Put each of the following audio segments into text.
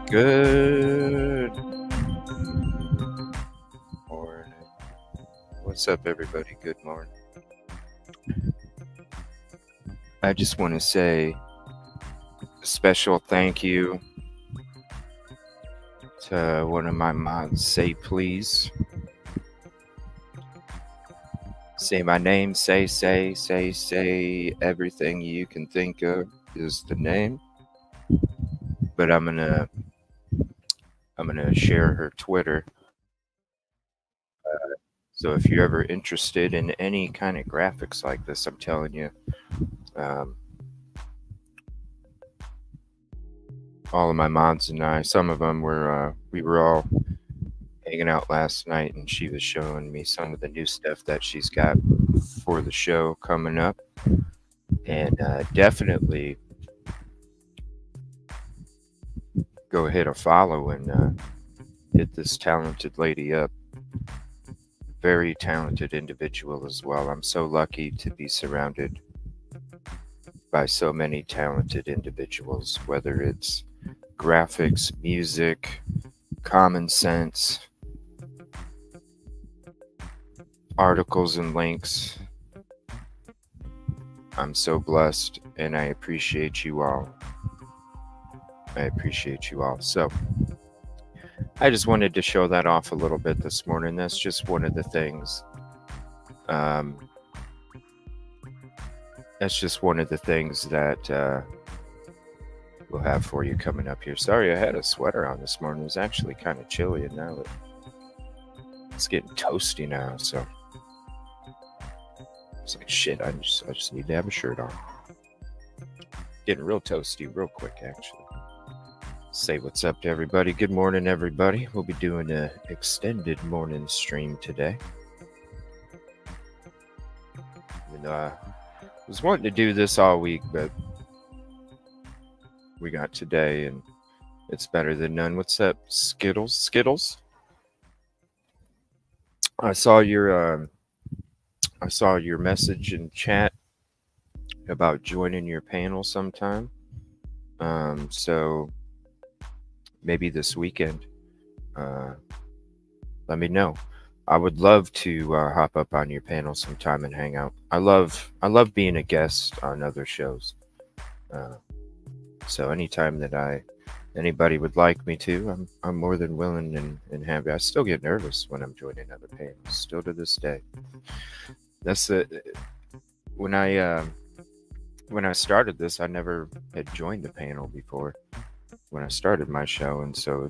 Good morning. What's up, everybody? Good morning. I just want to say a special thank you to one of my mods. Say please. Say my name. Say everything you can think of is the name. But I'm gonna share her Twitter. So if you're ever interested in any kind of graphics like this, I'm telling you, all of my mods and I, some of them were, we were all hanging out last night, and she was showing me some of the new stuff that she's got for the show coming up. And definitely go ahead and follow and hit this talented lady up. very talented individual as well. I'm so lucky to be surrounded by so many talented individuals, whether it's graphics, music, common sense, articles and links. I'm so blessed and I appreciate you all. I appreciate you all. So, I just wanted to show that off a little bit this morning. That's just one of the things. That's just one of the things that we'll have for you coming up here. Sorry, I had a sweater on this morning. It was actually kind of chilly, and now it's getting toasty now. So it's like shit. I just need to have a shirt on. Getting real toasty, real quick, actually. Say what's up to everybody. Good morning, everybody. We'll be doing an extended morning stream today. And, I was wanting to do this all week, but we got today, and it's better than none. What's up, Skittles? Skittles? I saw your message in chat about joining your panel sometime. So maybe this weekend. Let me know. I would love to hop up on your panel sometime and hang out. I love being a guest on other shows. So anytime that anybody would like me to, I'm more than willing and happy. I still get nervous when I'm joining other panels, still to this day. That's when I started this, I never had joined the panel before when I started my show, and so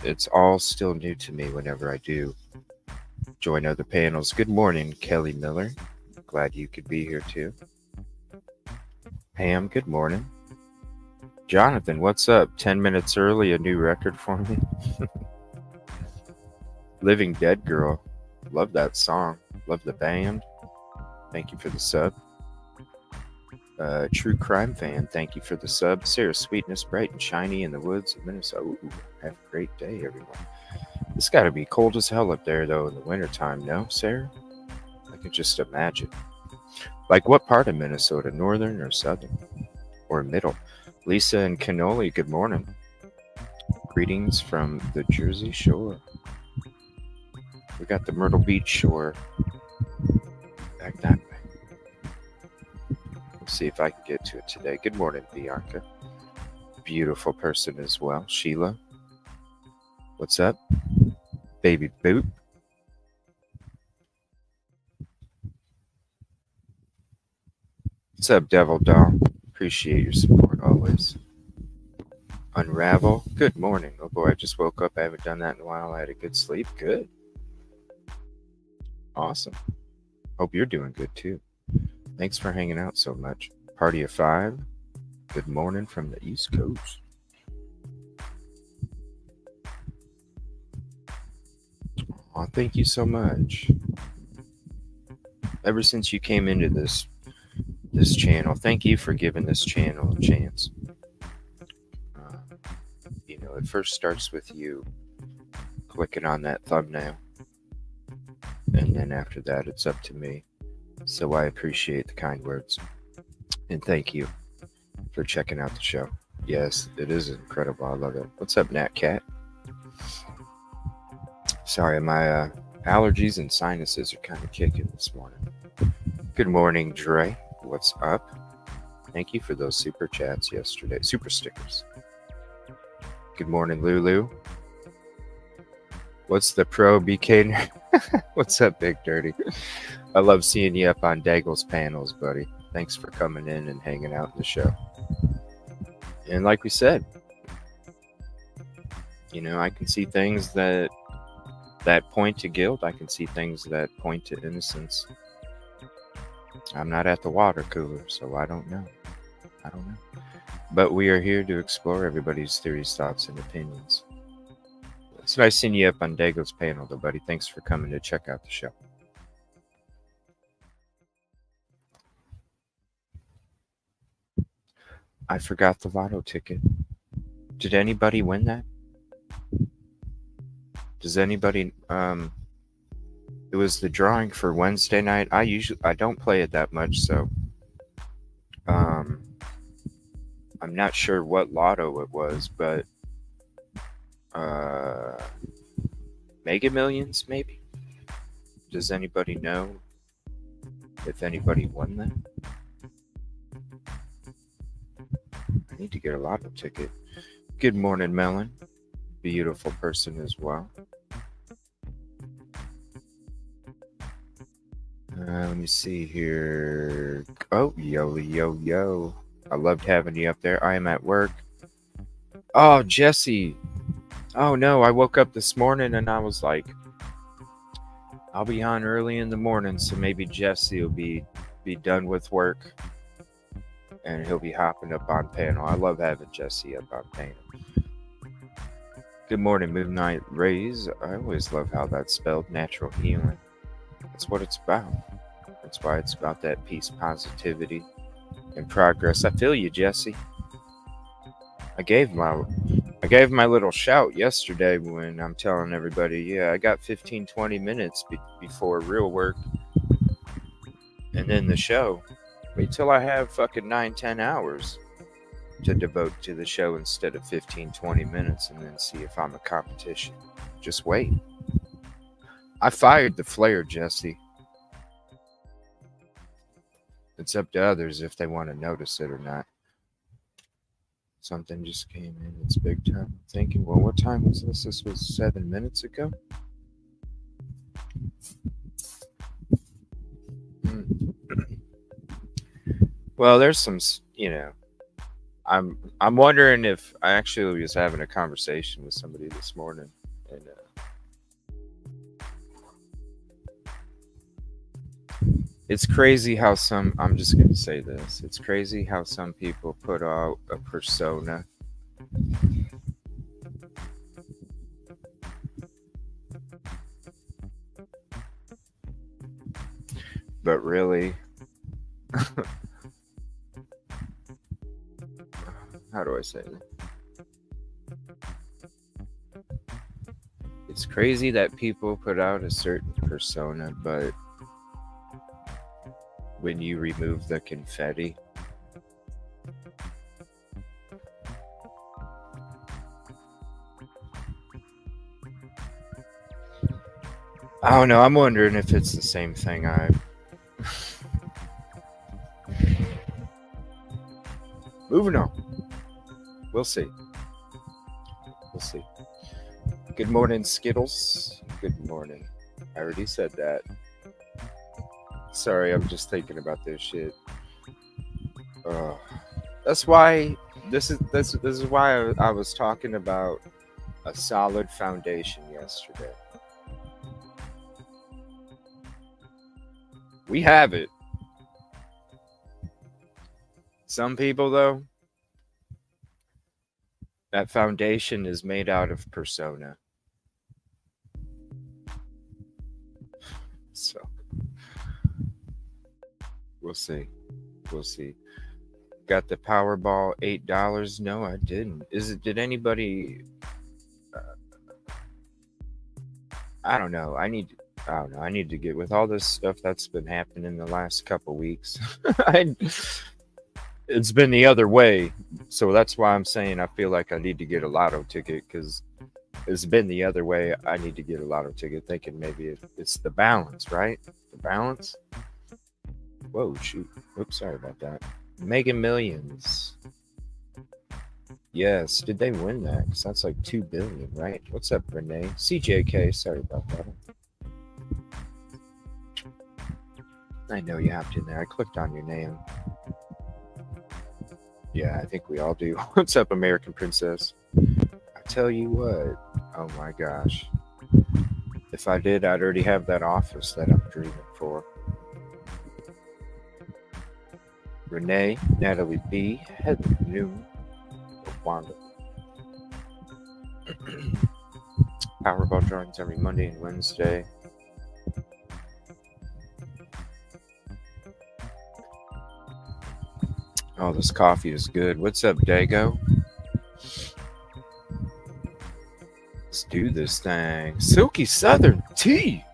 it's all still new to me whenever I do join other panels. Good morning, Kelly Miller. Glad you could be here too. Pam, good morning. Jonathan, what's up? 10 minutes early, a new record for me. Living Dead Girl. Love that song. Love the band. Thank you for the sub. True Crime Fan, thank you for the sub. Sarah Sweetness, bright and shiny in the woods of Minnesota. Ooh, have a great day, everyone. It's got to be cold as hell up there, though, in the wintertime, no, Sarah? I can just imagine. Like what part of Minnesota? Northern or southern? Or middle? Lisa and Cannoli, good morning. Greetings from the Jersey Shore. We got the Myrtle Beach Shore back that way. Let's see if I can get to it today. Good morning, Bianca. Beautiful person as well. Sheila. What's up? Baby Boop. What's up, Devil Doll? Appreciate your support always. Unravel. Good morning. Oh boy, I just woke up. I haven't done that in a while. I had a good sleep. Good. Awesome. Hope you're doing good too. Thanks for hanging out so much. Party of 5. Good morning from the East Coast. Oh, thank you so much. Ever since you came into this channel, thank you for giving this channel a chance. It first starts with you clicking on that thumbnail, and then after that, it's up to me. So I appreciate the kind words, and thank you for checking out the show. Yes, it is incredible. I love it. What's up, Nat Cat? Sorry, my allergies and sinuses are kind of kicking this morning. Good morning, Dre. What's up? Thank you for those super chats yesterday. Super stickers. Good morning, Lulu. What's the pro BK? What's up, Big Dirty? I love seeing you up on Daggle's panels, buddy. Thanks for coming in and hanging out in the show. And like we said, I can see things that point to guilt. I can see things that point to innocence. I'm not at the water cooler, so I don't know. But we are here to explore everybody's theories, thoughts, and opinions. It's nice seeing you up on Dago's panel, though, buddy. Thanks for coming to check out the show. I forgot the lotto ticket. Did anybody win that? Does anybody It was the drawing for Wednesday night. I don't play it that much, so um, I'm not sure what lotto it was, but uh, Mega Millions maybe. Does anybody know if anybody won that? I need to get a lotto ticket. Good morning, Melon. Beautiful person as well. Let me see here. Oh, yo. I loved having you up there. I am at work. Oh, Jesse. Oh, no. I woke up this morning and I was like, I'll be on early in the morning, so maybe Jesse will be done with work and he'll be hopping up on panel. I love having Jesse up on panel. Good morning, Midnight Rays. I always love how that's spelled, natural healing. That's what it's about. That's why it's about that peace, positivity, and progress. I feel you, Jesse. I gave my little shout yesterday when I'm telling everybody, yeah, I got 15, 20 minutes before real work. And then the show. Wait till I have fucking 9, 10 hours to devote to the show instead of 15, 20 minutes and then see if I'm a competition. Just wait. I fired the flare, Jesse. It's up to others if they want to notice it or not. Something just came in. It's big time. I'm thinking, well, what time was this? This was 7 minutes ago. Well, there's some, I'm wondering if I actually was having a conversation with somebody this morning, and it's crazy how I'm just going to say this. It's crazy how some people put out a persona. But really, how do I say that? It's crazy that people put out a certain persona, but when you remove the confetti, I don't know. I'm wondering if it's the same thing Moving on. We'll see. Good morning, Skittles. Good morning. I already said that. Sorry, I'm just thinking about this shit. That's why this is why I was talking about a solid foundation yesterday. We have it. Some people, though, that foundation is made out of persona. So, we'll see. Got the Powerball $8? No, I didn't. Did anybody? I don't know. I need to get with all this stuff that's been happening in the last couple weeks. It's been the other way. So that's why I'm saying I feel like I need to get a lotto ticket, because it's been the other way. I need to get a lotto ticket, thinking maybe it's the balance, right? The balance. Whoa, shoot. Oops, sorry about that. Mega Millions. Yes, did they win that? Because that's like $2 billion, right? What's up, Renee? CJK, sorry about that. I know you hopped in there. I clicked on your name. Yeah, I think we all do. What's up, American Princess? I tell you what. Oh my gosh. If I did, I'd already have that office that I'm dreaming for. Renee, Natalie B, Heather Noon, Wanda. Powerball drawings every Monday and Wednesday. Oh, this coffee is good. What's up, Dago? Let's do this thing. Silky Southern tea.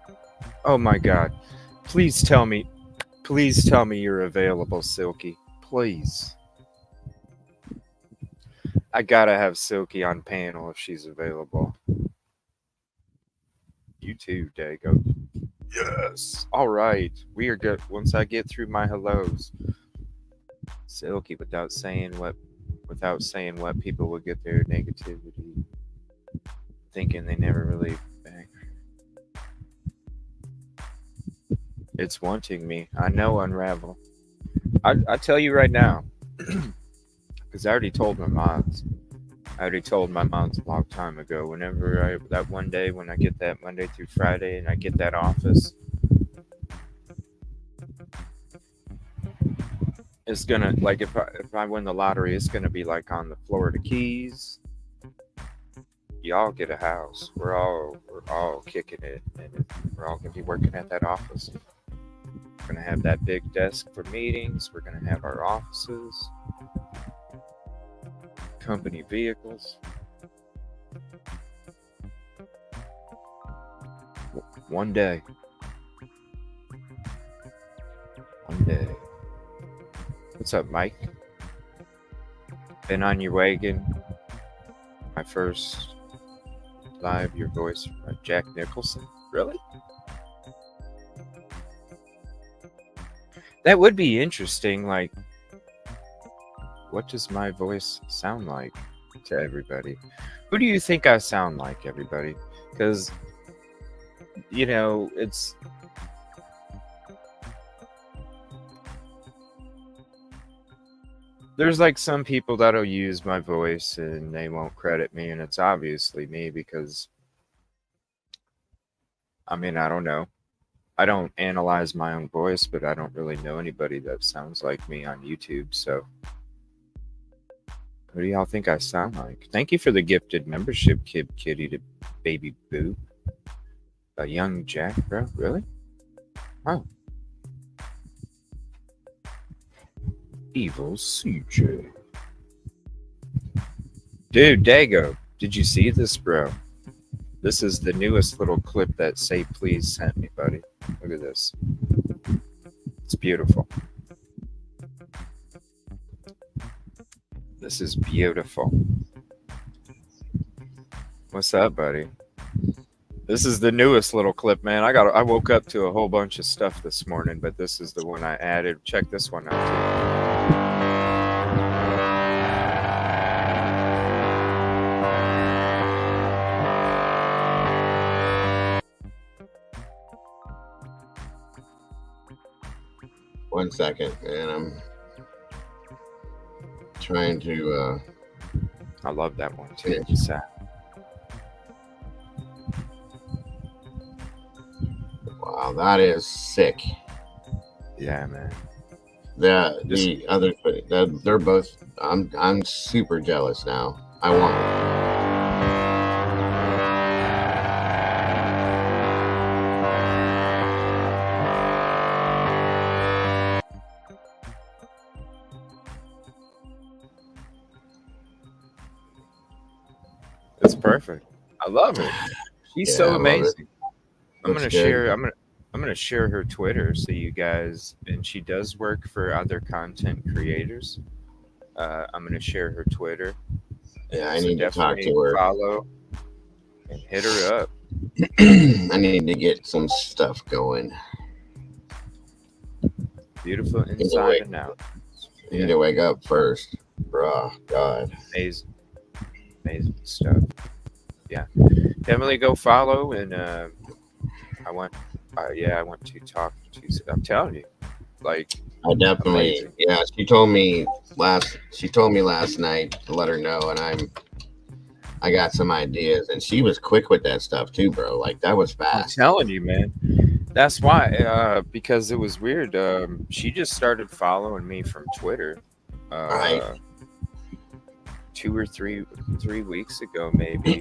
Oh my God. Please tell me. Please tell me you're available, Silky. Please. I gotta have Silky on panel if she's available. You too, Dago. Yes. All right. We are good. Once I get through my hellos, Silky, without saying what people will get their negativity, thinking they never really bang. It's wanting me. I know, Unravel. I tell you right now, because I already told my mods. I already told my moms a long time ago. Whenever that one day when I get that Monday through Friday and I get that office, it's gonna like if I win the lottery, it's gonna be like on the Florida Keys. Y'all get a house. We're all kicking it, and we're all gonna be working at that office. We're gonna have that big desk for meetings. We're gonna have our offices, company vehicles. One day. One day. What's up, Mike? Been on your wagon. My first live, your voice from Jack Nicholson. Really? That would be interesting. Like, what does my voice sound like to everybody? Who do you think I sound like, everybody? Because, it's there's like some people that'll use my voice and they won't credit me, and it's obviously me because I mean, I don't know. I don't analyze my own voice, but I don't really know anybody that sounds like me on YouTube. So, who do y'all think I sound like? Thank you for the gifted membership, Kid Kitty to Baby Boo. A young Jack, bro? Really? Oh. Evil CJ. Dude, Dago, did you see this, bro? This is the newest little clip that Say Please sent me, buddy. Look at this. It's beautiful. This is beautiful. What's up, buddy? This is the newest little clip, man. I woke up to a whole bunch of stuff this morning, but this is the one I added. Check this one out, too. 1 second, and I'm trying to. I love that one too. Yeah. Wow, that is sick. Yeah, man. The other, they're both. I'm super jealous now. I want one. It's perfect. I love it. She's so amazing. I'm gonna share her Twitter so you guys, and she does work for other content creators. I'm gonna share her Twitter. Yeah, I need to talk to her. Follow and hit her up. I need to get some stuff going. Beautiful inside and out. You need to wake up first, bro. God, amazing stuff. Yeah, definitely go follow, and I want to talk to. I'm telling you, like, I definitely, amazing. Yeah. She told me last night to let her know, and I got some ideas, and she was quick with that stuff too, bro. Like, that was fast. I'm telling you, man. That's why, because it was weird. She just started following me from Twitter. Right. 2 or 3 weeks ago, maybe.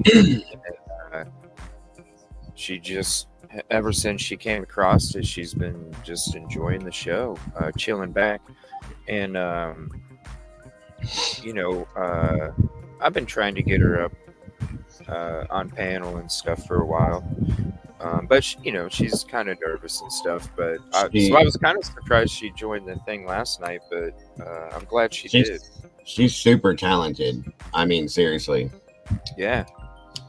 And, she just, ever since she came across it, she's been just enjoying the show, chilling back. And, I've been trying to get her up on panel and stuff for a while. But she's kind of nervous and stuff. But so I She was kind of surprised she joined the thing last night. But I'm glad she did. she's super talented. I mean, seriously. Yeah,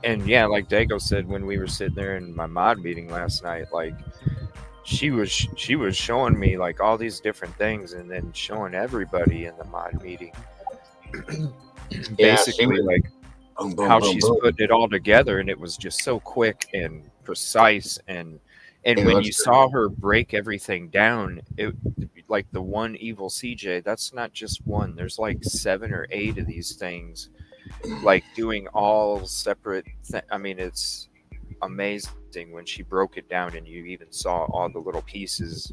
and yeah, like Dago said when we were sitting there in my mod meeting last night, like she was showing me like all these different things, and then showing everybody in the mod meeting, Yeah, she basically was like boom, boom, how boom, she's boom. putting it all together, and it was just so quick and precise, and It when you looks saw her break everything down, it like the one evil CJ, that's not just one, there's like 7 or 8 of these things, like doing all separate I mean, it's amazing when she broke it down and you even saw all the little pieces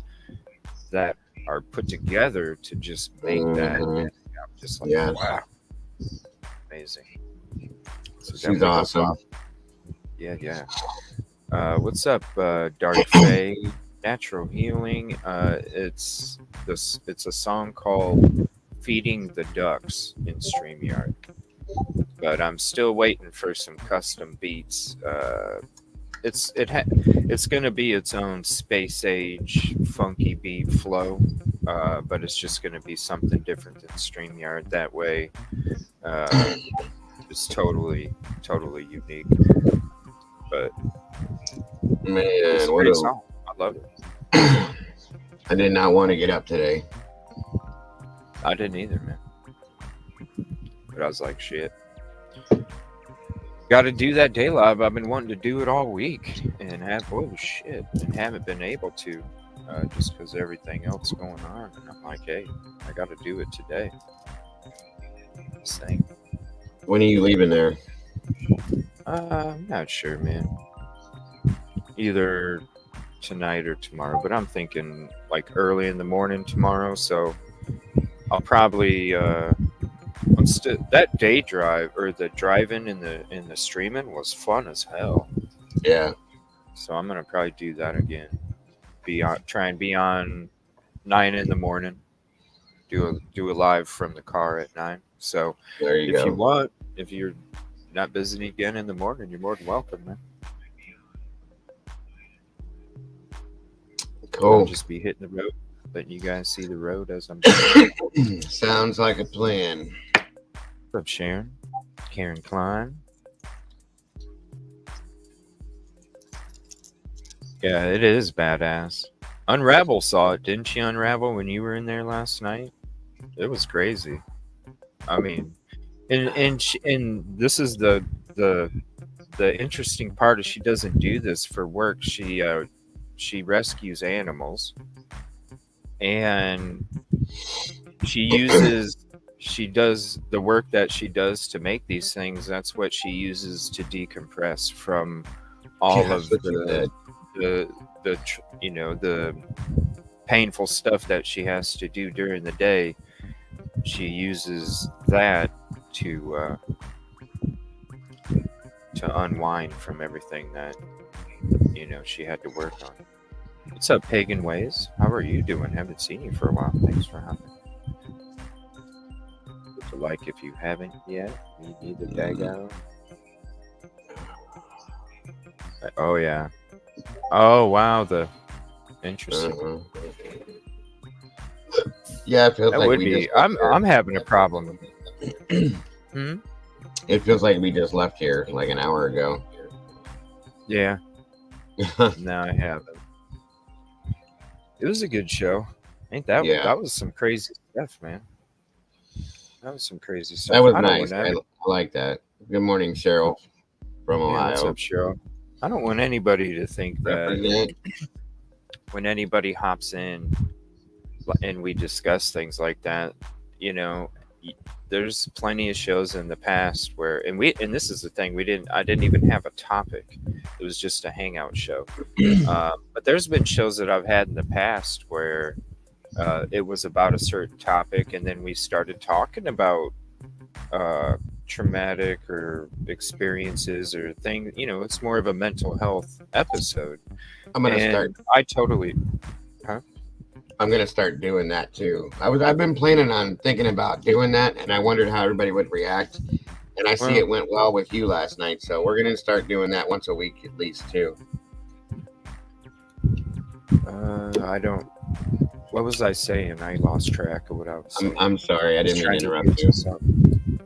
that are put together to just make that. mhm. I'm just like, Yes, wow, amazing. So she's definitely go awesome. follow. Yeah, yeah. What's up, Dark Fae? Natural Healing. It's a song called "Feeding the Ducks" in Streamyard, but I'm still waiting for some custom beats. It's gonna be its own space age funky beat flow, but it's just gonna be something different than Streamyard. That way, uh, it's totally unique. But it's Man, a what great a song. I love it. I did not want to get up today. I didn't either, man. But I was like, shit. Got to do that day live. I've been wanting to do it all week and and haven't been able to, just because everything else going on. And I'm like, hey, I got to do it today. This thing. When are you leaving there? I'm not sure, man. Either tonight or tomorrow, but I'm thinking like early in the morning tomorrow. So I'll probably that day drive or the driving in the streaming was fun as hell. Yeah, So I'm gonna probably do that again. Try and be on 9 in the morning. Do a live from the car at 9. So there you if you go. want, if you're not busy again in the morning, you're more than welcome, man. I'll Cool. just be hitting the road, letting you guys see the road as I'm doing it. Sounds like a plan. What's up, Sharon? Karen Klein. Yeah, it is badass. Unravel saw it, didn't she? Unravel when you were in there last night. It was crazy. I mean, and this is the the interesting part is she doesn't do this for work. She rescues animals and she does the work that she does to make these things. That's what she uses to decompress from Yeah, all that's of what you said. the painful stuff that she has to do during the day. She uses that to to unwind from everything that she had to work on. What's up, Pagan Ways? How are you doing? Haven't seen you for a while. Thanks for having. Hit the like if you haven't yet. Me neither, Dago. Oh yeah. Oh wow. The interesting. Uh-huh. Yeah, it feels That like would we just be. left I'm having a problem. Hmm? It feels like we just left here like an hour ago. Yeah. No, I haven't. It was a good show. Ain't that? Yeah, That was some crazy stuff, man. That was some crazy that stuff. was I don't nice. want I any. like that. Good morning, Cheryl from Yeah, what's Ohio. up, Cheryl? I don't want anybody to think that Represent. when anybody hops in and we discuss things like that, you know, there's plenty of shows in the past where, and this is the thing, I didn't even have a topic. It was just a hangout show. But there's been shows that I've had in the past where it was about a certain topic, and then we started talking about uh, traumatic or experiences or things. It's more of a mental health episode, I'm gonna start. and I totally. Huh? I'm gonna start doing that too. I've been planning on thinking about doing that, and I wondered how everybody would react. And I see Well, it went well with you last night, so we're gonna start doing that once a week at least too. I don't. What was I saying? I lost track of what I was saying. I'm sorry, I I was didn't mean to trying to interrupt get you. to something.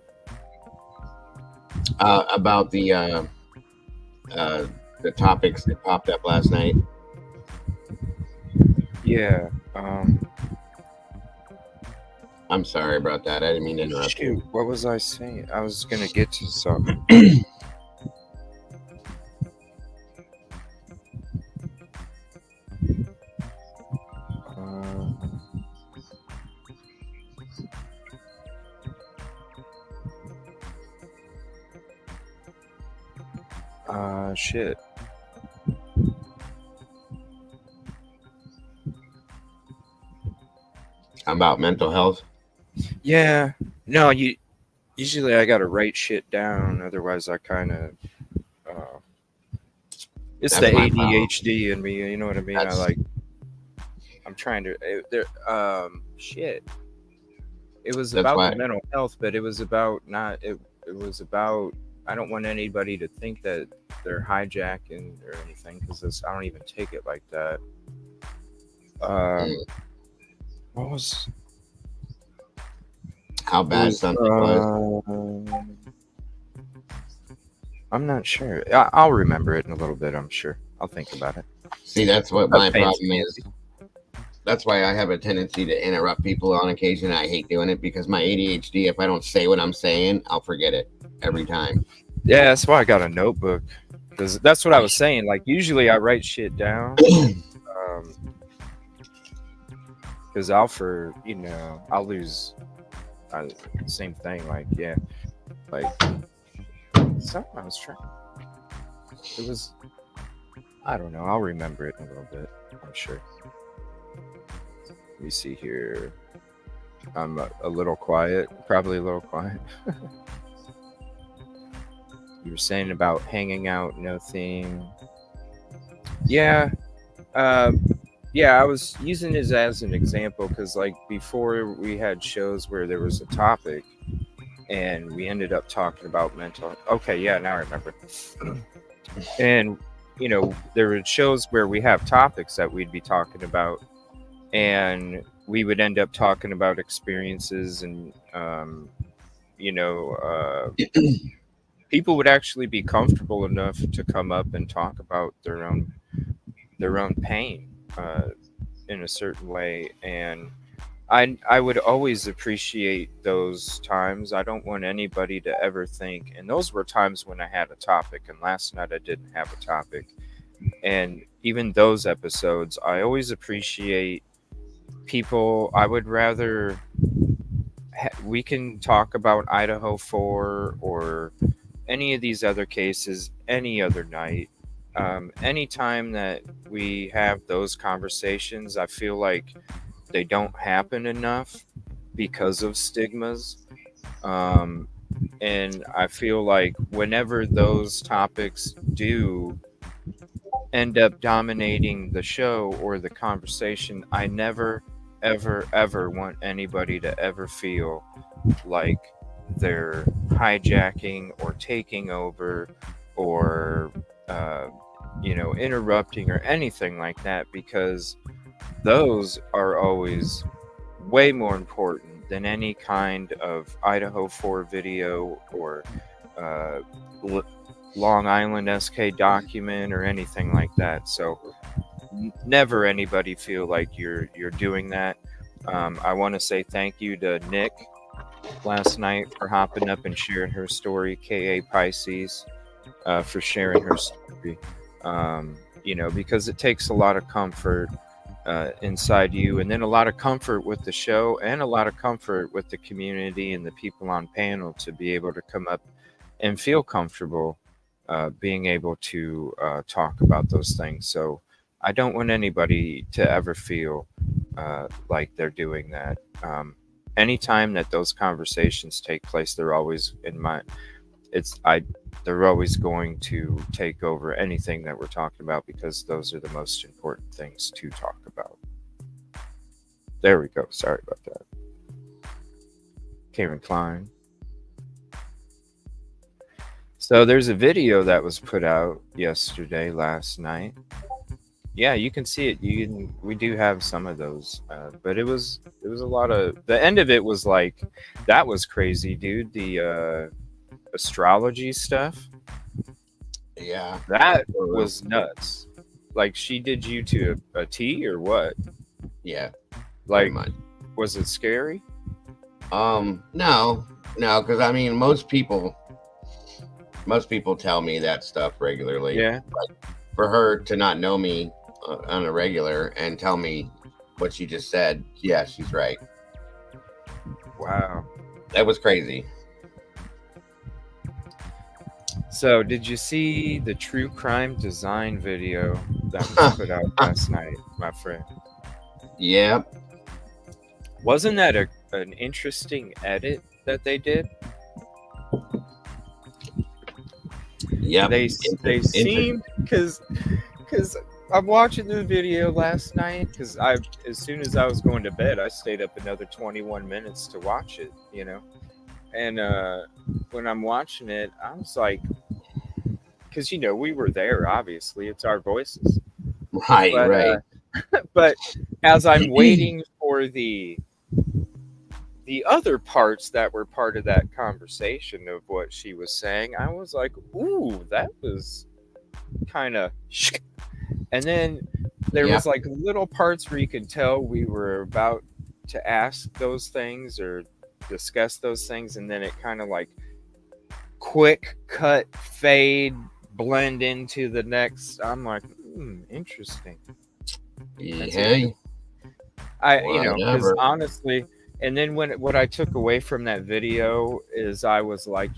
About uh, the topics that popped up last night. Yeah. I'm sorry about that. I didn't mean to interrupt you. Shoot. What was I saying? I was gonna get to something. Uh, shit. About mental health. Yeah. No, you usually I gotta write shit down, otherwise I kind of. Uh, it's the That's my problem. ADHD in me. You know what I mean? That's I'm trying to. There. Shit. It was that's about the why. mental health, but it was about not. It was about. I don't want anybody to think that they're hijacking or anything because I don't even take it like that. Um, Mm, what was how it bad was something was. I'm not sure. I'll remember it in a little bit. I'm sure. I'll think about it. See, that's what Up my fancy problem is. dandy. That's why I have a tendency to interrupt people on occasion. I hate doing it because my ADHD, if I don't say what I'm saying, I'll forget it every time. Yeah, that's why I got a notebook because that's what I was saying. Like usually I write shit down. Because I'll lose. Uh, Same thing. Like yeah, like something I was trying. It was. I don't know. I'll remember it in a little bit. I'm sure. Let me see here. I'm a little quiet. Probably a little quiet. You were saying about hanging out, no theme. Yeah. Um, yeah, I was using this as an example because, like, before we had shows where there was a topic and we ended up talking about mental. Okay, yeah, now I remember. And, there were shows where we have topics that we'd be talking about, and we would end up talking about experiences and, you know, uh, people would actually be comfortable enough to come up and talk about their own pain in a certain way, and I would always appreciate those times. I don't want anybody to ever think, and those were times when I had a topic, and last night I didn't have a topic, and even those episodes, I always appreciate people. I would rather we can talk about Idaho 4 or any of these other cases any other night. Anytime that we have those conversations, I feel like they don't happen enough because of stigmas. Um, and I feel like whenever those topics do end up dominating the show or the conversation, I never, ever, ever want anybody to ever feel like they're hijacking or taking over or, uh, interrupting or anything like that because those are always way more important than any kind of Idaho 4 video or uh, L- Long Island SK document or anything like that. So never anybody feel like you're doing that. I want to say thank you to Nick last night for hopping up and sharing her story, KA Pisces, for sharing her story. Because it takes a lot of comfort inside you, and then a lot of comfort with the show, and a lot of comfort with the community and the people on panel to be able to come up and feel comfortable being able to talk about those things. So I don't want anybody to ever feel like they're doing that. Anytime that those conversations take place, they're always in my it's I they're always going to take over anything that we're talking about because those are the most important things to talk about. There we go. Sorry about that. Karen Klein. So there's a video that was put out last night, Yeah, you can see it. We do have some of those, but it was a lot of. The end of it was like, that was crazy, dude. The astrology stuff, Yeah, that was nuts. Like, she did you to a T or what? yeah, pretty Like, much. was it scary? No, no, because I mean, most people tell me that stuff regularly. Yeah. For her to not know me on a regular and tell me what she just said, yeah, she's right. Wow. That was crazy. So, did you see the true crime design video that was put out last night, my friend? Yep, Wasn't that an interesting edit that they did? yep. They seemed, because I'm watching the video last night, because I, as soon as I was going to bed, I stayed up another 21 minutes to watch it, and when I'm watching it, I was like, because we were there, obviously it's our voices, Right, but right. but as I'm waiting for the other parts that were part of that conversation of what she was saying, I was like, ooh, that was kind of. And then there Yeah, was like little parts where you could tell we were about to ask those things or discuss those things, and then it kind of like quick cut, fade, blend into the next. I'm like, interesting. That's hey, interesting. Because whatever. honestly, and then what I took away from that video is I was like,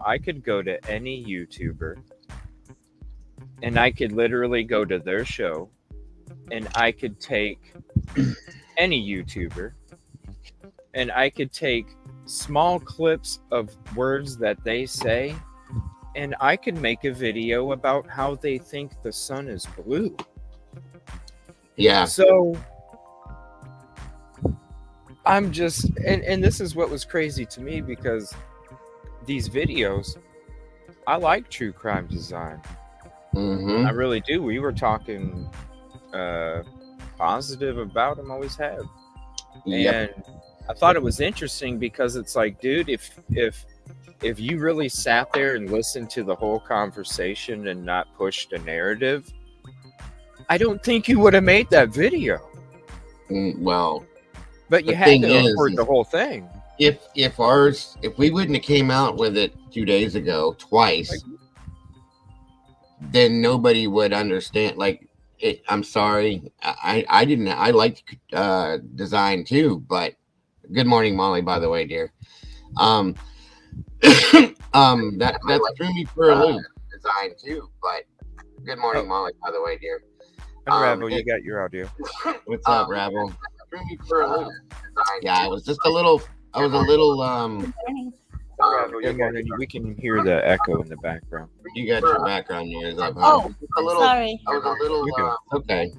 I could go to any YouTuber and I could literally go to their show and I could take any YouTuber and I could take small clips of words that they say and I could make a video about how they think the sun is blue. Yeah, So I'm just, and this is what was crazy to me because these videos, I like true crime design. I mm-hmm. really do. We were talking uh, positive about them, always have, Yep. and I thought it was interesting because it's like, dude, if you really sat there and listened to the whole conversation and not pushed a narrative, I don't think you would have made that video. Well, But the you had thing to have is, heard the whole thing. if we wouldn't have came out with it 2 days ago Like, twice, then nobody would understand. Like, I'm sorry, I didn't. I liked design too, but good morning, Molly. By the way, dear. Um, that threw me for a loop. Design too, but good oh, morning, Molly. By the way, dear. Unravel, you got your audio. What's up, Rabble? Threw me for a loop. Yeah, I was just a little. I was a little. Unravel, good morning. We can hear the echo in the background. You got your background noise up, huh? Oh, sorry. I was a little. You're good. Okay.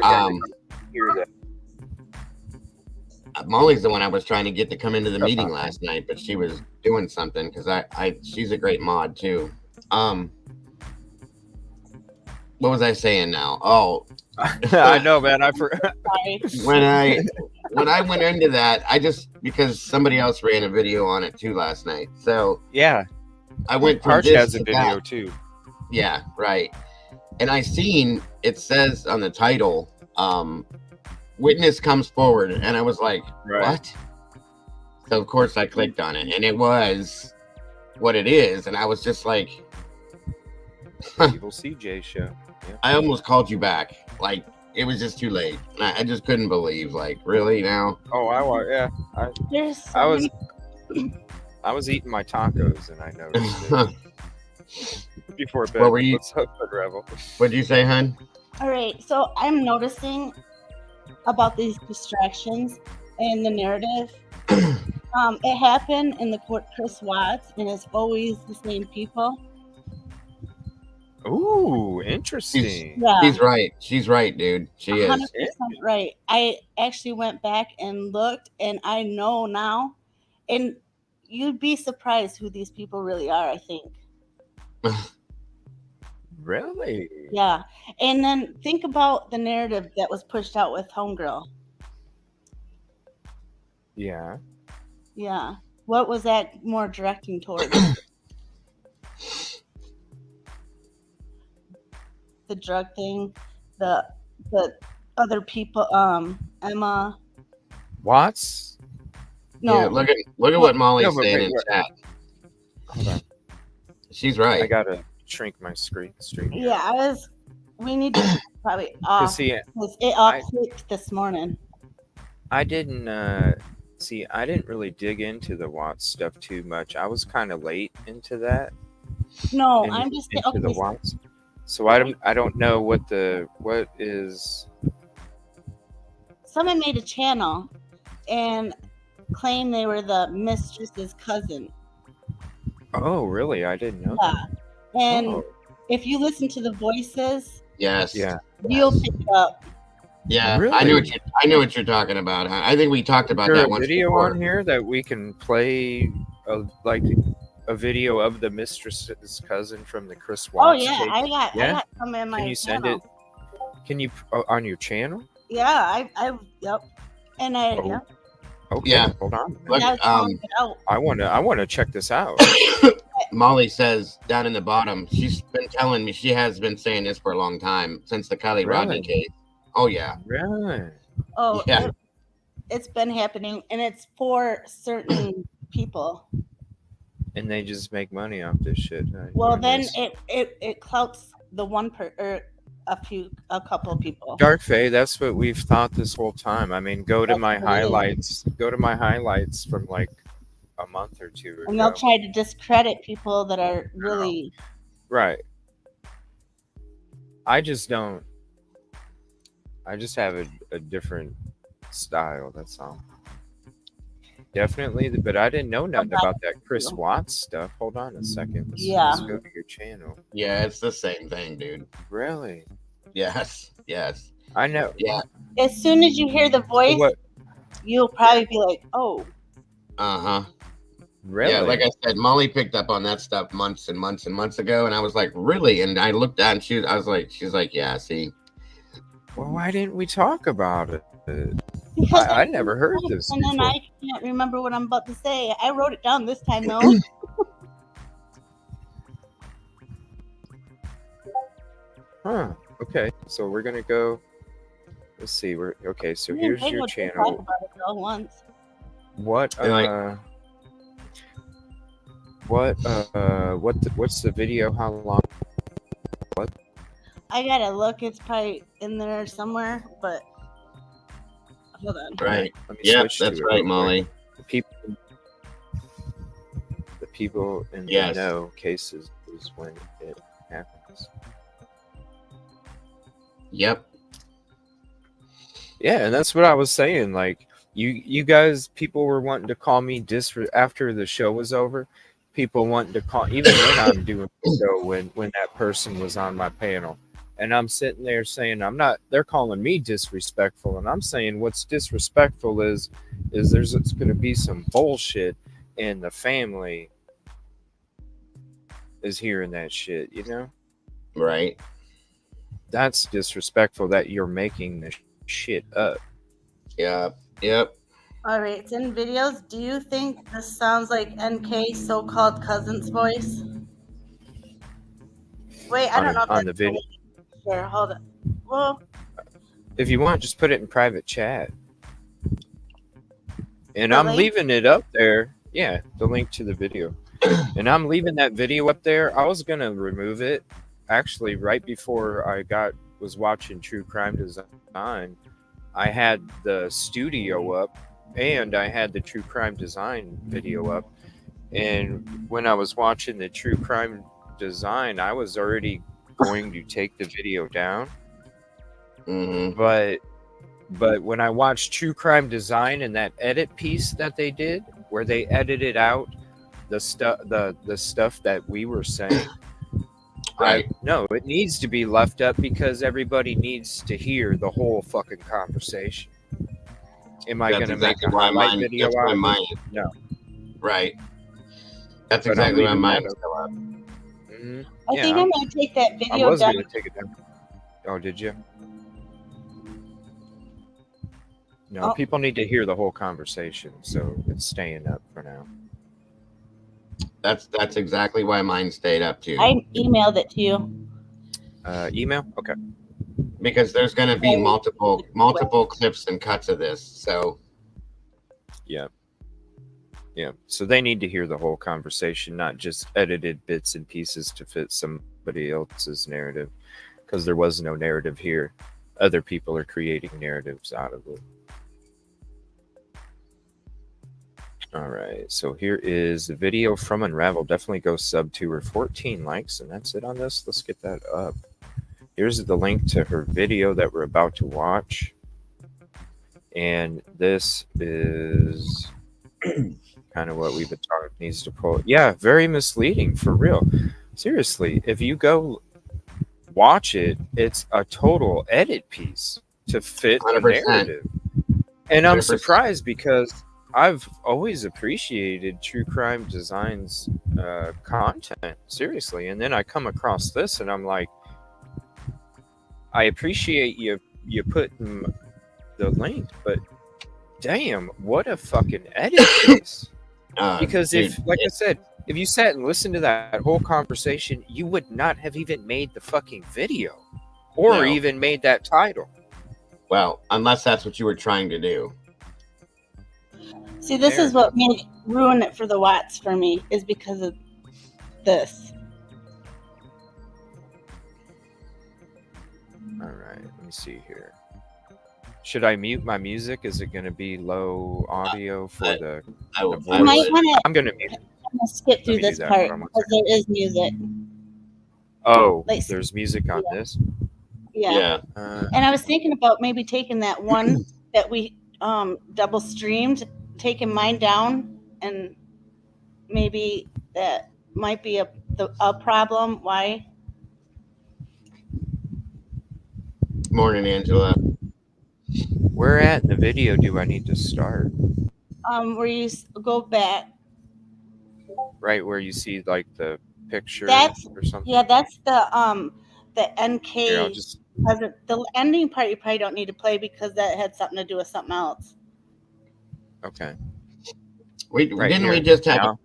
Um, hear that. Molly's the one I was trying to get to come into the meeting Uh-huh. last night, but she was doing something because she's a great mod too. Um, what was I saying now? Oh, I know, man. I forgot. Sorry. when I went into that, I just because somebody else ran a video on it too last night, so Yeah, I went from Harsh this has a to video that. too. Yeah, right. And I seen it says on the title, witness comes forward, and I was like, Right. what? So of course I clicked on it, and it was what it is, and I was just like, Evil CJ show. Yeah. I almost called you back. Like it was just too late. And I just couldn't believe, like, really now? Oh, yeah. There's so I was many. I was eating my tacos and I noticed it before bed. What were you? What's up, Rebel? What'd you say, hun? All right, so I'm noticing about these distractions in the narrative. It happened in the court Chris Watts, and it's always the same people. Ooh, interesting. Yeah, She's right. She's right, dude. She is. 100% right. I actually went back and looked, and I know now, and you'd be surprised who these people really are. I think. Really? Yeah. And then think about the narrative that was pushed out with Homegirl. Yeah. Yeah. What was that more directing towards? The drug thing, the the other people, Emma. Watts? Yeah, No, look at well, what Molly's No, but saying wait, in what? chat. Hold on. She's I right. gotta shrink my stream here. yeah, we need to probably Cause off see, because it all I clicked this morning. I didn't see. I didn't really dig into the Watts stuff too much. I was kind of late into that, No, I'm just into the okay. Watts. So I don't know what is. Someone made a channel and claimed they were the mistress's cousin. Oh, really? I didn't know Yeah, that. and Oh, if you listen to the voices, Yes. yeah. you'll pick it up. Yeah, Really? I know what you're talking about. Huh? I think we talked about Is there that a once video before. on here that we can play, like a video of the mistress's cousin from the Chris Oh Watts yeah, tape? I got Yeah. some in my Can you send channel. it? Can you on your channel? Yeah, yep, and Oh, yeah, okay. Yeah. Hold on. Look, now it's calling it out. I wanna check this out. Molly says down in the bottom, she's been telling me, she has been saying this for a long time since the Kelly Rodney Really? case. Oh yeah, Really? Oh, yeah. it's been happening, and it's for certain people. And they just make money off this shit. Well, doing then this. it clouts the one or a couple of people. Dark Fae, that's what we've thought this whole time. I mean, go to That's my what it is. highlights. Go to my highlights from like a month or two And they'll ago. try to discredit people that are really. Right. I just don't. I just have a different style. That's all. Definitely, but I didn't know nothing about that Chris Watts stuff. Hold on a second. Let's go to your channel. Yeah, it's the same thing, dude. Really? Yes. I know. Yeah. As soon as you hear the voice, What? you'll probably be like, "Oh, Uh-huh. Really? Yeah, like I said, Molly picked up on that stuff months and months and months ago, and I was like, really? And I looked at and she's like, yeah, see. Well, why didn't we talk about it? because I never heard this And then before. I can't remember what I'm about to say. I wrote it down this time though. Huh. Okay. So we're gonna go. Let's see. We're okay. So Me and here's Peg your would talk channel. about it all once. What? And like- What's the video? How long? I gotta look. It's probably in there somewhere, but hold on. Right. Let me Yeah, switch to that's it right, real quick. Molly. The people in Yes. the know cases is when it happens. Yep. Yeah, and that's what I was saying. Like you guys, people were wanting to call me after the show was over. People wanting to call even when I'm doing the show when that person was on my panel, and I'm sitting there saying I'm not. They're calling me disrespectful, and I'm saying what's disrespectful is there's going to be some bullshit, and the family is hearing that shit. You know, Right. that's disrespectful that you're making this shit up. Yep. All right, it's in videos. Do you think this sounds like NK's so-called cousin's voice? Wait, I don't know. On the video. Sure, hold on. Well, If you want, just put it in private chat. And The I'm link? leaving it up there. Yeah, the link to the video. And I'm leaving that video up there. I was gonna remove it actually right before I was watching True Crime Design. I had the studio up and I had the True Crime Design video up. And when I was watching the True Crime Design, I was already going to take the video down. Mm-hmm. But when I watched True Crime Design and that edit piece that they did, where they edited out the stuff that we were saying, Right. no, it needs to be left up because everybody needs to hear the whole fucking conversation. Am I That's going to exactly make a why highlight mine. video That's out why of it? mine. No. Right. That's But I'm exactly why leaving mine that is still up. I think Yeah, I'm gonna take that I video was down. gonna take it down. Oh, did you? No, Oh, people need to hear the whole conversation, so it's staying up for now. That's exactly why mine stayed up too. I emailed it to you. Email? Okay. Because there's going to be Sorry. multiple clips and cuts of this. So Yeah. Yeah. So they need to hear the whole conversation, not just edited bits and pieces to fit somebody else's narrative, because there was no narrative here. Other people are creating narratives out of it. All right. So here is the video from Unravel. Definitely go sub to her. 14 likes, and that's it on this. Let's get that up. Here's the link to her video that we're about to watch. And this is kind of what we've been talking needs to pull. Yeah, very misleading for real. Seriously, if you go watch it, it's a total edit piece to fit a 100%. narrative. And I'm 100%. surprised because I've always appreciated True Crime Design's content, seriously. And then I come across this and I'm like, I appreciate you putting the link, but damn, what a fucking edit piece. Because dude, if, like I said, if you sat and listened to that whole conversation, you would not have even made the fucking video or No. even made that title. Well, unless that's what you were trying to do. See, this is what ruined it for the Watts for me, is because of this. All right, let me see here. Should I mute my music? Is it going to be low audio for the voice? You might want to. I'm going to mute. I'm gonna skip through this part because there is music. Oh, Like, there's music on this? Yeah. And I was thinking about maybe taking that one that we double streamed, taking mine down, and maybe that might be a problem. Why? Morning, Angela. Where at in the video do I need to start? Where you go back. Right where you see like the picture or something? Yeah, that's the NK. Here, I'll just... The ending part you probably don't need to play because that had something to do with something else. Okay. Didn't we just have a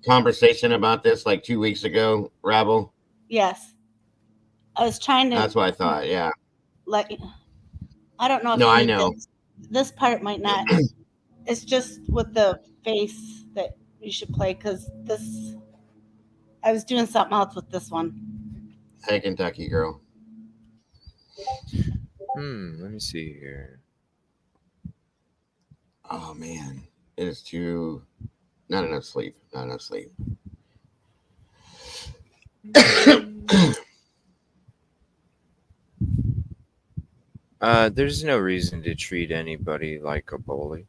conversation about this like 2 weeks ago, Rabble? Yes. I was trying to... That's what I thought, yeah. Like, I don't know if... No, I know. This part might not. It's just with the face that you should play, because this... I was doing something else with this one. Hey, Kentucky girl. Let me see here. Oh, man. It is too... Not enough sleep. Not enough sleep. There's no reason to treat anybody like a bully,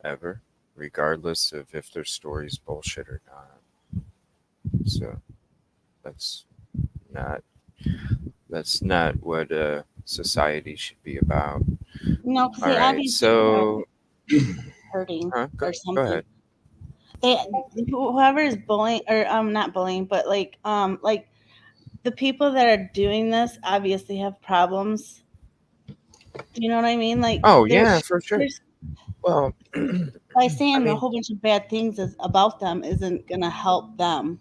ever, regardless of if their story's bullshit or not. So that's not what society should be about. No, because they obviously hurting go, or something. Go ahead. Whoever is bullying, or not bullying, but like the people that are doing this obviously have problems. Do you know what I mean? Like, oh yeah, for sure. Well, by saying a whole bunch of bad things about them isn't gonna help them.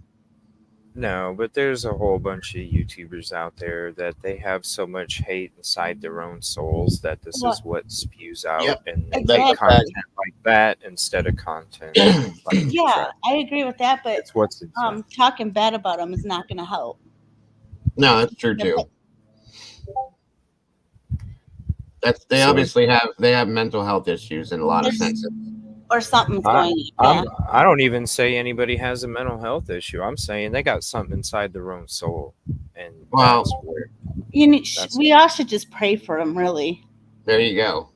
No, but there's a whole bunch of YouTubers out there that they have so much hate inside their own souls that this is what spews out, and they make content like that instead of content. Yeah, I agree with that, but it's what's talking bad about them is not going to help. No, that's true too. They obviously have mental health issues in a lot of senses. Or something's going on. I don't even say anybody has a mental health issue. I'm saying they got something inside their own soul, and that's where we all should just pray for them. Really. There you go.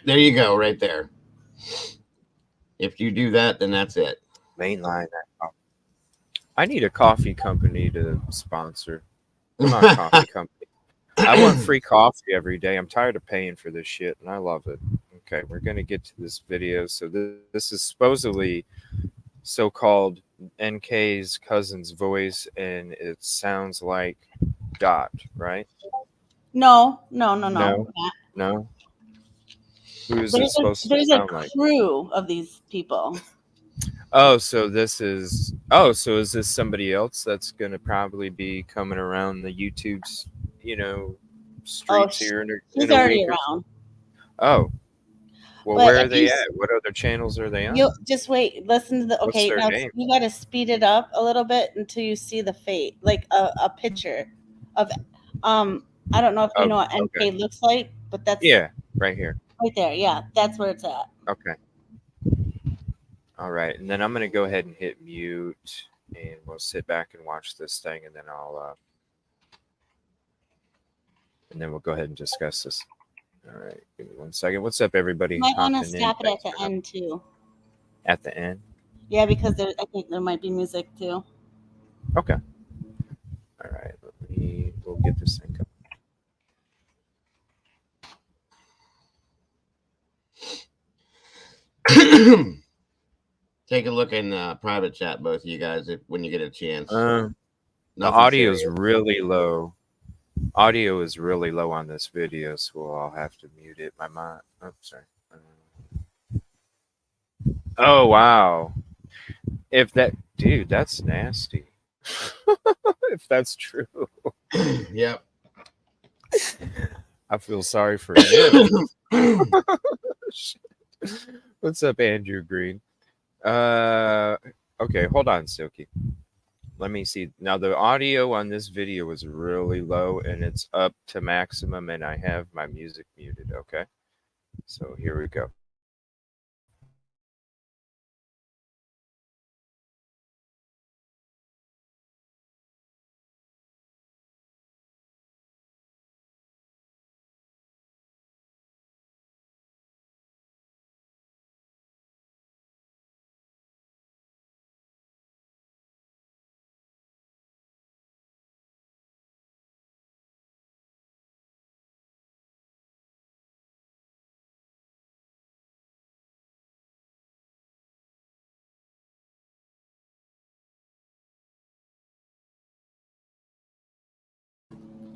There you go. Right there. If you do that, then that's it. Mainline that. I need a coffee company to sponsor. Come on, coffee company. I want free coffee every day. I'm tired of paying for this shit, and I love it. Okay, we're going to get to this video. So this is supposedly so-called NK's cousin's voice, and it sounds like Dot, right? No, no, no, no. No, no. Who is it There's a supposed to there's a sound like? crew of these people. So is this somebody else that's gonna probably be coming around the YouTube's, you know, Oh, streets here in she's a already week or so? around. Oh, well, But where if are you they at? What other channels are they you on? just wait, listen to the What's okay. their Now name? you got to speed it up a little bit until you see the fate, like a picture of. Um, I don't know if you Oh, know what okay. NK looks like, but that's Yeah, right here. right there. Yeah, that's where it's at. Okay. All right, and then I'm gonna go ahead and hit mute, and we'll sit back and watch this thing, and then we'll go ahead and discuss this. All right, give me 1 second. What's up, everybody Might want to hopping in? stop it at Thanks the for end too. at the end. Yeah, because I think there might be music too. Okay. All right. We'll get this thing going. Take a look in private chat, both of you guys, when you get a chance. The Nothing audio is serious. really low. Audio is really low on this video, so I'll have to mute it. My mind. Oh, sorry. Oh wow. If that, dude, that's nasty. If that's true, Yep. I feel sorry for him. What's up, Andrew Green? Okay, hold on, Silky. Let me see. Now the audio on this video is really low, and it's up to maximum, and I have my music muted. Okay, so here we go.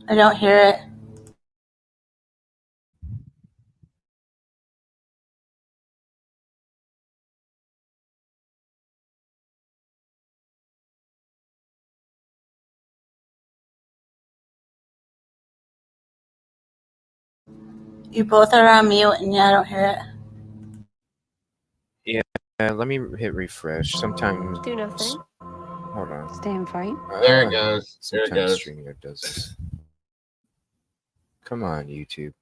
I don't hear it. You both are on mute, and yeah, I don't hear it. Yeah, let me hit refresh. Sometimes Do nothing. hold on. Stay and fight. There it goes. There it Sometimes goes. StreamYard does this. Come on, YouTube.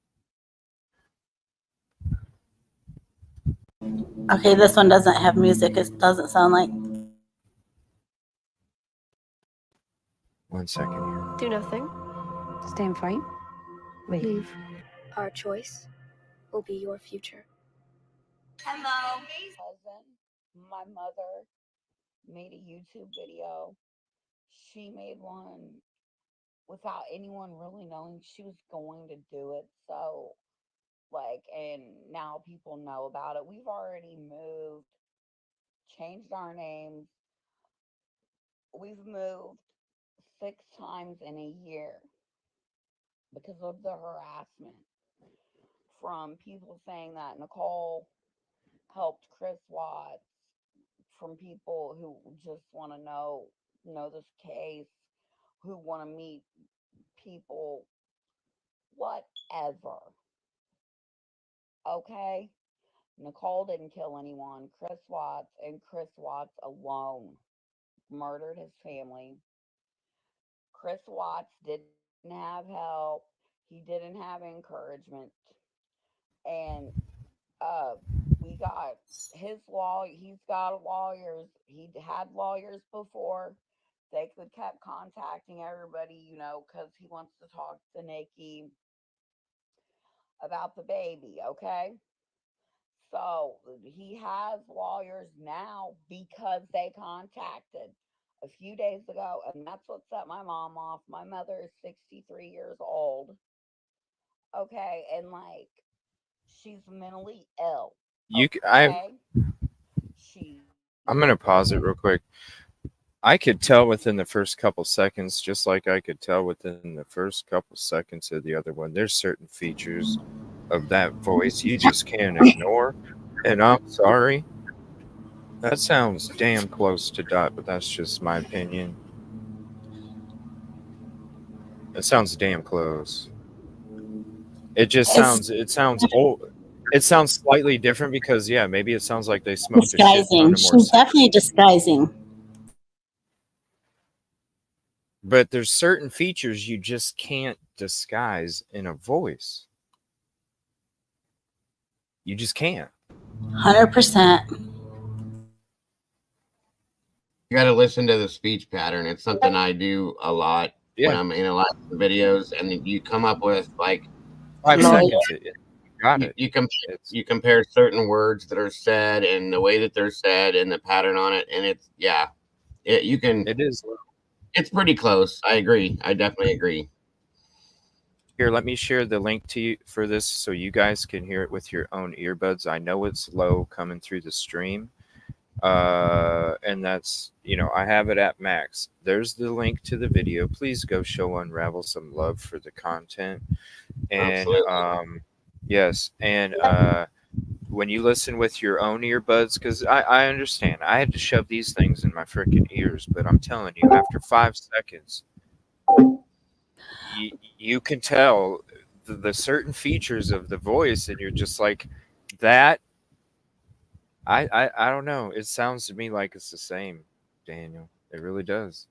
Okay, this one doesn't have music. It doesn't sound like. 1 second here. Do nothing. Stay and fight. Leave. Our choice will be your future. Hello. Cousin, my mother made a YouTube video. She made one without anyone really knowing she was going to do it. So, like, and now people know about it. We've already moved, changed our names. We've moved 6 times in a year because of the harassment from people saying that Nicole helped Chris Watts, from people who just want to know this case, who want to meet people, whatever. Okay? Nicole didn't kill anyone. Chris Watts and Chris Watts alone murdered his family. Chris Watts didn't have help. He didn't have encouragement. And uh we got his law, he's got lawyers. He had lawyers before. They could kept contacting everybody, because he wants to talk to Nikki about the baby, okay? So he has lawyers now because they contacted a few days ago, and that's what set my mom off. My mother is 63 years old, okay, and like she's mentally ill, You, okay? She's I'm gonna pause it real quick. I could tell within the first couple seconds, just like I could tell within the first couple seconds of the other one. There's certain features of that voice you just can't ignore. And I'm sorry, that sounds damn close to Dot, but that's just my opinion. It sounds damn close. It's It sounds old. It sounds slightly different because yeah, maybe it sounds like they smoked a shit ton disguising. of more She's cigarettes. definitely disguising. But there's certain features you just can't disguise in a voice. You just can't. 100%. You got to listen to the speech pattern. It's something I do a lot when Yeah, I'm analyzing videos, and you come up with like 5 seconds. Noise. It got it. you It's compare certain words that are said and the way that they're said and the pattern on it, and it's you can. it is. It's pretty close. I agree. I definitely agree. Here, let me share the link to you for this so you guys can hear it with your own earbuds. I know it's low coming through the stream. And that's, I have it at max. There's the link to the video. Please go show Unravel some love for the content. And Absolutely. yes, and when you listen with your own earbuds, because I understand I had to shove these things in my freaking ears, but I'm telling you, after 5 seconds, you can tell the certain features of the voice, and you're just like that. I don't know. It sounds to me like it's the same, Daniel. It really does.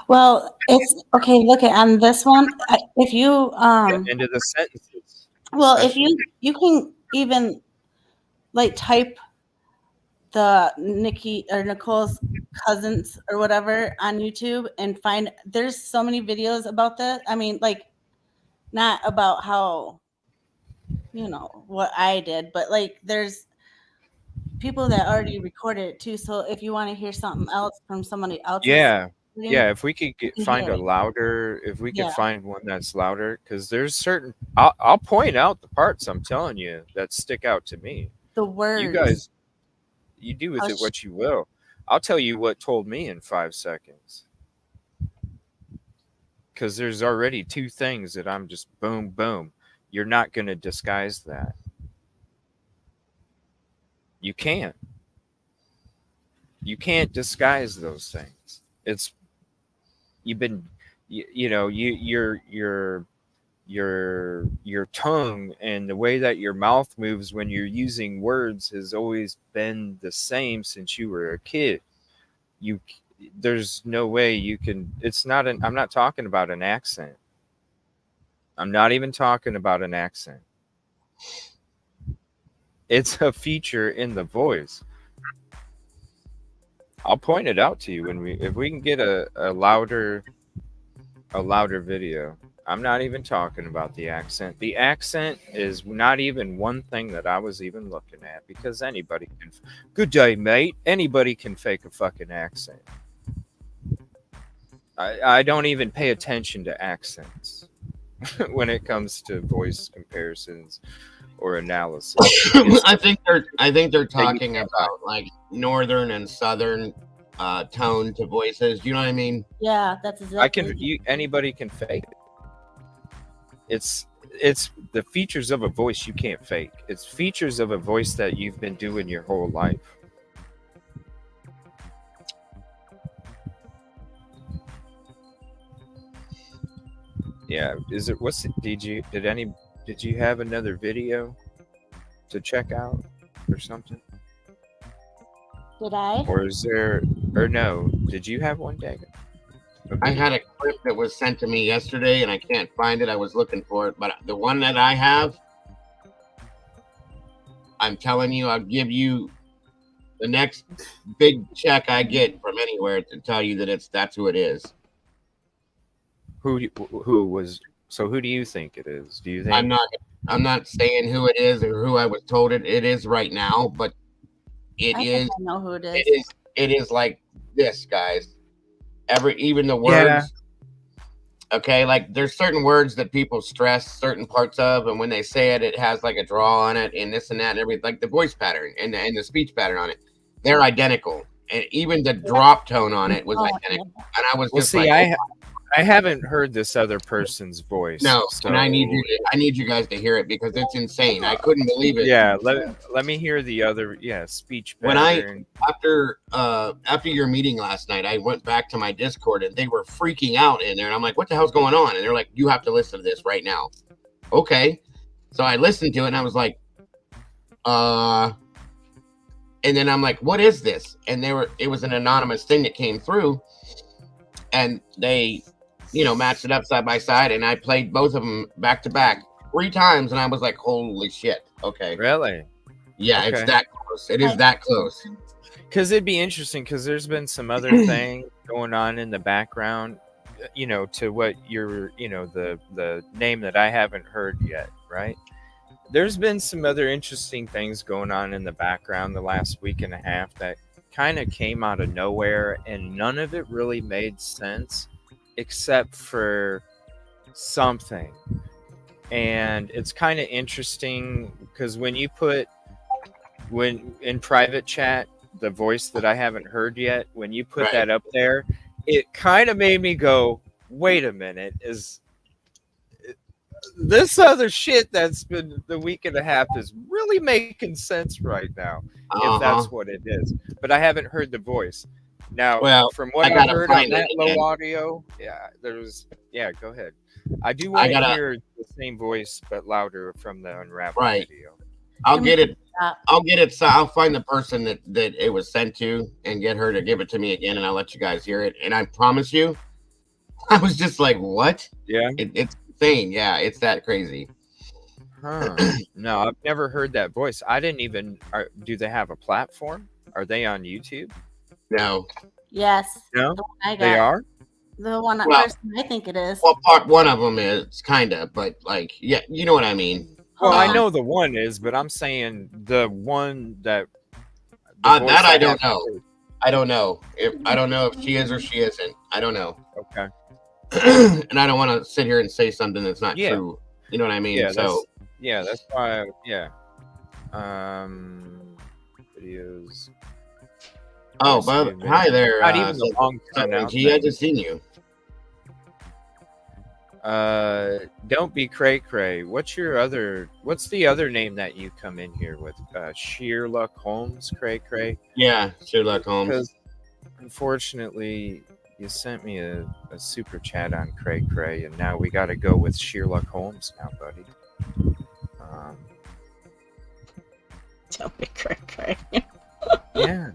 Well, it's okay. Look at on this one. If you Into the sentences, well, if especially. you can even like type the Nikki or Nicole's cousins or whatever on YouTube and find there's so many videos about that. I mean, like not about how what I did, but like there's people that already recorded it too. So if you want to hear something else from somebody else's Yeah. stream, Yeah, if we could you can find hear a it. louder, if we could Yeah, find one that's louder, because there's certain, I'll point out the parts I'm telling you that stick out to me. the You words. guys, you do How with it sh- what you will. I'll tell you what told me in 5 seconds, because there's already two things that I'm just boom, boom. You're not going to disguise that. You can't. You can't disguise those things. It's you've been, your tongue and the way that your mouth moves when you're using words has always been the same since you were a kid. You There's no way you can. It's not an. I'm not talking about an accent. I'm not even talking about an accent. It's a feature in the voice. I'll point it out to you if we can get a louder video. I'm not even talking about the accent. The accent is not even one thing that I was even looking at because anybody can. Good day, mate. Anybody can fake a fucking accent. I don't even pay attention to accents when it comes to voice comparisons or analysis. It's I the think they're that you talking can't. about like northern and southern tone to voices. You know what I mean? yeah, that's exactly. Anybody can fake it. It's the features of a voice you can't fake. It's features of a voice that you've been doing your whole life. Yeah, is it what's it, did you have another video to check out or something? Did I? Or is there or no, did you have one, David? A I had video? a clip that was sent to me yesterday, and I can't find it. I was looking for it, but the one that I have, I'm telling you, I'll give you the next big check I get from anywhere to tell you that that's who it is. Who was so who do you think it is? Do you I'm think not I'm not saying who it is or who I was told it is right now, but it I think is I know who it it is. is it is like this, guys. Even the yeah, words, okay, like there's certain words that people stress certain parts of, and when they say it, it has like a draw on it and this and that and everything, like the voice pattern and the speech pattern on it. They're identical. and even the drop tone on it was identical. And I was Well, just see, like, I haven't heard this other person's voice. no, so and I need you guys to hear it because it's insane. I couldn't believe it. yeah, let me hear the other speech When pattern. after your meeting last night, I went back to my Discord and they were freaking out in there, and I'm like, what the hell's going on? And they're like, you have to listen to this right now. Okay. So I listened to it and I was like, and then I'm like, what is this? And it was an anonymous thing that came through, and they, matched it up side by side, and I played both of them back to back 3 times, and I was like, holy shit. Okay. Really? Yeah, Okay. it's that close. It is that close. Because it'd be interesting, because there's been some other thing going on in the background, to what you're, the name that I haven't heard yet, right? There's been some other interesting things going on in the background the last week and a half that kind of came out of nowhere, and none of it really made sense except for something. And it's kind of interesting because when in private chat, the voice that I haven't heard yet, when you put that up there, it kind of made me go, wait a minute, is this other shit that's been the week and a half is really making sense right now, if that's what it is. But I haven't heard the voice. Now, from what I heard on that low audio, go ahead. I do want to hear the same voice but louder from the Unravel video. I'll get it. So I'll find the person that it was sent to and get her to give it to me again, and I'll let you guys hear it. And I promise you, I was just like, what? Yeah. It's insane. Yeah, it's that crazy. Huh. No, I've never heard that voice. I didn't even. Do they have a platform? Are they on YouTube? No. Yes. No. They are. The one person I think it is. Well, part one of them is kind of, but like, yeah, you know what I mean. Well, I know the one is, but I'm saying the one that. That I don't know. I don't know if she is or she isn't. I don't know. Okay. And I don't want to sit here and say something that's not true. You know what I mean? Yeah. So. That's why. Videos. Oh, but hi there. Not even the long time out. I just seen you. Don't be cray cray. What's the other name that you come in here with? Sherlock Holmes, cray cray. Yeah, Sherlock Holmes. Because unfortunately, you sent me a super chat on cray cray, and now we got to go with Sherlock Holmes now, buddy. Don't be cray cray. Yeah.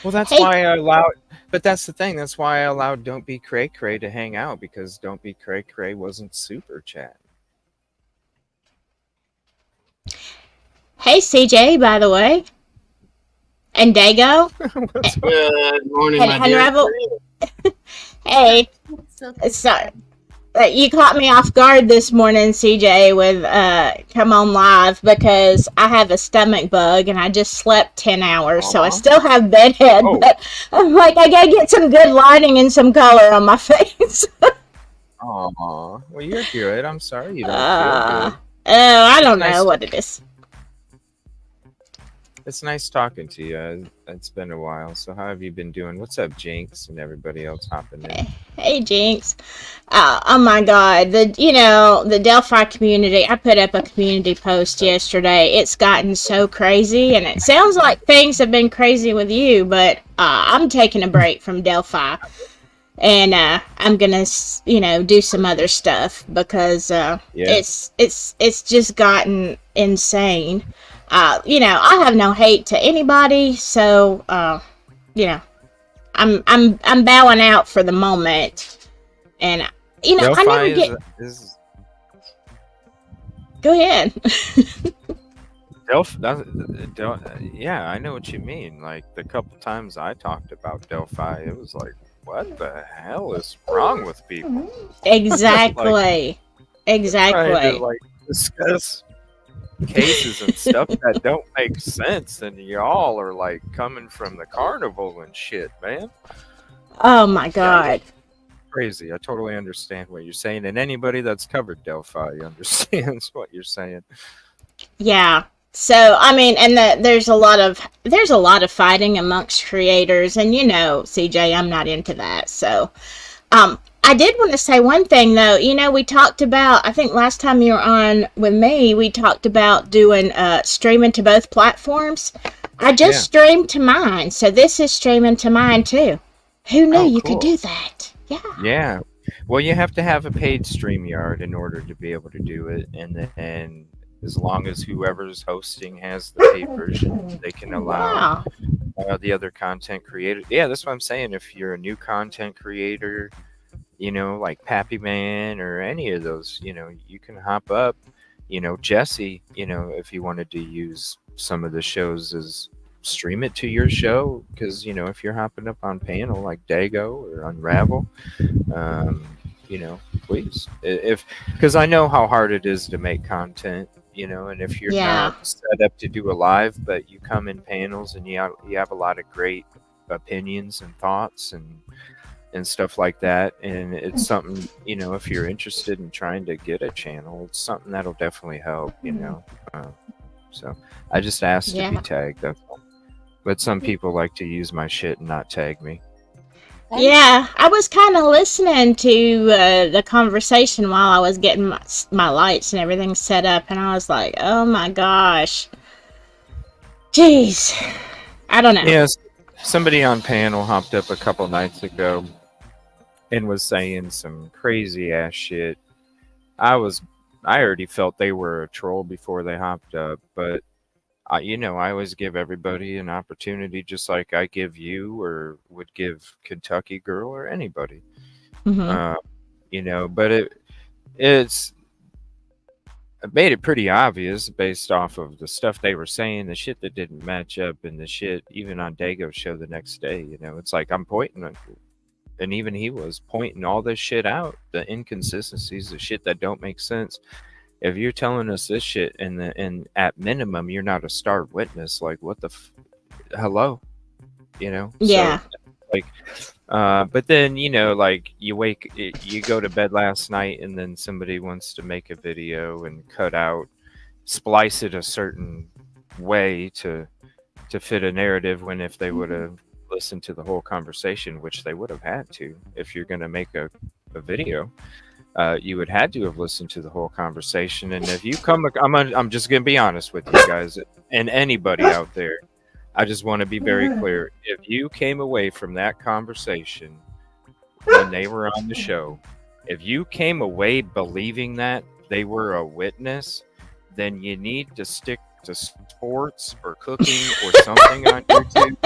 Well, that's why I allowed. But that's the thing. That's why I allowed Don't Be Cray Cray to hang out, because Don't Be Cray Cray wasn't super chat. Hey, CJ, by the way. And Dago. Good morning, my Unravel. Hey. Sorry. You caught me off guard this morning, CJ, with come on live, because I have a stomach bug and I just slept 10 hours, so I still have bedhead, but I'm like, I gotta get some good lighting and some color on my face. Aw, well, you're good. I'm sorry you don't feel good. Oh, I don't know what it is. It's nice talking to you. It's been a while. So how have you been doing? What's up, Jinx, and everybody else hopping in? Hey, Jinx. Oh my God. The Delphi community, I put up a community post yesterday. It's gotten so crazy, and it sounds like things have been crazy with you, but I'm taking a break from Delphi. And I'm gonna, do some other stuff, because it's just gotten insane. I have no hate to anybody, so I'm bowing out for the moment, and I never get. Go ahead. Yeah, I know what you mean. Like the couple times I talked about Delphi, it was like, what the hell is wrong with people? Exactly. Exactly. Trying to, discuss cases and stuff that don't make sense, and y'all are like coming from the carnival and shit, man. Oh my God. Crazy. I totally understand what you're saying, and anybody that's covered Delphi understands what you're saying. Yeah. So I mean, and there's a lot of fighting amongst creators, and CJ, I'm not into that. So I did want to say one thing though. We talked about, I think last time you were on with me, we talked about doing streaming to both platforms. I just Yeah. streamed to mine, so this is streaming to mine too. Who knew Oh, you could cool. do that? Yeah. Yeah. Well, you have to have a paid StreamYard in order to be able to do it, and then as long as whoever's hosting has the paid version, they can allow Wow. the other content creators. Yeah, that's what I'm saying. If you're a new content creator, like Pappy Man or any of those, you can hop up. Jesse, if you wanted to use some of the shows as stream it to your show, because if you're hopping up on panel like Dago or Unravel, um, please, if because I know how hard it is to make content. And if you're Yeah. not set up to do a live, but you come in panels and you have a lot of great opinions and thoughts and stuff like that. And it's something, if you're interested in trying to get a channel, it's something that'll definitely help. So I just asked to be Yeah. tagged. That's all. But some people like to use my shit and not tag me. Yeah, I was kind of listening to the conversation while I was getting my lights and everything set up, and I was like, oh my gosh. Jeez. I don't know. Yes, somebody on panel hopped up a couple nights ago and was saying some crazy ass shit. I already felt they were a troll before they hopped up, but I always give everybody an opportunity, just like I give you or would give Kentucky Girl or anybody. Hmm. Uh, but it's it made it pretty obvious based off of the stuff they were saying, the shit that didn't match up, and the shit even on Dago's show the next day. It's like I'm pointing, and even he was pointing all this shit out, the inconsistencies, the shit that don't make sense. If you're telling us this shit and at minimum you're not a star witness, like what the hello, so Yeah. like but then like you go to bed last night and then somebody wants to make a video and splice it a certain way to fit a narrative, when if they would have listened to the whole conversation, which they would have had to, if you're going to make a video, you would had to have listened to the whole conversation. And if you I'm just going to be honest with you guys and anybody out there. I just want to be very clear. If you came away from that conversation when they were on the show, if you came away believing that they were a witness, then you need to stick to sports or cooking or something on YouTube,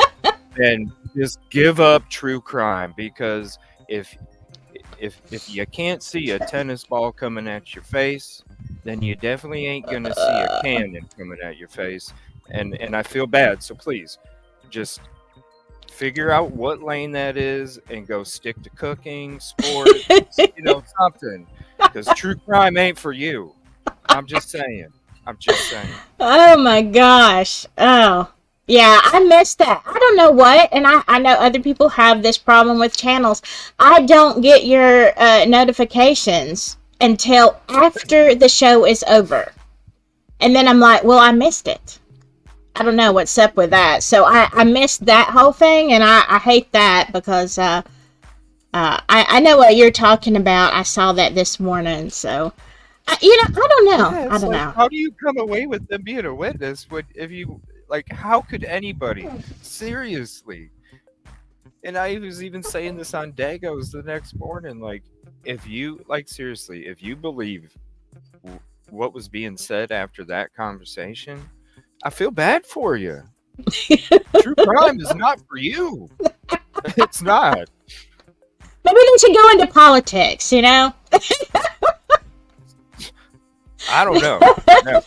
and just give up true crime. Because if you can't see a tennis ball coming at your face, then you definitely ain't gonna see a cannon coming at your face. And I feel bad, so please just figure out what lane that is and go stick to cooking, sports, something. Because true crime ain't for you. I'm just saying. Oh my gosh. Oh. Yeah, I missed that. I don't know what, and I know other people have this problem with channels. I don't get your notifications until after the show is over. And then I'm like, well, I missed it. I don't know what's up with that. So I missed that whole thing, and I hate that because I know what you're talking about. I saw that this morning. So, I don't know. Yeah, I it's don't like, know. how do you come away with them being a witness if you like? How could anybody seriously? And I was even saying this on Dagos the next morning. Like, if you seriously, if you believe what was being said after that conversation, I feel bad for you. True crime is not for you. It's not. Maybe they should go into politics, I don't know. No,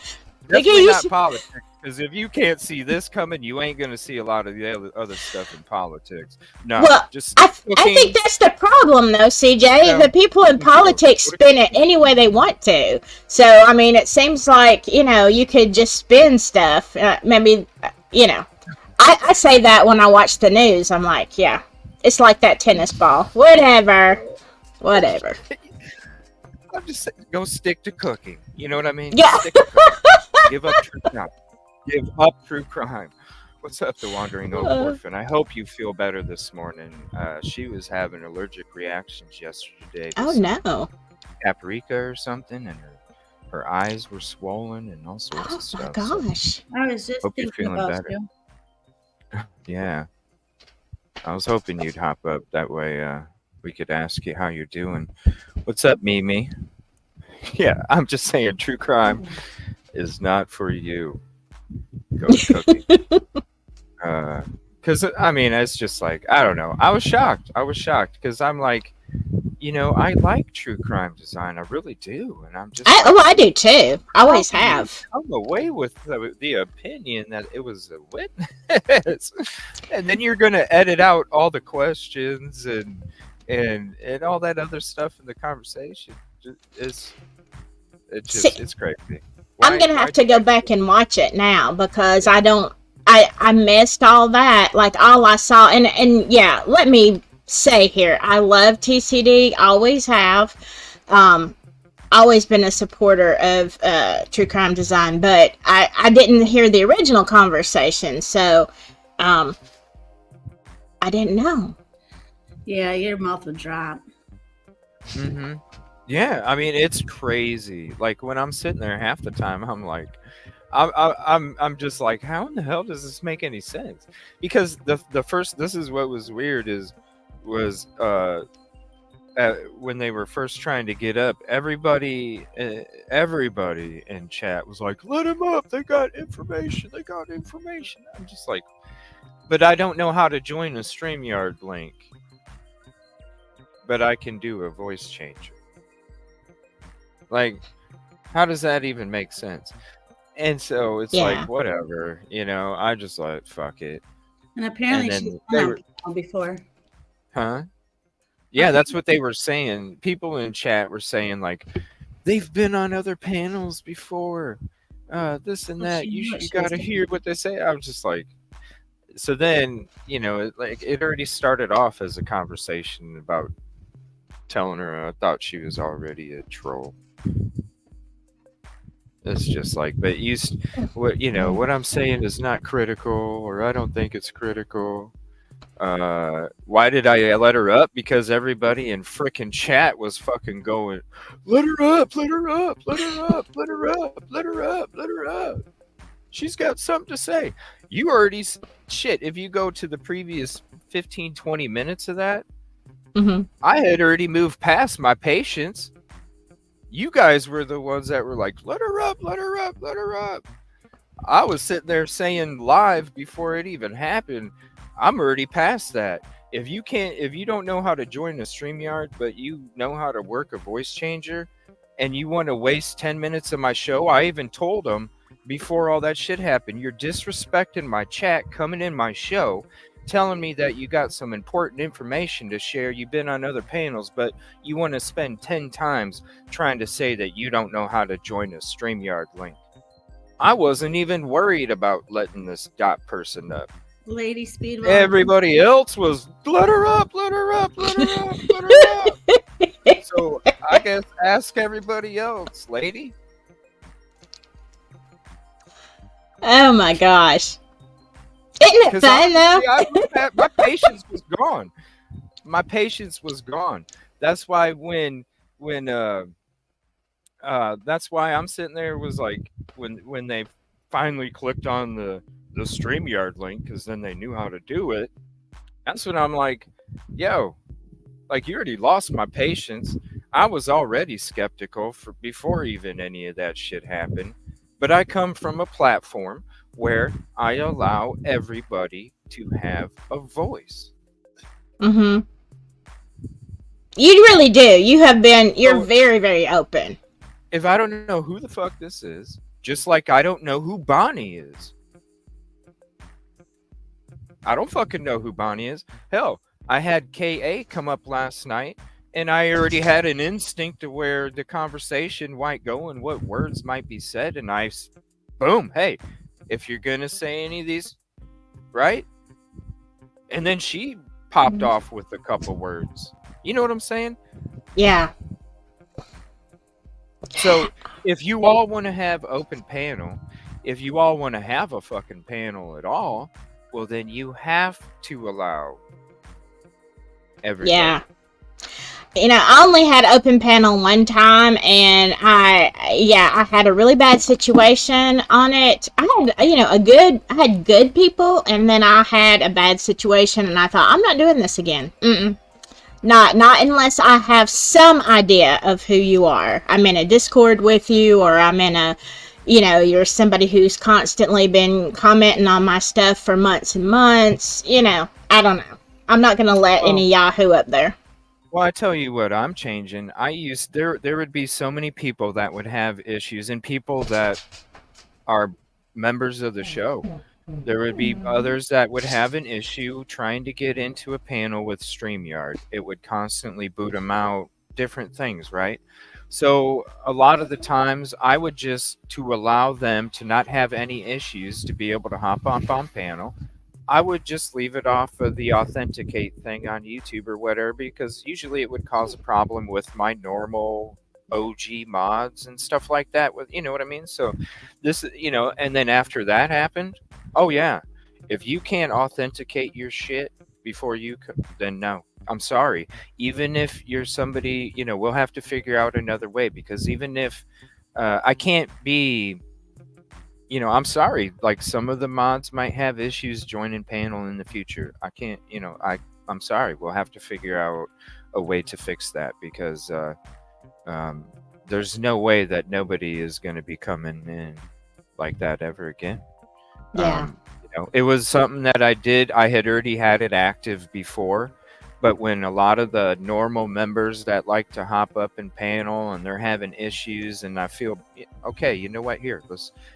definitely not politics. Because if you can't see this coming, you ain't gonna see a lot of the other stuff in politics. No, Well, just I think that's the problem, though, CJ. The people in politics spin it any way they want to. So, I mean, it seems like, you could just spin stuff. Maybe, I say that when I watch the news. I'm like, yeah, it's like that tennis ball. Whatever. I'm just saying, go stick to cooking. You know what I mean? Yeah. Stick to cooking. Give up true crime. Give up true crime. What's up, the wandering Uh, orphan? I hope you feel better this morning. She was having allergic reactions yesterday to oh some no. paprika or something, and her eyes were swollen and all sorts Oh of my stuff. So gosh. I was just hope you're thinking feeling about better. you. Yeah, I was hoping you'd hop up. That way, we could ask you how you're doing. What's up, Mimi? Yeah, I'm just saying, true crime is not for you. Ghost cooking. Because I mean, it's just like I don't know. I was shocked. I was shocked because I'm like, I like true crime design. I really do, and I'm just like, I do too. I how always can you have. come away with the opinion that it was a witness, and then you're gonna edit out all the questions and all that other stuff in the conversation? See, It's crazy. I'm gonna Why have to try go to back and watch it now because I don't. I missed all that. Like all I saw, and yeah. Let me say here, I love TCD. Always have. Um, always been a supporter of true crime design, but I didn't hear the original conversation, so um, I didn't know. Yeah, your mouth would drop. Mm-hmm. Yeah, I mean it's crazy. Like when I'm sitting there, half the time I'm like, I'm just like, how in the hell does this make any sense? Because the first, this is what was weird is was when they were first trying to get up, everybody in chat was like, let him up. They got information. They got information. I'm just like, but I don't know how to join a StreamYard link. But I can do a voice changer. Like, how does that even make sense? And so it's Yeah. like, whatever, I just like, fuck it. And apparently And she's then been they on were, panel before. huh? Yeah, that's what they were saying. People in chat were saying, like, they've been on other panels before. This and Well, that. she knew what You she was got to doing. hear what they say. I was just like, so then, it already started off as a conversation about telling her I thought she was already a troll. It's just like, but what I'm saying is not critical, or I don't think it's critical. Why did I let her up? Because everybody in frickin' chat was fucking going, let her up, let her up, let her up, let her up, let her up, let her up. She's got something to say. You already, shit, if you go to the previous 15, 20 minutes of that, Mm-hmm. I had already moved past my patience. You guys were the ones that were like, let her up, let her up, let her up. I was sitting there saying live before it even happened. I'm already past that. If you don't know how to join a StreamYard, but you know how to work a voice changer, and you want to waste 10 minutes of my show, I even told them before all that shit happened, you're disrespecting my chat, coming in my show, telling me that you got some important information to share. You've been on other panels, but you want to spend 10 times trying to say that you don't know how to join a StreamYard link. I wasn't even worried about letting this dot person up. Lady Speedball. Everybody else was, let her up, let her up, let her up, let her up. So I guess ask everybody else, lady. Oh my gosh. Isn't it fun though? My patience was gone. My patience was gone. That's why when that's why I'm sitting there was like when they finally clicked on the StreamYard link, because then they knew how to do it. That's when I'm like, yo, like you already lost my patience. I was already skeptical for before even any of that shit happened. But I come from a platform where I allow everybody to have a voice. Mm-hmm. You really do. You're So very, very open. if I don't know who the fuck this is, just like I don't know who Bonnie is. I don't fucking know who Bonnie is. Hell, I had KA come up last night, and I already had an instinct to where the conversation might go and what words might be said, and boom, hey, if you're gonna say any of these, right? And then she popped off with a couple words. You know what I'm saying? Yeah. So if you all want to have open panel, if you all want to have a fucking panel at all, well, then you have to allow everybody. Yeah. I only had open panel one time, and I had a really bad situation on it. I had, I had good people, and then I had a bad situation, and I thought, I'm not doing this again. Not unless I have some idea of who you are. I'm in a Discord with you, or I'm in a, you're somebody who's constantly been commenting on my stuff for months and months. I don't know. I'm not gonna let any Yahoo up there. Well, I tell you what, I'm changing. There would be so many people that would have issues, and people that are members of the show. There would be others that would have an issue trying to get into a panel with StreamYard. It would constantly boot them out, different things, right? So a lot of the times I would just, to allow them to not have any issues to be able to hop up on panel, I would just leave it off of the authenticate thing on YouTube or whatever, because usually it would cause a problem with my normal OG mods and stuff like that. With, you know what I mean? So this, and then after that happened, oh yeah, if you can't authenticate your shit before then no, I'm sorry. Even if you're somebody, we'll have to figure out another way, because even if I can't be, I'm sorry. Like, some of the mods might have issues joining panel in the future. I can't, I'm sorry. We'll have to figure out a way to fix that, because there's no way that nobody is going to be coming in like that ever again. Yeah. It was something that I had already had it active before, but when a lot of the normal members that like to hop up in panel and they're having issues, and I feel, okay, you know what,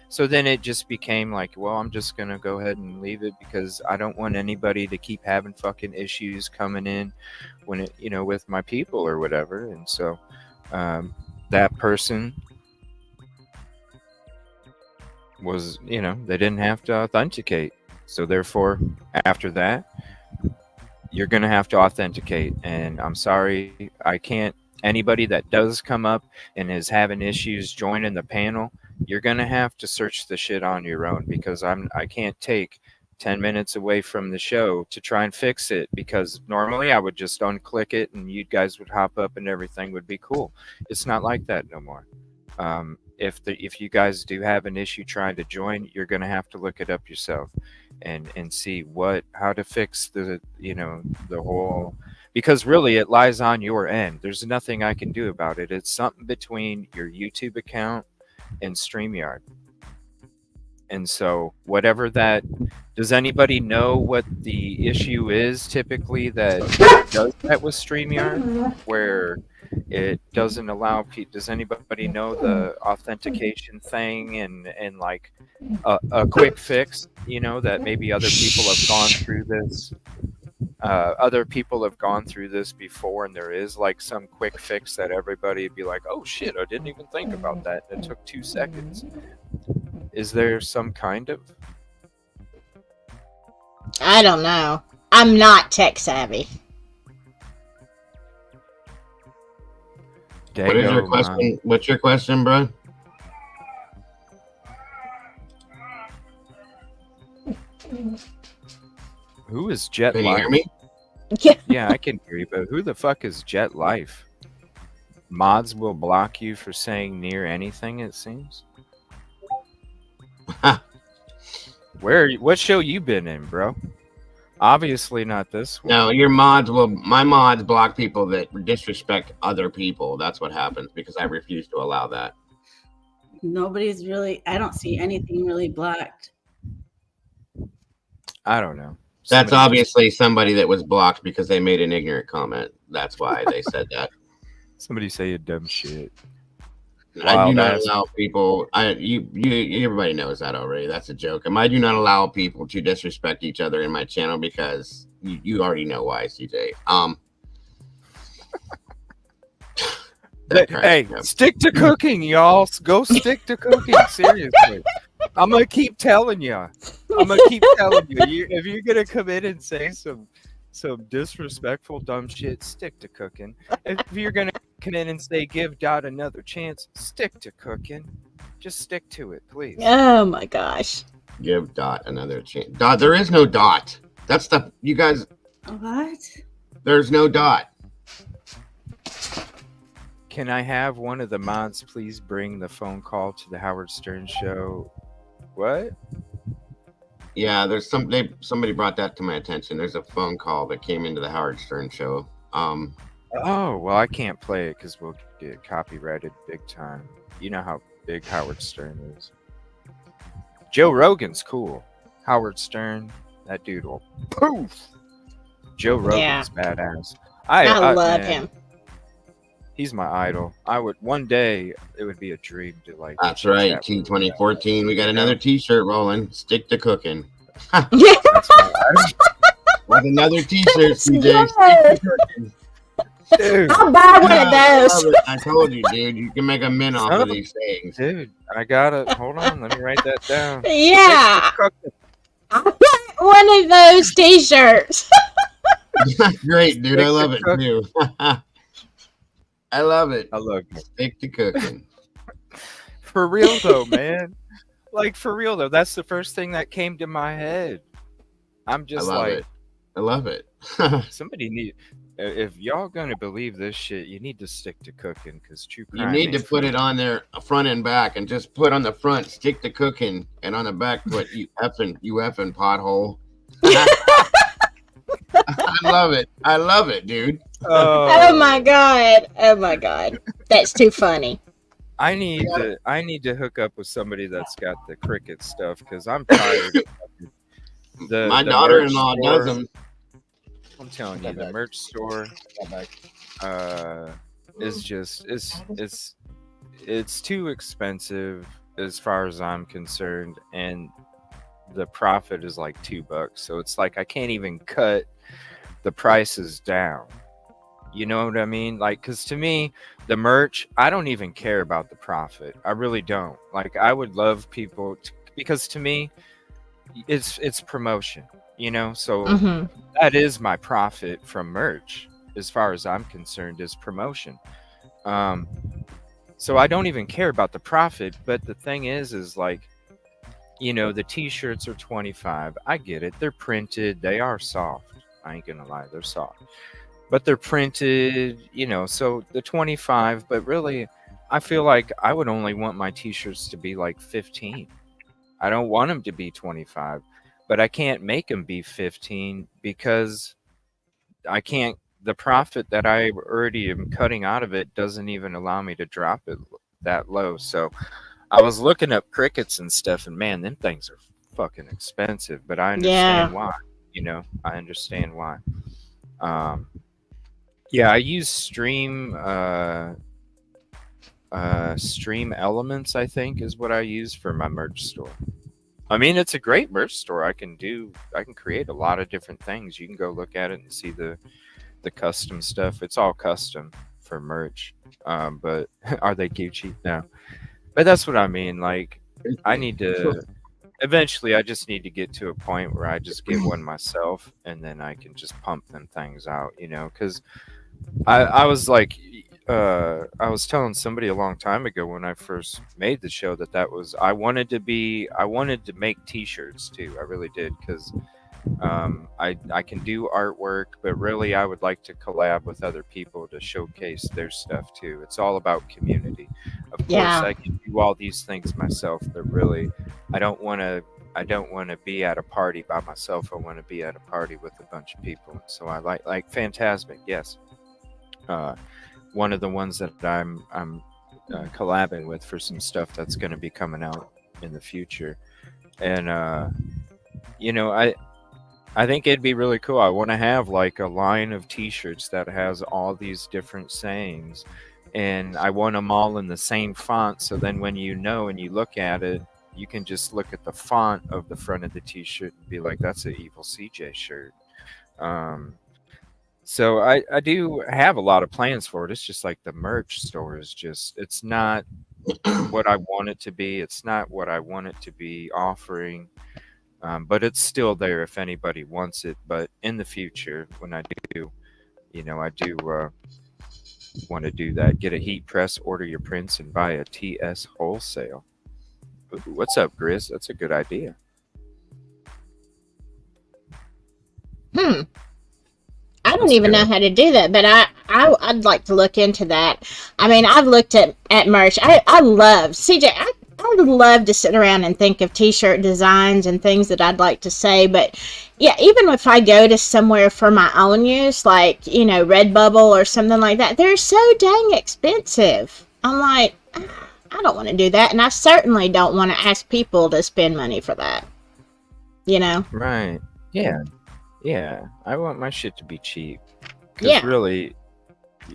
so then it just became like, well, I'm just going to go ahead and leave it, because I don't want anybody to keep having fucking issues coming in when it, with my people or whatever. And so that person was, they didn't have to authenticate. So therefore, after that, you're going to have to authenticate. And I'm sorry, I can't. Anybody that does come up and is having issues joining the panel, you're going to have to search the shit on your own, because I can't take 10 minutes away from the show to try and fix it, because normally I would just unclick it and you guys would hop up and everything would be cool. It's not like that no more. If you guys do have an issue trying to join, you're going to have to look it up yourself and see how to fix the whole, because really it lies on your end. There's nothing I can do about it. It's something between your YouTube account and StreamYard. And so whatever that, does anybody know what the issue is typically that does that with StreamYard, where it doesn't allow does anybody know the authentication thing and like a quick fix, that maybe other people have gone through this? Other people have gone through this before, and there is like some quick fix that everybody would be like, oh shit, I didn't even think about that. It took 2 seconds. Is there some kind of? I don't know. I'm not tech savvy. What is your question? What's your question, bro? Who is Jet Can Life? you hear me? Yeah, I can hear you, but who the fuck is Jet Life? Mods will block you for saying near anything, it seems. What show you been in, bro? Obviously not this one. No, my mods block people that disrespect other people. That's what happens, because I refuse to allow that. I don't see anything really blocked. I don't know. That's obviously somebody that was blocked because they made an ignorant comment. That's why they said that. Somebody say a dumb shit. I do not allow people. Everybody knows that already. That's a joke. I do not allow people to disrespect each other in my channel, because you already know why, CJ. Hey, stick to cooking, y'all. Go stick to cooking. Seriously, I'm gonna keep telling you. If you're gonna come in and say some disrespectful dumb shit, stick to cooking. If you're gonna come in and say give God another chance, stick to cooking. Just stick to it, please. Oh my gosh. Give Dot another chance. Dot, there is no Dot. That's the you guys. What? There's no Dot. Can I have one of the mods please bring the phone call to the Howard Stern show? What? Yeah, there's somebody brought that to my attention. There's a phone call that came into the Howard Stern show. Oh, well, I can't play it because we'll get copyrighted big time. You know how big Howard Stern is. Joe Rogan's cool. Howard Stern, that dude will poof. Joe Rogan's badass. I love man, him. He's my idol. I would one day. It would be a dream to like. That's right. chat T with 2014. We got another T-shirt rolling. Stick to cooking. That's my idol. With another T-shirt, Let's CJ. go. Stick to cooking. Dude, I'll buy one of I those. love it. I told you, dude. You can make a mint off of these things. dude, I got it. Hold on, let me write that down. Yeah. Stick to cooking. I want one of those t-shirts. Great, dude. I Stick to love it cooking. too. I love it. I love you. Stick to cooking. For real though, man. Like for real though, that's the first thing that came to my head. I'm I just love like, it. I love it. somebody need. If y'all gonna believe this shit, you need to stick to cooking because true You crime. need to ain't put free. it on there front and back, and just put on the front "stick to cooking" and on the back put "you effing pothole." I love it. I love it, dude. Oh my god. Oh my god. That's too funny. I need to hook up with somebody that's got the cricket stuff because I'm tired. Of the My the daughter-in-law merch does store- them. I'm telling you, the merch store is just it's too expensive as far as I'm concerned, and the profit is like $2. So it's like I can't even cut the prices down. You know what I mean? Like, because to me, the merch, I don't even care about the profit. I really don't. Like, I would love people because to me, it's promotion. You know, so Mm-hmm. that is my profit from merch, as far as I'm concerned, is promotion. Um, so I don't even care about the profit. But the thing is like, you know, the t-shirts are 25. I get it. They're printed. They are soft. I ain't gonna lie, they're soft. But they're printed, you know, so the 25, but really I feel like I would only want my t-shirts to be like 15. I don't want them to be 25, but I can't make them be 15 because I can't the profit that I already am cutting out of it doesn't even allow me to drop it that low. So I was looking up crickets and stuff, and man, them things are fucking expensive, but I understand Yeah. why. You know, I understand why. Um, yeah, I use Stream Elements, I think, is what I use for my merch store. I mean, it's a great merch store. I can create a lot of different things. You can go look at it and see the custom stuff. It's all custom for merch. But are they Gucci? No. But that's what I mean. Like, I need to eventually. I just need to get to a point where I just get one myself, and then I can just pump them things out. You know, because I was like, I was telling somebody a long time ago when I first made the show that was I wanted to make T-shirts too. I really did because I can do artwork, but really I would like to collab with other people to showcase their stuff too. It's all about community. Of course, Yeah. I can do all these things myself, but really, I don't want to be at a party by myself. I want to be at a party with a bunch of people. So I like Phantasmic, yes. One of the ones that I'm collabing with for some stuff that's going to be coming out in the future, and you know, I think it'd be really cool. I want to have like a line of T-shirts that has all these different sayings, and I want them all in the same font. So then, when you know and you look at it, you can just look at the font of the front of the T-shirt and be like, "That's an Evil CJ shirt." So I do have a lot of plans for it. It's just like the merch store is just it's not what I want it to be. It's not what I want it to be offering. But it's still there if anybody wants it. But in the future, when I do, you know, I do want to do that. Get a heat press, order your prints, and buy a TS wholesale. Ooh, what's up, Grizz? That's a good idea. Hmm. I don't That's even know good. how to do that, but I'd like to look into that. I mean, I've looked at merch. I love CJ. I would love to sit around and think of T-shirt designs and things that I'd like to say. But yeah, even if I go to somewhere for my own use, like Redbubble or something like that, they're so dang expensive. I'm like, I don't want to do that, and I certainly don't want to ask people to spend money for that. You know? Right. Yeah. Yeah. I want my shit to be cheap. Because Yeah. really,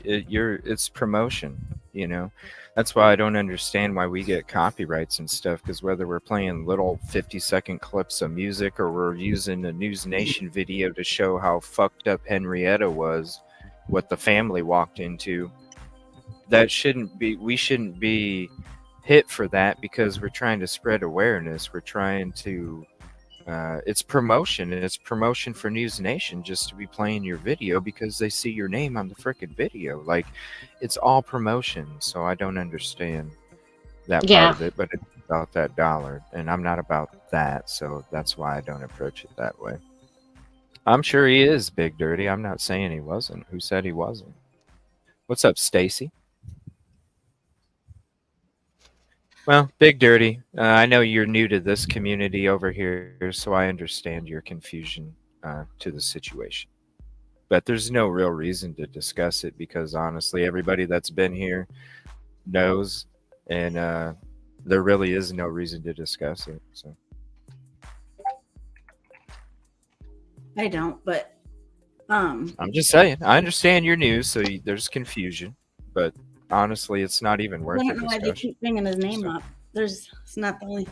it's promotion, you know. That's why I don't understand why we get copyrights and stuff, because whether we're playing little 50-second clips of music or we're using a News Nation video to show how fucked up Henrietta was, what the family walked into, we shouldn't be hit for that, because we're trying to spread awareness. We're trying to it's promotion, and it's promotion for News Nation just to be playing your video because they see your name on the frickin' video. Like, it's all promotion. So I don't understand that part Yeah. of it, but it's about that dollar, and I'm not about that, so that's why I don't approach it that way. I'm sure he is Big Dirty. I'm not saying he wasn't. Who said he wasn't? What's up, Stacy? Well, Big Dirty, I know you're new to this community over here, so I understand your confusion to the situation. But there's no real reason to discuss it, because honestly, everybody that's been here knows, and there really is no reason to discuss it. So I don't, but I'm just saying, I understand you're new, so there's confusion, but honestly, it's not even I worth don't a know why they discussion. keep bringing his name So up. It's not the only.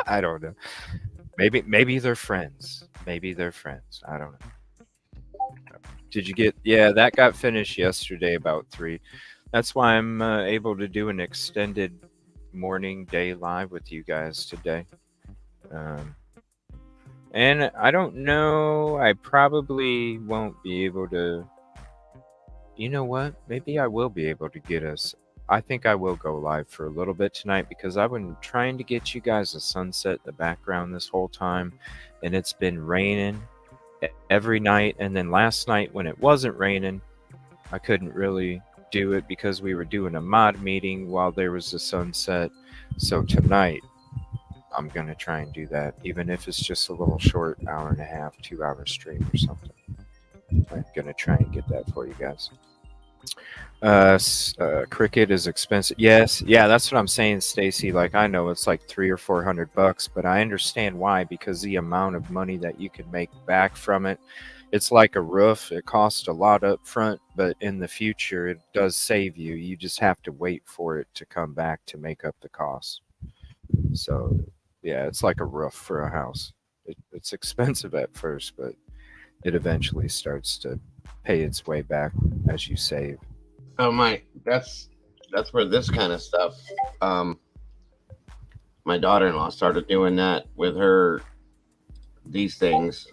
I don't know. Maybe they're friends. Maybe they're friends. I don't know. Did you get? Yeah, that got finished yesterday about 3. That's why I'm able to do an extended morning day live with you guys today. Um, and I don't know. I probably won't be able to. You know what? Maybe I will be able to get us. I think I will go live for a little bit tonight, because I've been trying to get you guys a sunset in the background this whole time, and it's been raining every night. And then last night, when it wasn't raining, I couldn't really do it because we were doing a mod meeting while there was a sunset. So tonight, I'm going to try and do that, even if it's just a little short hour and a half, 2 hour stream or something. I'm going to try and get that for you guys. Cricket is expensive. Yes, yeah, that's what I'm saying, Stacy. Like, I know it's like $300 or $400, but I understand why, because the amount of money that you can make back from it. It's like a roof. It costs a lot up front, but in the future, it does save you. You just have to wait for it to come back to make up the cost. So, yeah, it's like a roof for a house. It's expensive at first, but it eventually starts to pay its way back as you save. Oh my, that's where this kind of stuff. My daughter-in-law started doing that with her these things,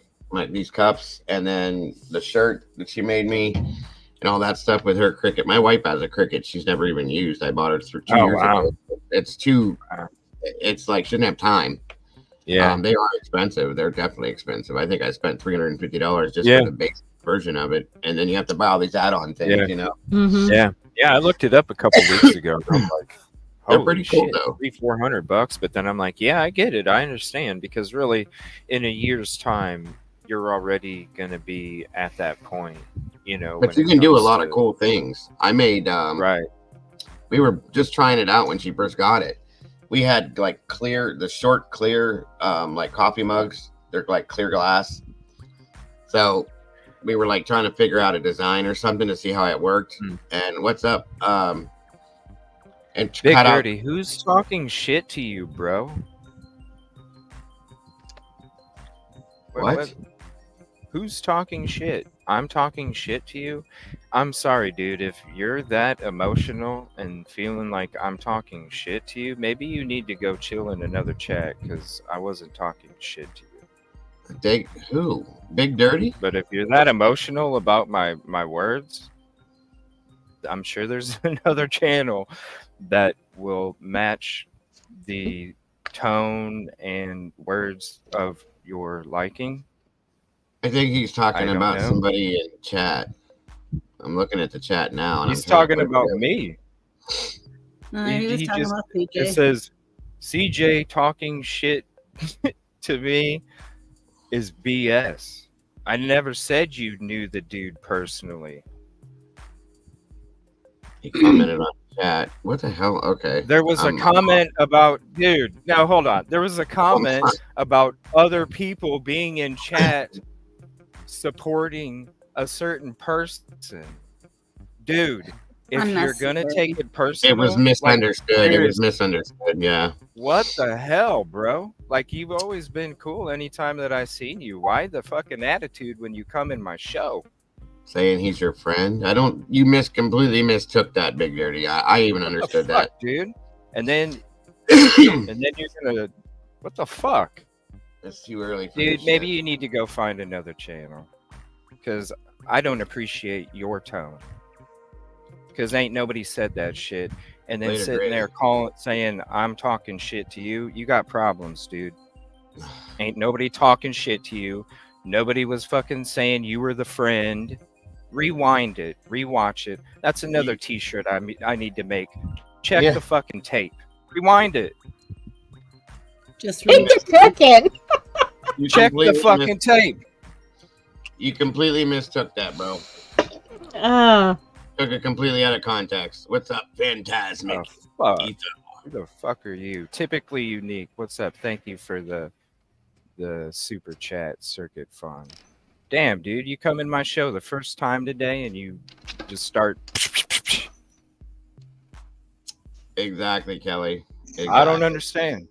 these cups, and then the shirt that she made me, and all that stuff with her Cricut. My wife has a Cricut she's never even used. I bought it through 2 years ago. It's too. It's like she didn't have time. Yeah. They are expensive. They're definitely expensive. I think I spent $350 just Yeah. for the basic version of it, and then you have to buy all these add-on things. Yeah. You know. Mm-hmm. Yeah. I looked it up a couple weeks ago. And I'm like, They're holy pretty cool shit, though. $300-400. But then I'm like, yeah, I get it. I understand, because really, in a year's time, you're already gonna be at that point. You know. But when you it can do a comes lot to- of cool things. I made. Right. We were just trying it out when she first got it. We had like the short clear, like coffee mugs. They're like clear glass. So we were like trying to figure out a design or something to see how it worked. And what's up? And Big cut out. Dirty, who's talking shit to you, bro? What? Who's talking shit? I'm talking shit to you? I'm sorry, dude. If you're that emotional and feeling like I'm talking shit to you, maybe you need to go chill in another chat, because I wasn't talking shit to you. Who? Big Dirty? But if you're that emotional about my words, I'm sure there's another channel that will match the tone and words of your liking. I think he's talking I don't about know. somebody in chat. I'm looking at the chat now, and I'm He's trying to talking put it about together. me. No, He, he was he talking just about it CJ. says CJ talking shit to me is BS. I never said you knew the dude personally. He commented on chat. What the hell? Okay. There was a comment about, dude. Now hold on. There was a comment about other people being in chat supporting a certain person. Dude, if you're gonna take it It was personal, like misunderstood. It was seriously, misunderstood. Yeah. what the hell, bro? Like you've always been cool anytime that I seen you. Why the fucking attitude when you come in my show? Saying he's your friend. I don't. You completely mistook that, Big Dirty. I even What the understood fuck, dude? And then that. you're gonna, what the fuck? It's too early for Dude, this maybe shit. you need to go find another channel. Because I don't appreciate your tone. Because ain't nobody said that shit. And then Later, sitting there Grady. saying, I'm talking shit to you. You got problems, dude. Ain't nobody talking shit to you. Nobody was fucking saying you were the friend. Rewind it. Rewatch it. That's another t-shirt I need to make. Check the fucking tape. Rewind it. Just It's cooking. You Check the completely fucking tape. You completely mistook that, bro. Oh. Took it completely out of context. What's up, Phantasmic? Fuck. Ethan? Who the fuck are you? Typically unique. What's up? Thank you for the super chat circuit fun. Damn, dude, you come in my show the first time today and you just start. Exactly, Kelly. Exactly. I don't understand.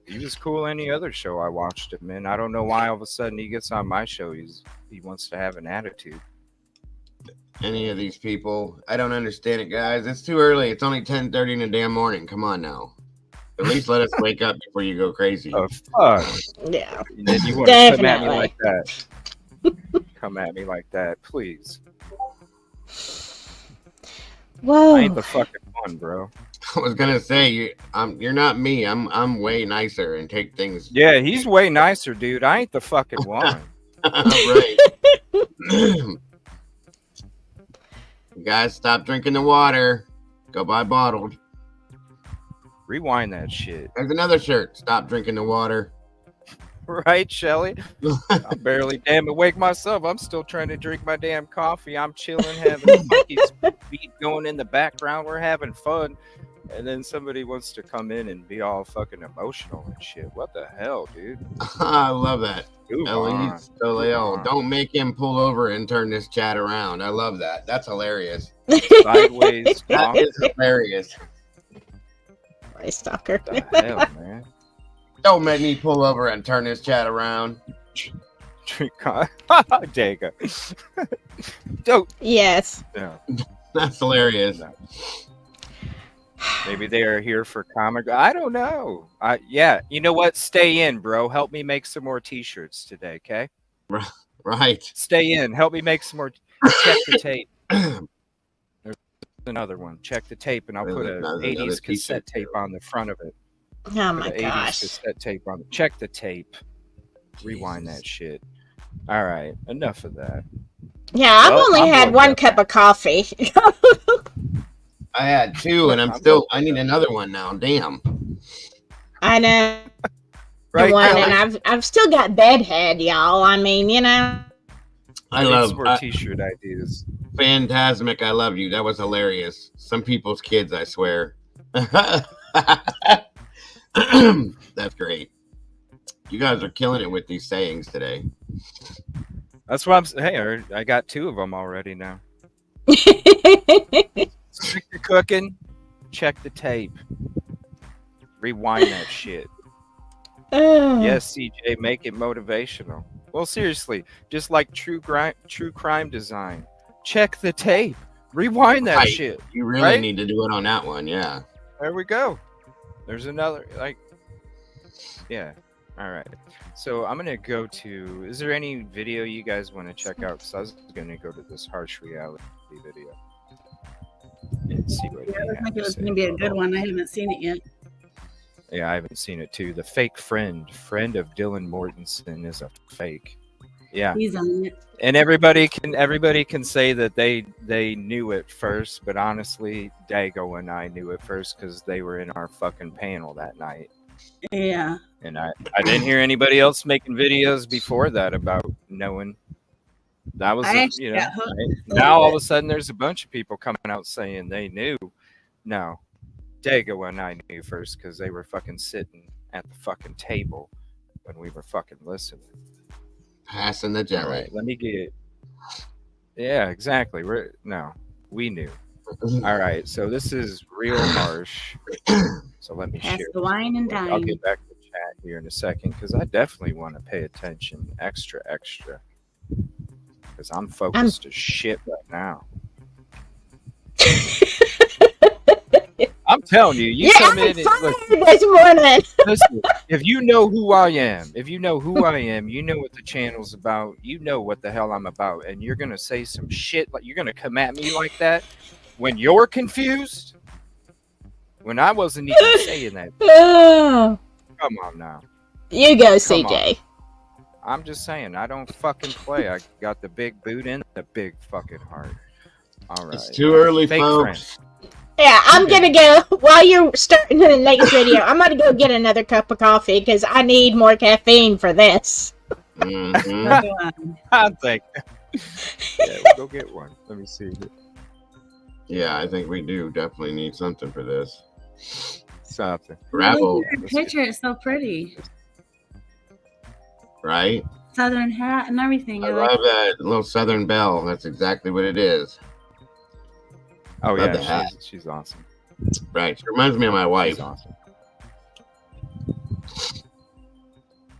He was cool any other show I watched him in. I don't know why all of a sudden he gets on my show. He wants to have an attitude. Any of these people, I don't understand it, guys. It's too early. It's only 10:30 in the damn morning. Come on now. At least let us wake up before you go crazy. Oh fuck. Yeah. And then you want to come at me like that. Come at me like that, please. Whoa. I ain't the fucking one, bro. I was gonna say you're not me. I'm way nicer and take things. Yeah, he's way nicer, dude. I ain't the fucking one. Right. Guys, stop drinking the water. Go buy bottled. Rewind that shit. There's another shirt. Stop drinking the water. Right, Shelly? I'm barely damn awake myself. I'm still trying to drink my damn coffee. I'm chilling, having a funky beat going in the background. We're having fun. And then somebody wants to come in and be all fucking emotional and shit. What the hell, dude? I love that. Move Elise Leon. Don't make him pull over and turn this chat around. I love that. That's hilarious. Sideways That talk. is hilarious. My stalker. What the hell, man? Don't make me pull over and turn this chat around. Dega. Don't. Yes. No. That's hilarious. No. Maybe they are here for comic. I don't know. Yeah. You know what? Stay in, bro. Help me make some more t-shirts today, okay? Right. Stay in. Help me make some more. Check the tape. There's another one. Check the tape, and I'll put a 80s cassette tape on the front of it. Oh my Put a gosh. 80s cassette tape on. Check the tape. Rewind that shit. All right. Enough of that. Yeah, I've only had one cup of coffee. I had two, and I need another one now. Damn. I know. Right, one, Kelly? and I've still got bedhead, y'all. I mean, you know. I love more t-shirt ideas. Phantasmic, I love you. That was hilarious. Some people's kids, I swear. That's great. You guys are killing it with these sayings today. That's what I'm saying. Hey, I got two of them already now. Stick to cooking. Check the tape. Rewind that shit. Yes, CJ, make it motivational. Well, seriously, just like true crime design. Check the tape. Rewind that shit. You really need to do it on that one, yeah. There we go. There's another, yeah. All right. So I'm going to go to, is there any video you guys want to check out? Because I was going to go to this harsh reality video. And see what I think it was going to be a good one. I haven't seen it yet. Yeah, I haven't seen it too. The fake friend of Dylan Mortensen is a fake. Yeah, He's on it. and everybody can say that they knew it first, but honestly, Dago and I knew it first because they were in our fucking panel that night, Yeah. and I didn't hear anybody else making videos before that about knowing. That was I a, actually got hooked a now little all of a bit. sudden there's a bunch of people coming out saying they knew. No, Dago and I knew first because they were fucking sitting at the fucking table when we were fucking listening. Passing the All jelly. right, let me get. Yeah, exactly. We knew. All right, so this is real harsh. So let me Pass share the this wine real and quick. I'll dine. get back to the chat here in a second because I definitely want to pay attention, extra, because I'm focused as shit right now. I'm telling you, you Yeah, come I'm in and look. excited this morning. Listen, if you know who I am, you know what the channel's about, you know what the hell I'm about, and you're gonna say some shit like you're gonna come at me like that when you're confused. When I wasn't even saying that. Oh, Come on now. you go, Come on. CJ. I'm just saying, I don't fucking play. I got the big boot and the big fucking heart. All right. It's too early, Fake folks. friend. Yeah, I'm gonna go while you're starting the next video. I'm gonna go get another cup of coffee because I need more caffeine for this. Mhm. I think. Yeah, we'll go get one. Let me see. Yeah, I think we do definitely need something for this. Something. Gravel, Your picture is so pretty. right? Southern hat and everything. I like love that little Southern Belle. That's exactly what it is. Oh Love the yeah, hat. she's awesome. Right. She reminds me of my wife. She's awesome.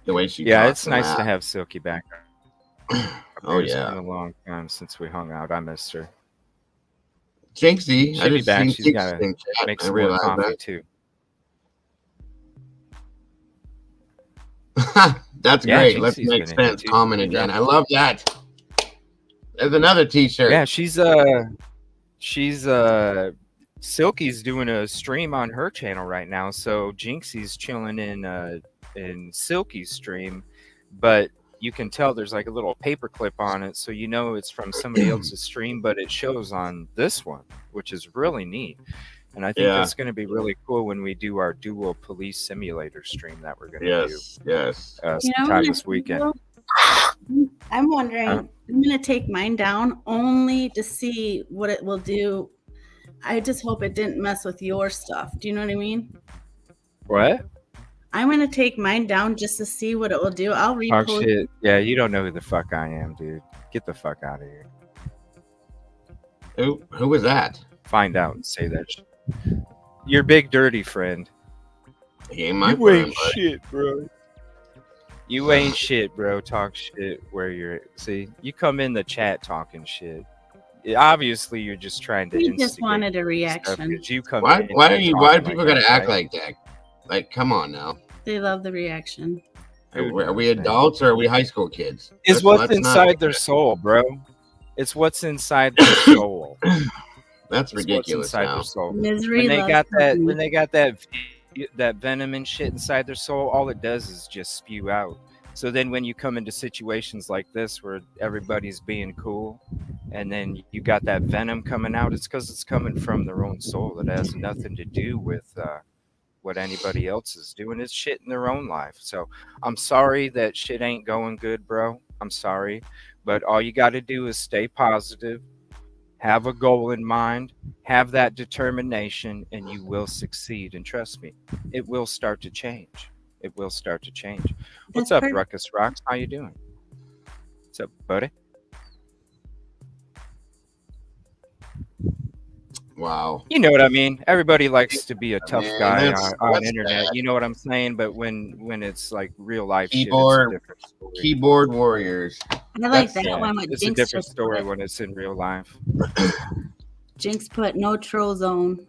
The way she Yeah, talks it's and nice to laughs. have Silky back. Oh It's yeah. been a long time since we hung out. I missed her. Jinxie. I She'll be just back. seen She's got Jinx in to chat. make I some more realized coffee too. that. That's Yeah, great. Let's Jinxie's make been in here sense. too. Common Good again. job. I love that. There's another T-shirt. Yeah, she's Silky's doing a stream on her channel right now, so Jinxie's chilling in Silky's stream, but you can tell there's like a little paperclip on it, so you know it's from somebody else's stream, but it shows on this one, which is really neat. And I think Yeah. that's going to be really cool when we do our dual police simulator stream that we're going to Yes. Yes. do You know sometime what this weekend. I'm wondering. Huh? I'm gonna take mine down only to see what it will do. I just hope it didn't mess with your stuff. Do you know what I mean? What? I'm gonna take mine down just to see what it will do. I'll Talk repost. shit. Yeah, you don't know who the fuck I am, dude. Get the fuck out of here. Who was that? Find out and say that shit. Your big dirty friend. He ain't my You friend, ain't but shit, bro. You ain't shit, bro. Talk shit where you're. See, you come in the chat talking shit. Obviously, you're just trying to. We just instigate wanted a stuff reaction. 'cause you come why? in Why and are you? talking Why do like people that, gotta act right? like that? Like, come on now. They love the reaction. Are we adults or are we high school kids? It's what's Let's not- inside their soul, bro. It's what's inside their soul. That's It's what's ridiculous inside now. their soul. Misery When they loves got that, company. when they got that venom and shit inside their soul, all it does is just spew out. So then when you come into situations like this where everybody's being cool and then you got that venom coming out, it's because it's coming from their own soul. It has nothing to do with what anybody else is doing. It's shit in their own life. So I'm sorry that shit ain't going good, bro. I'm sorry. But all you got to do is stay positive, have a goal in mind, have that determination, and you will succeed. And trust me, it will start to change. It will start to change. What's up, Ruckus Rocks? How you doing? What's up, buddy? Wow. You know what I mean. Everybody likes to be a tough Man, guy that's on internet. bad. You know what I'm saying? But when it's like real life Keyboard- shit, it's a different story. Keyboard warriors. I like That's- that one with It's a Jinx. different just story put. when it's in real life. Jinx put no troll zone.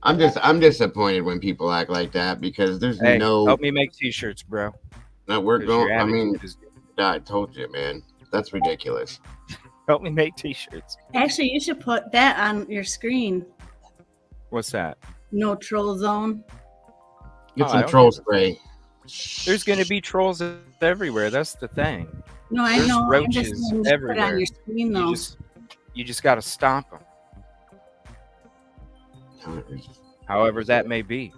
I'm disappointed when people act like that because there's Hey, no help me make t-shirts, bro. that we're 'cause going. your I mean, attitude is- I told you, man. That's ridiculous. help me make t-shirts. Actually, you should put that on your screen. What's that? No troll zone. Get I some don't troll give a fuck. spray. There's going to be trolls everywhere. That's the thing. No, I There's know. I'm just roaches saying you should put it on everywhere. your screen, You though. just got to stomp them. However that may be.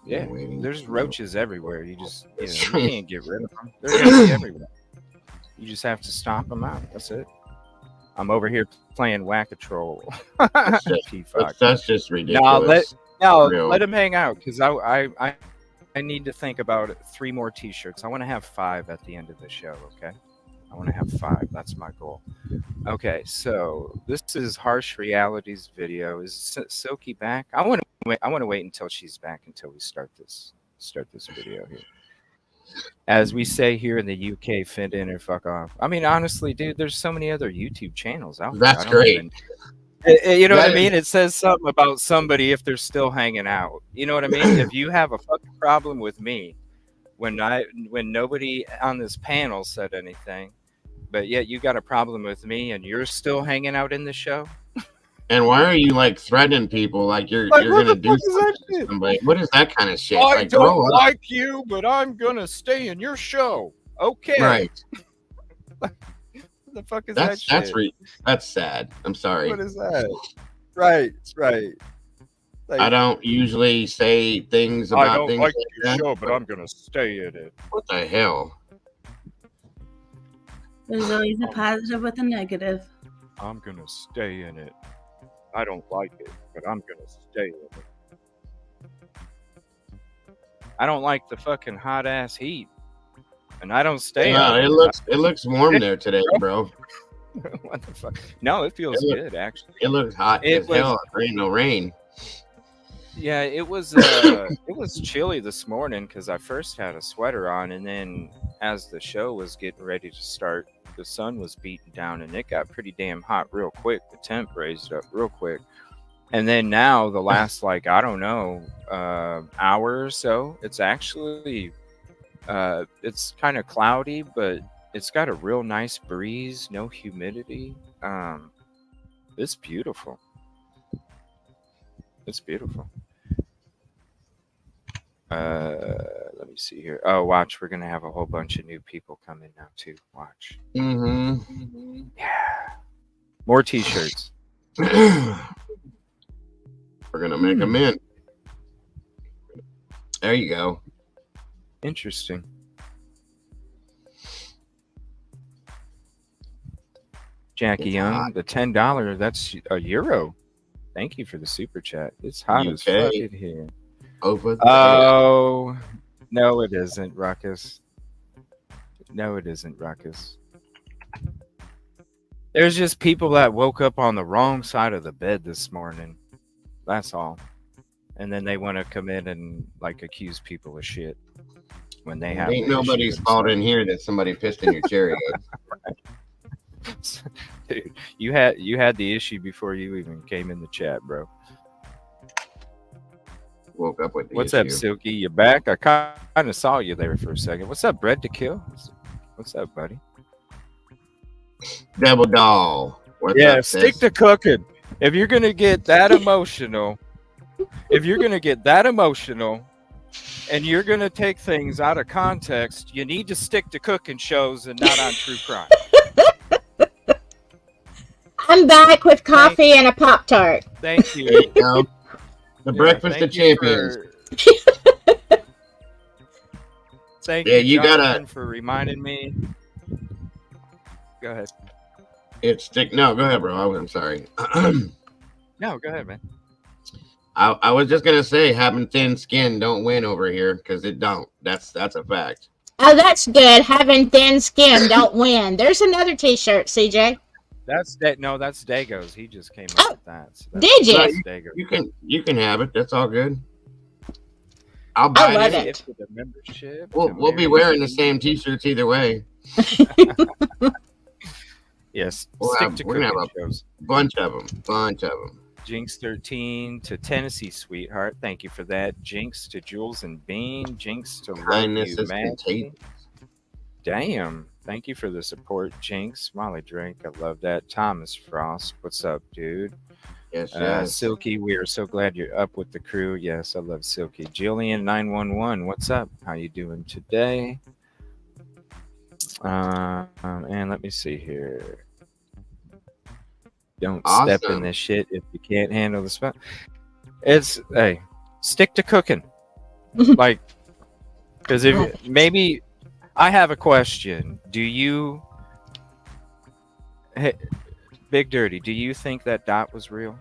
Yeah, there's roaches everywhere. You can't get rid of them. They're going to be everywhere. You just have to stomp them out. That's it. I'm over here playing Whack-A-Troll. That's just ridiculous. Let him hang out because I need to think about 3 more T-shirts. I want to have 5 at the end of the show. Okay, I want to have 5. That's my goal. Okay, so this is Harsh Reality's video. Is Silky back? I want to wait until she's back until we start this video here. As we say here in the UK, fit in or fuck off. I mean, honestly, dude, there's so many other YouTube channels out there. That's great. You know what I mean? It says something about somebody if they're still hanging out. You know what I mean? If you have a fucking problem with me, when nobody on this panel said anything, but yet you got a problem with me and you're still hanging out in the show. And why are you like threatening people like you're gonna do something to somebody? What is that kind of shit? I don't like you, but I'm gonna stay in your show. Okay. Right. What the fuck is that shit? That's sad. I'm sorry. What is that? Right. Like, I don't usually say things about I don't things like like your show, but I'm gonna stay in it. What the hell? There's always a positive with a negative. I'm gonna stay in it. I don't like it, but I'm gonna stay in it. I don't like the fucking hot ass heat, and I don't stay. No, it looks warm there today, bro. What the fuck? No, it feels good actually. It looks hot as hell. There ain't no rain. Yeah, it was chilly this morning because I first had a sweater on, and then as the show was getting ready to start, the sun was beating down, and it got pretty damn hot real quick. The temp raised up real quick, and then now the last hour or so, it's actually it's kind of cloudy, but it's got a real nice breeze, no humidity. It's beautiful. It's beautiful. Let me see here. Oh, watch. We're going to have a whole bunch of new people come in now, too. Watch. Mm-hmm. Yeah. More T-shirts. We're going to make them in. There you go. Interesting. Jackie Young, the $10, that's a euro. Thank you for the super chat. It's hot as fuck in here. Oh, no, it isn't, Ruckus. No, it isn't, Ruckus. There's just people that woke up on the wrong side of the bed this morning. That's all. And then they want to come in and like accuse people of shit when they have. Ain't nobody's fault in here that somebody pissed in your chariot. Dude, you had the issue before you even came in the chat, bro. Woke up with the What's issue. up, Silky? You back? I kind of saw you there for a second. What's up, Bread to Kill? What's up, buddy? Double doll. What's up, stick to cooking. If you're gonna get that emotional, and you're gonna take things out of context, you need to stick to cooking shows and not on true crime. I'm back with coffee and a Pop-Tart. Thank you. There you go. The breakfast of champions. Thank you, Jonathan, for reminding me. Go ahead. No, go ahead, bro. I'm sorry. No, go ahead, man. I was just gonna say, having thin skin don't win over here because it don't. That's a fact. Oh, that's good. Having thin skin don't win. There's another T-shirt, CJ. That's Dago's. He just came up with that. So did you? You can have it. That's all good. I'll buy it. Membership. We'll be wearing the same T-shirts either way. Yes. We're gonna have a bunch of them. Jinx 13 to Tennessee Sweetheart. Thank you for that. Jinx to Jules and Bean. Jinx to Kindness is Maggie. Damn. Thank you for the support, Jinx. Molly Drink. I love that. Thomas Frost. What's up, dude? Yes. Silky, we are so glad you're up with the crew. Yes, I love Silky. Jillian 911, what's up? How you doing today? And let me see here. Don't step in Awesome. this shit if you can't handle the smell. It's hey, stick to cooking. Like, because if maybe I have a question. Do you, hey, Big Dirty? Do you think that Dot was real?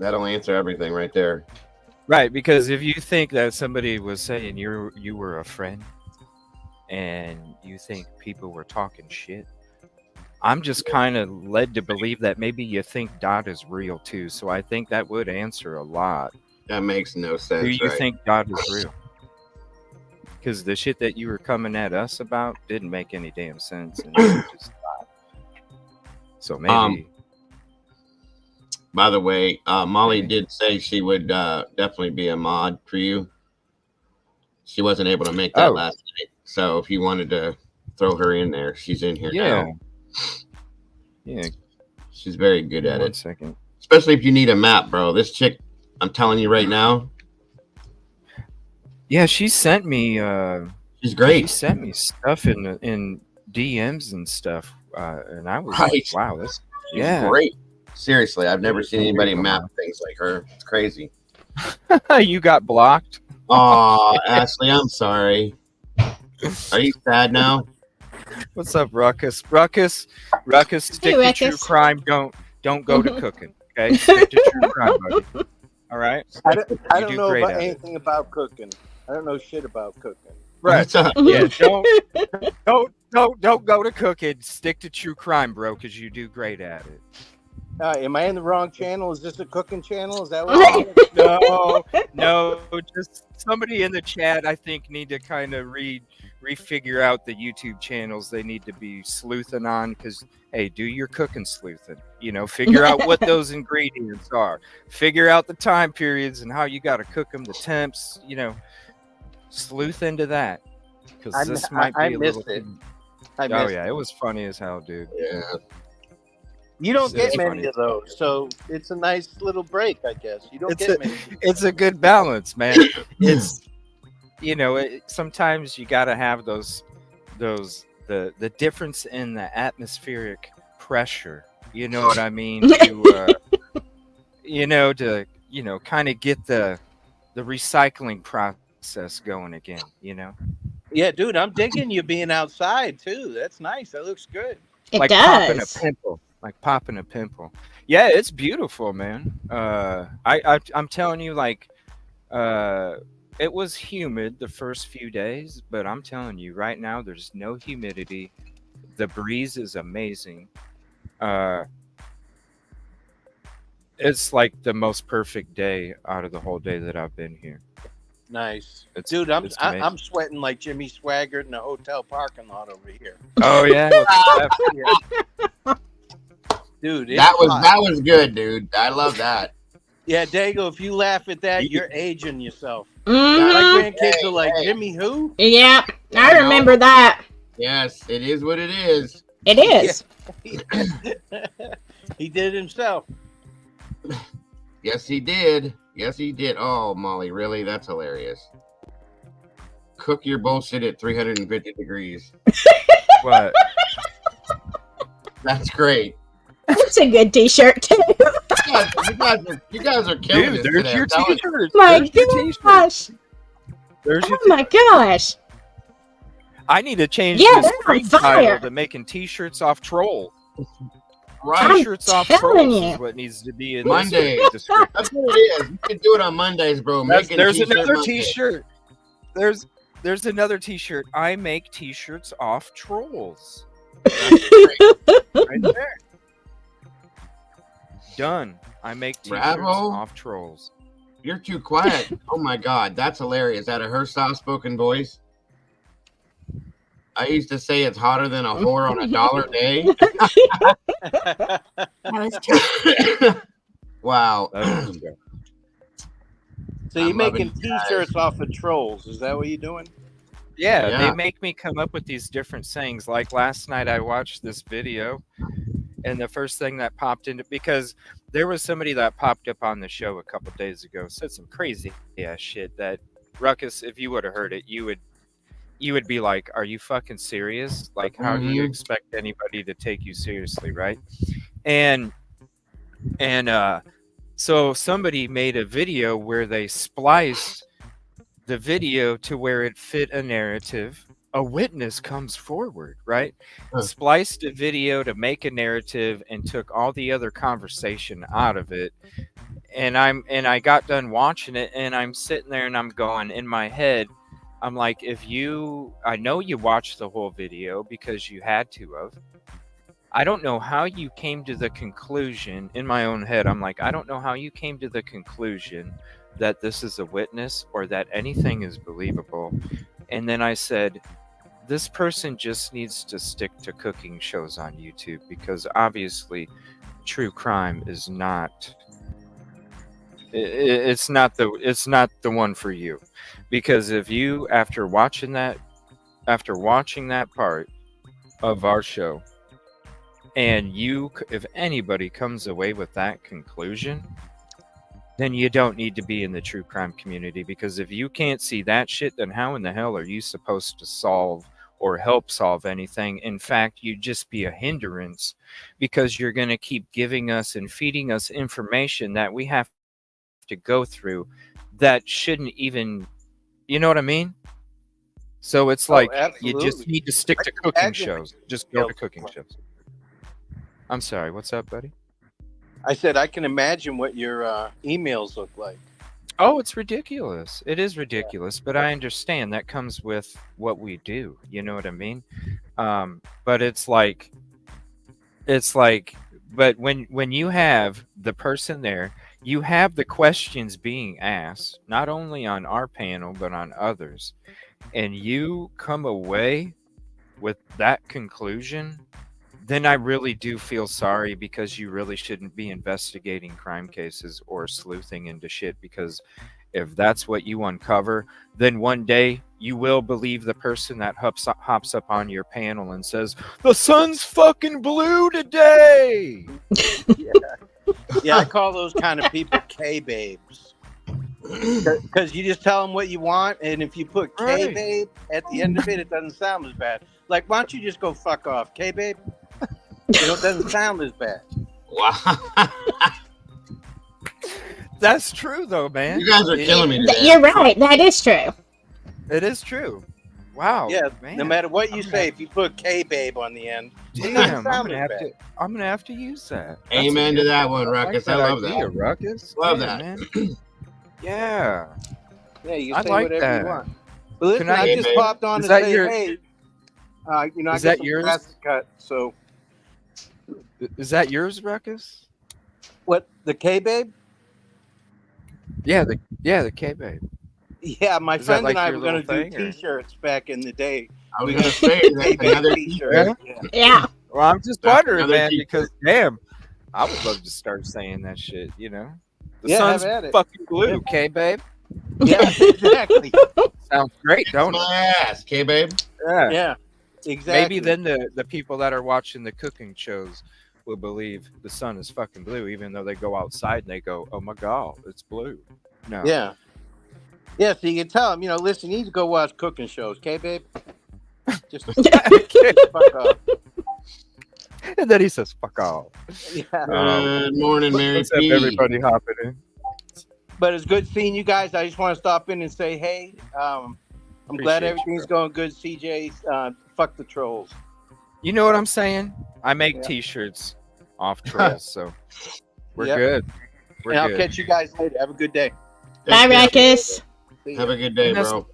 That'll answer everything right there. Right, because if you think that somebody was saying you were a friend, and you think people were talking shit, I'm just kind of led to believe that maybe you think Dot is real too. So I think that would answer a lot. That makes no sense. Do you right? think Dot is real? Because the shit that you were coming at us about didn't make any damn sense, and you just thought. So maybe. By the way, Molly did say she would definitely be a mod for you. She wasn't able to make that last night, so if you wanted to throw her in there, she's in here now. Yeah, she's very good at it. 1 second. Especially if you need a map, bro. This chick, I'm telling you right now. Yeah, she sent me. She's great. She sent me stuff in DMs and stuff, and I was like, "Wow, this she's great." Seriously, I've never seen anybody map things like her. It's crazy. You got blocked. Oh, Ashley, I'm sorry. Are you sad now? What's up, Ruckus? Ruckus, stick to true crime. Don't go to cooking. Okay, stick to true crime, buddy. All right. I don't know about anything about cooking. I don't know shit about cooking. Right. Yeah. Don't go to cooking. Stick to true crime, bro, because you do great at it. Am I in the wrong channel? Is this a cooking channel? Is that what? No. Just somebody in the chat, I think, need to kind of refigure out the YouTube channels they need to be sleuthing on. Because hey, do your cooking sleuthing. You know, figure out what those ingredients are. Figure out the time periods and how you got to cook them. The temps. You know, sleuth into that. Because this might be a little. It was funny as hell, dude. Yeah. You don't get many of those, so it's a nice little break, I guess. You don't get many. It's a good balance, man. It's sometimes you got to have the difference in the atmospheric pressure. You know what I mean? To kind of get the recycling process going again. You know. Yeah, dude, I'm digging you being outside too. That's nice. That looks good. It does. Popping a pimple. Yeah, it's beautiful, man. I'm telling you, like, it was humid the first few days, but I'm telling you right now, there's no humidity. The breeze is amazing. It's like the most perfect day out of the whole day that I've been here. Nice, dude. I'm sweating like Jimmy Swaggart in the hotel parking lot over here. Oh yeah. Dude, that was good, dude. I love that. Yeah, Dago, if you laugh at that, you're aging yourself. Mm-hmm. My grandkids are like, Jimmy who? Yeah, I remember that. Yes, it is what it is. It is. Yeah. He did it himself. Yes, he did. Oh, Molly, really? That's hilarious. Cook your bullshit at 350 degrees. What? That's great. That's a good T-shirt too. You guys are killing Dude, it there's today. your T-shirt. My gosh. Oh my gosh. I need to change this stream fire. title to making T-shirts off troll. Right. T-shirts off trolls is what needs to be in Monday. This That's what it is. You can do it on Mondays, bro. There's another T-shirt. There's another T-shirt. I make T-shirts off trolls. Right there. Done. I make T-shirts off trolls. You're too quiet. Oh my God, that's hilarious. Out of her soft-spoken voice. I used to say it's hotter than a whore on $1 a day. That was true. Wow. So you're making T-shirts off of trolls. Is that what you're doing? Yeah, they Yeah. make me come up with these different sayings. Like last night, I watched this video, and the first thing that popped into because there was somebody that popped up on the show a couple days ago, said some crazy ass shit that Ruckus, if you would have heard it, you would be like, "Are you fucking serious? Like, how do you Mm-hmm. expect anybody to take you seriously, right?" And and so somebody made a video where they spliced the video to where it fit a narrative. A witness comes forward, right? Huh. Spliced a video to make a narrative and took all the other conversation out of it. And I got done watching it and I'm sitting there and I'm going in my head, I'm like, I know you watched the whole video because you had to have. I don't know how you came to the conclusion in my own head. I'm like, I don't know how you came to the conclusion that this is a witness or that anything is believable. And then I said, this person just needs to stick to cooking shows on YouTube because obviously true crime is not it's not the one for you. Because if you after watching that part of our show and if anybody comes away with that conclusion, then you don't need to be in the true crime community, because if you can't see that shit, then how in the hell are you supposed to solve or help solve anything? In fact, you'd just be a hindrance, because you're going to keep giving us and feeding us information that we have to go through that shouldn't even, you know what I mean? So it's Oh, like you just absolutely. need to stick I to can cooking imagine what shows. Just go emails to cooking look like. shows. I'm sorry, what's up, buddy? I said I can imagine what your emails look like. Oh, it's ridiculous. It is ridiculous, but I understand that comes with what we do. You know what I mean? But it's like, but when you have the person there, you have the questions being asked, not only on our panel but on others, and you come away with that conclusion, then I really do feel sorry, because you really shouldn't be investigating crime cases or sleuthing into shit, because if that's what you uncover, then one day you will believe the person that hops up on your panel and says, "The sun's fucking blue today." Yeah, I call those kind of people K-babes. Because you just tell them what you want, and if you put Right. K-babe at the end of it, it doesn't sound as bad. Like, why don't you just go fuck off, K-babe? You know, it doesn't sound as bad. Wow. That's true, though, man. You guys are killing me today. You're right. That is true. It is true. Wow. Yeah, man. no matter what you I'm say, if you put K-babe on the end, it doesn't Damn, sound as bad. I'm gonna have to use that. That's Amen a to good that one, I like Ruckus. that I love idea, that. Ruckus. Love Yeah, that. man. Yeah. Yeah, you I say like whatever that. you want. But listen, Can I- I just K-babe. popped on Is to that say, your- hey, I Is got that some yours? grass to cut. So, Is that yours, Ruckus? what, the K-babe? Yeah, the K-babe. Yeah, my Is that friend like and I your were going to little do thing, or- T-shirts back in the day. I was We're going going to to say do that K-babe another T-shirts. Yeah? Yeah. Yeah. Well, I'm just That's wondering, another man, t-shirt. because damn, I would love to start saying that shit. You know, the Yeah, have sun's at it. fucking blue, K-babe. Yeah, exactly. Sounds great, don't it? My ass, K-babe. Yeah. Yeah, exactly. Maybe then the people that are watching the cooking shows will believe the sun is fucking blue, even though they go outside and they go, "Oh my god, it's blue." No. Yeah. Yeah, so you can tell them, listen, you need to go watch cooking shows, okay, babe? Just fuck off. And then he says, "Fuck off." Yeah. Good morning, Mary Let's have P. everybody hopping in. But it's good seeing you guys. I just want to stop in and say, hey, I'm glad Appreciate you, everything's bro. going good, CJ. Fuck the trolls. You know what I'm saying? I make Yeah. T-shirts off trolls, so we're Yep. good. We're And I'll good. catch you guys later. Have a good day. Bye, Ruckus. See ya. Have a good day, And that's- bro.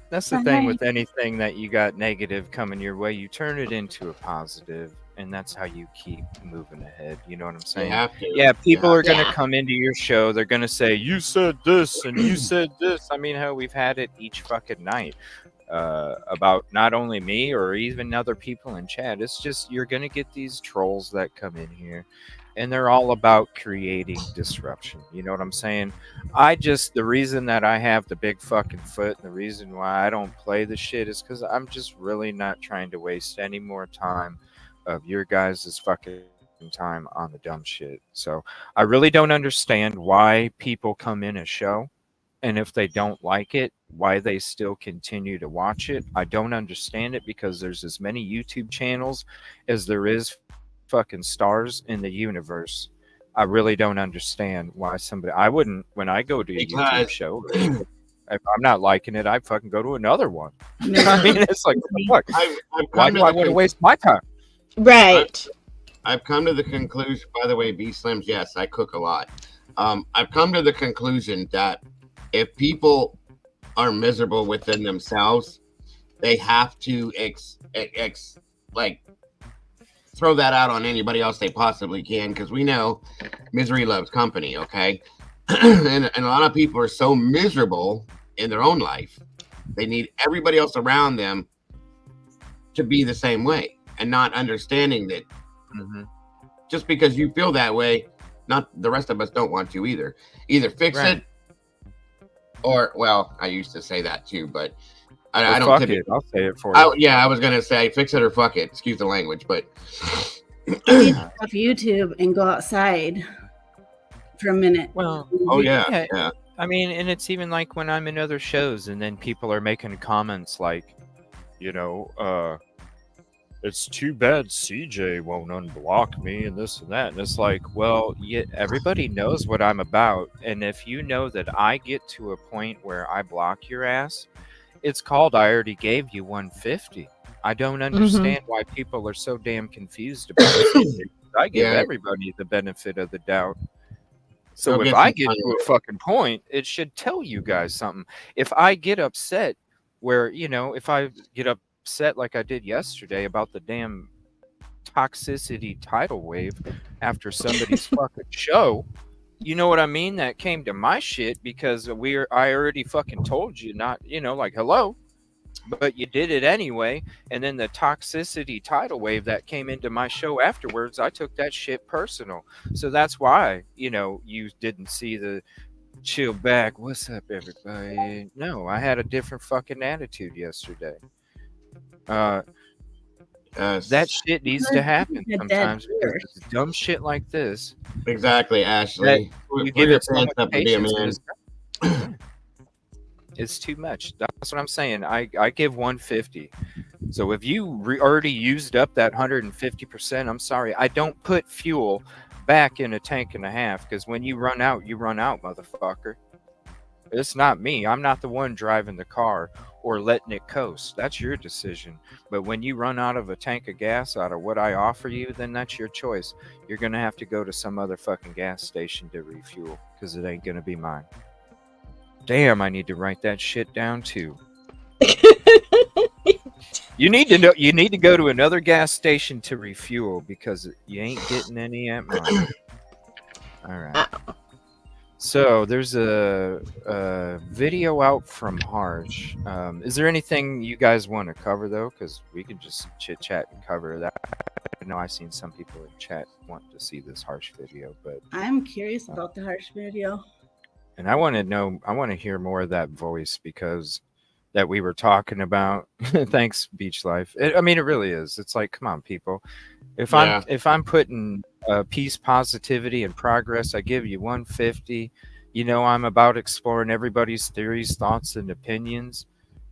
That's the thing with anything that you got negative coming your way. You turn it into a positive, and that's how you keep moving ahead. You know what I'm You saying? have to. Yeah, people are going to Yeah. come into your show. They're going to say, "You said this and you said this." I mean, hell, we've had it each fucking night about not only me or even other people in chat. It's just you're going to get these trolls that come in here, and they're all about creating disruption. You know what I'm saying? The reason that I have the big fucking foot and the reason why I don't play the shit is because I'm just really not trying to waste any more time of your guys' fucking time on the dumb shit. So I really don't understand why people come in a show, and if they don't like it, why they still continue to watch it. I don't understand it because there's as many YouTube channels as there is fucking stars in the universe. I really don't understand why somebody, I wouldn't, when I go to a YouTube Because show, if I'm not liking it, I fucking go to another one. I mean, it's like, what the fuck? I've Why come do to I the want to con- waste my time? Right. I've come to the conclusion. By the way, B Slims, yes, I cook a lot. I've come to the conclusion that if people are miserable within themselves, they have to like throw that out on anybody else they possibly can, because we know misery loves company. Okay, and a lot of people are so miserable in their own life, they need everybody else around them to be the same way, and not understanding that Mm-hmm. just because you feel that way, not the rest of us don't want to either. Either fix Right. it, or well, I used to say that too, but Or I don't fuck typically. it. I'll say it for you. Yeah, I was gonna say fix it or fuck it. Excuse the language, but You need to off YouTube and go outside for a minute. Well, oh yeah, yeah. yeah. I mean, and it's even like when I'm in other shows and then people are making comments like, you know, it's too bad CJ won't unblock me and this and that. And it's like, well, yeah, everybody knows what I'm about. And if you know that I get to a point where I block your ass, it's called I already gave you 150. I don't understand why people are so damn confused about it. I give Yeah. everybody the benefit of the doubt. So Go if get I some get fun to with a it. fucking point, it should tell you guys something. If I get upset, where, you know, if I get upset like I did yesterday about the damn toxicity tidal wave after somebody's fucking show, you know what I mean? That came to my shit because I already fucking told you not, you know, like, hello, but you did it anyway. And then the toxicity tidal wave that came into my show afterwards, I took that shit personal. So that's why, you know, you didn't see the chill back. What's up, everybody? No, I had a different fucking attitude yesterday. That shit needs to happen sometimes because it's dumb shit like this Exactly, that Ashley. you Pull give your it so pants much up and be a patience. man. It's too much. That's what I'm saying. I give 150. So if you already used up that 150%, I'm sorry. I don't put fuel back in a tank and a half because when you run out, motherfucker. It's not me. I'm not the one driving the car or letting it coast. That's your decision. But when you run out of a tank of gas out of what I offer you, then that's your choice. You're going to have to go to some other fucking gas station to refuel because it ain't going to be mine. Damn, I need to write that shit down too. You need to know. You need to go to another gas station to refuel because you ain't getting any at mine. All right. So there's a video out from Harsh. Is there anything you guys want to cover though? Because we can just chit chat and cover that. I know I've seen some people in chat want to see this Harsh video, but I'm curious about the Harsh video. and I want to know. I want to hear more of that voice because that we were talking about. Thanks, Beach Life. I mean, it really is. It's like, come on, people. If I'm putting peace, positivity, and progress, I give you 150. You know, I'm about exploring everybody's theories, thoughts, and opinions.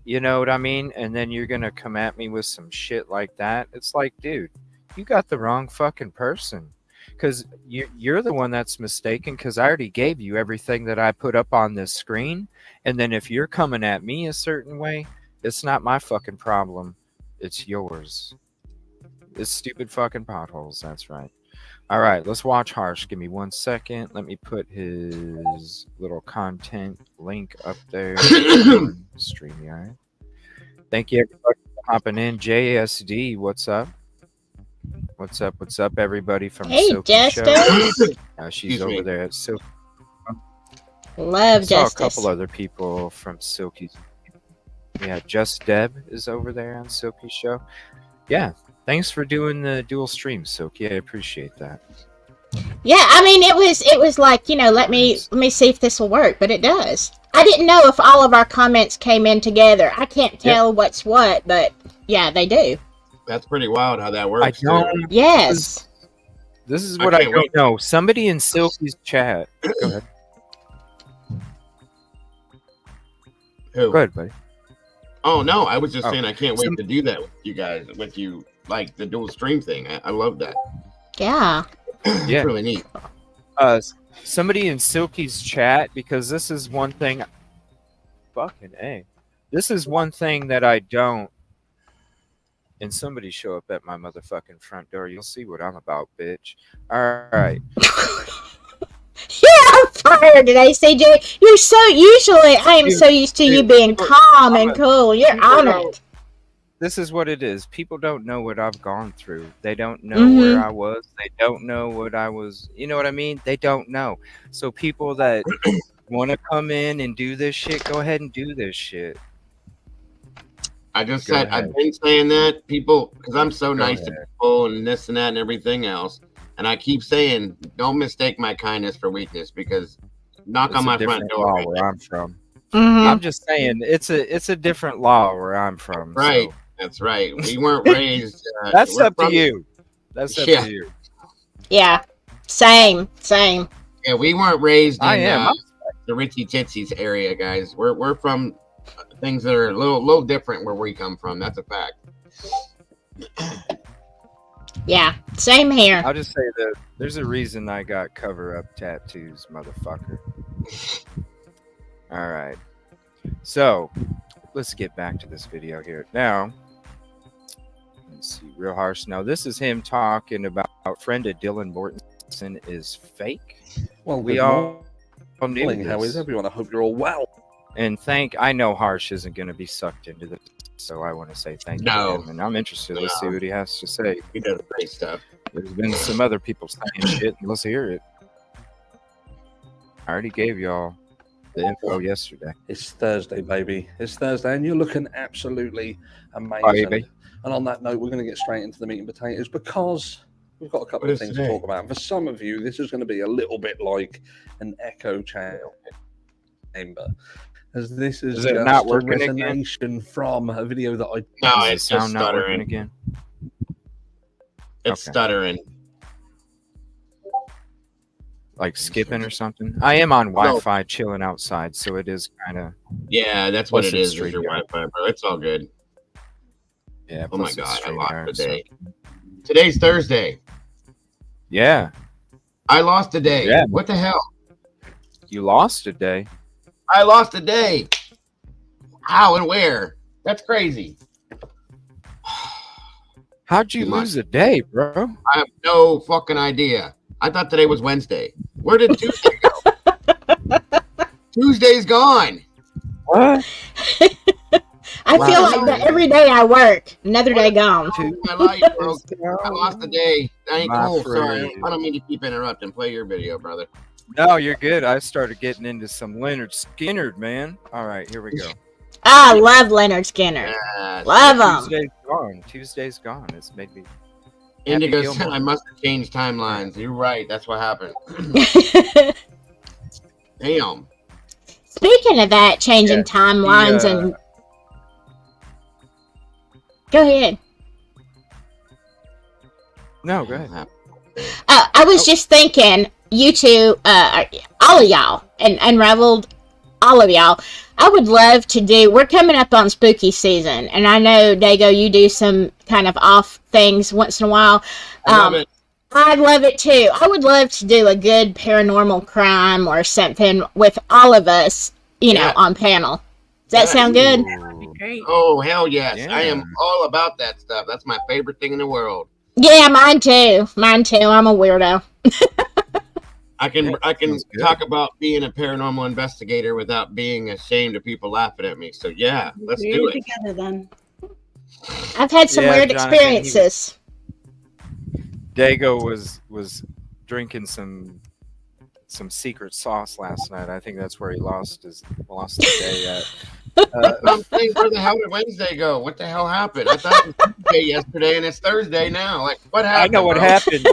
You know what I mean? And then you're gonna come at me with some shit like that. It's like, dude, you got the wrong fucking person. Because you're the one that's mistaken. Because I already gave you everything that I put up on this screen. And then if you're coming at me a certain way, it's not my fucking problem. It's yours. It's stupid fucking potholes. That's right. All right, let's watch Harsh. Give me 1 second. Let me put his little content link up there on StreamYard. Thank you, everybody, for hopping in. JSD, what's up? What's up? What's up, everybody from Hey, Silky Show? Justice. She's over there at Silky. Love Saw a Justice. couple other people from Silky. Yeah, Just Deb is over there on Silky Show. Yeah, thanks for doing the dual stream, Silky. I appreciate that. Yeah, I mean, it was like, let me see if this will work, but it does. I didn't know if all of our comments came in together. I can't tell what's what, but yeah, they do. That's pretty wild how that I works too. don't. Yes. This is what I don't know. Somebody in Silky's chat. Go ahead. Who? Go ahead, buddy. Oh no, I was just saying I can't wait to do that with you guys, with you, like the dual stream thing. I love that. Yeah. Yeah. It's really neat. Somebody in Silky's chat, because this is one thing. Fucking A. This is one thing that I don't. And somebody show up at my motherfucking front door. You'll see what I'm about, bitch. All right. Yeah, I'm fired today, CJ. You're so I am so used to you being calm and cool. You're on it. This is what it is. People don't know what I've gone through. They don't know where I was. They don't know what I was. You know what I mean? They don't know. So people that want to come in and do this shit, go ahead and do this shit. I just said, I've been saying that, people, because I'm so nice to people and this and that and everything else. And I keep saying, don't mistake my kindness for weakness, because knock on my front door. Law where I'm from. I'm just saying, it's a different law where I'm from. Right. So. That's right. We weren't raised. That's up to you. That's up to you. Yeah. Same. Yeah, we weren't raised in the Richie Titsy's area, guys. We're from things that are a little different where we come from. That's a fact. Yeah, same here. I'll just say that there's a reason I got cover-up tattoos, motherfucker. All right. So, let's get back to this video here. Now, let's see, real harsh. Now, this is him talking about friend of Dylan Mortensen is fake. Well, we all knew this. How is everyone? I hope you're all well. And I know Harsh isn't going to be sucked into this, so I want to say thank you to him. And I'm interested. Let's see what he has to say. He does great stuff. There's been some other people saying shit, and let's hear it. I already gave y'all the info yesterday. It's Thursday, baby. It's Thursday, and you're looking absolutely amazing. Baby. And on that note, we're going to get straight into the meat and potatoes because we've got a couple of things to talk about. For some of you, this is going to be a little bit like an echo chamber, as this is it just not a working resonation again? From a video that I. No, it's just stuttering again. It's stuttering. Like skipping or something. I am on Wi-Fi, chilling outside, so it is kind of. Yeah, that's what it is. Is your Wi-Fi, bro? It's all good. Yeah. Oh my god, I lost the day. Today's Thursday. Yeah. I lost a day. Yeah. What the hell? You lost a day. I lost a day. How and where? That's crazy. How'd you lose a day, bro? I have no fucking idea. I thought today was Wednesday. Where did Tuesday go? Tuesday's gone. What? I feel like that every day I work. Another day gone. My life, bro. I lost a day. That ain't cool. Sorry. I don't mean to keep interrupting. Play your video, brother. No, you're good. I started getting into some Leonard Skinner, man. All right, here we go. I love Leonard Skinner. Love him. Tuesday's gone. It's made me. Indigo said I must have changed timelines. You're right. That's what happened. Damn. Speaking of that, changing timelines and. Go ahead. No, go ahead. I was just thinking, you two, all of y'all, and Unraveled, all of y'all, I would love to do, we're coming up on spooky season, and I know, Dago, you do some kind of off things once in a while. I love it. I'd love it too. I would love to do a good paranormal crime or something with all of us, on panel. Does that sound good? Oh, hell yes. Yeah. I am all about that stuff. That's my favorite thing in the world. Yeah, mine too. I'm a weirdo. I can talk about being a paranormal investigator without being ashamed of people laughing at me. So yeah, let's do it together then. I've had some weird experiences. Dago was drinking some secret sauce last night. I think that's where he lost the day at. I'm saying, where the hell did Wednesday go? What the hell happened? I thought it was Tuesday yesterday and it's Thursday now. Like, what happened? I know what happened.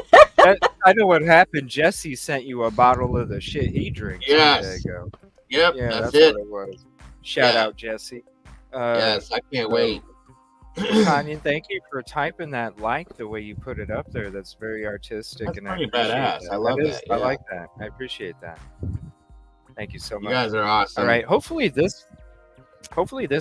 I know what happened. Jesse sent you a bottle of the shit he drinks. Yes. There you go. Yep, Yeah, that's that's it. what it was. Shout Yeah. out, Jesse. Yes, I can't wait. Tanya, thank you for typing that like the way you put it up there. That's very artistic, That's and I pretty appreciate badass. that. I love that. I Yeah. like that. I appreciate that. Thank you so You much. guys are awesome. All right. Hopefully this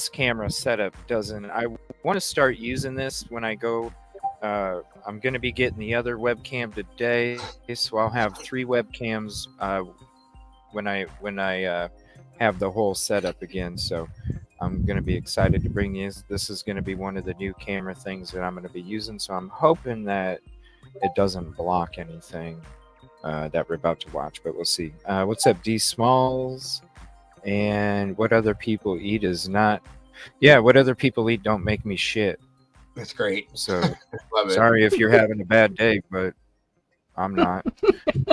camera setup doesn't. I want to start using this when I go. I'm going to be getting the other webcam today, so I'll have 3 webcams when I have the whole setup again. So I'm going to be excited to bring these. This is going to be one of the new camera things that I'm going to be using. So I'm hoping that it doesn't block anything that we're about to watch, but we'll see. What's up, D Smalls? And what other people eat is not. Yeah, what other people eat don't make me shit. That's great. So Love it. sorry if you're having a bad day, but I'm not.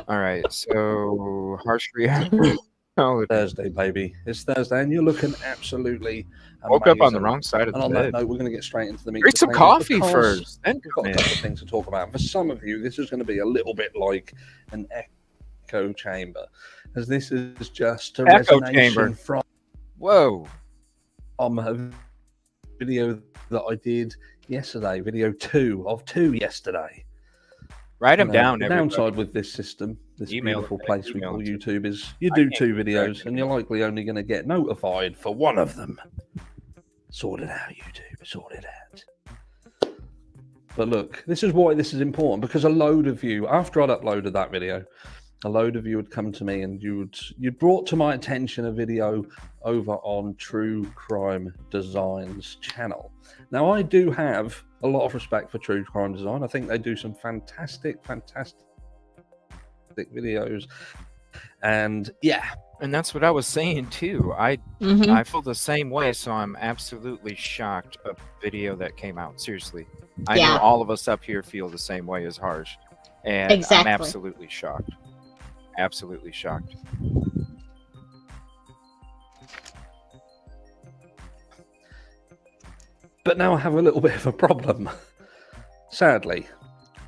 All right, so harsh reality. Thursday, baby. It's Thursday, and you're looking absolutely amazing. Woke up on the wrong side of the And on bed. that note, we're going to get straight into the meat. Drink some potatoes coffee because first, then we've got a couple of things to talk about. For some of you, this is going to be a little bit like an echo chamber, as this is just a Echo resonation chamber. from a video that I did yesterday, video 2 of 2 yesterday. Write them down. The downside with this system, this beautiful place we call YouTube, is you do 2 videos and you're likely only going to get notified for one of them. Sort it out, YouTube. Sort it out. But look, this is why this is important, because a load of you, after I'd uploaded that video, a load of you would come to me and you brought to my attention a video over on True Crime Design's channel. Now, I do have a lot of respect for True Crime Design. I think they do some fantastic videos. And yeah. And that's what I was saying too. I feel the same way, so I'm absolutely shocked of the video that came out. Seriously. I know all of us up here feel the same way as Harsh. And I'm absolutely shocked. Absolutely shocked. But now I have a little bit of a problem, sadly,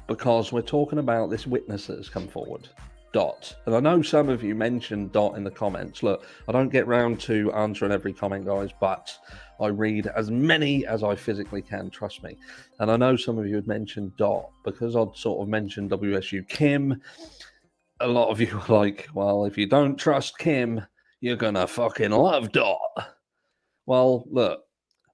because we're talking about this witness that has come forward, Dot. And I know some of you mentioned Dot in the comments. Look, I don't get round to answering every comment, guys, but I read as many as I physically can, trust me. And I know some of you had mentioned Dot, because I'd sort of mentioned WSU Kim. A lot of you were like, well, if you don't trust Kim, you're going to fucking love Dot. Well, look,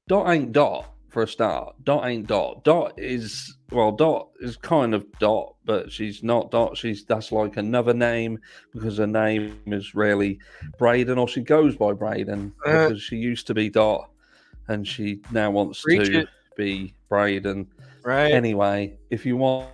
Dot ain't Dot. For a start, Dot ain't Dot. Dot is kind of Dot, but she's not Dot. That's like another name, because her name is really Braden, or she goes by Braden because she used to be Dot and she now wants to be Braden. Right. Anyway, if you want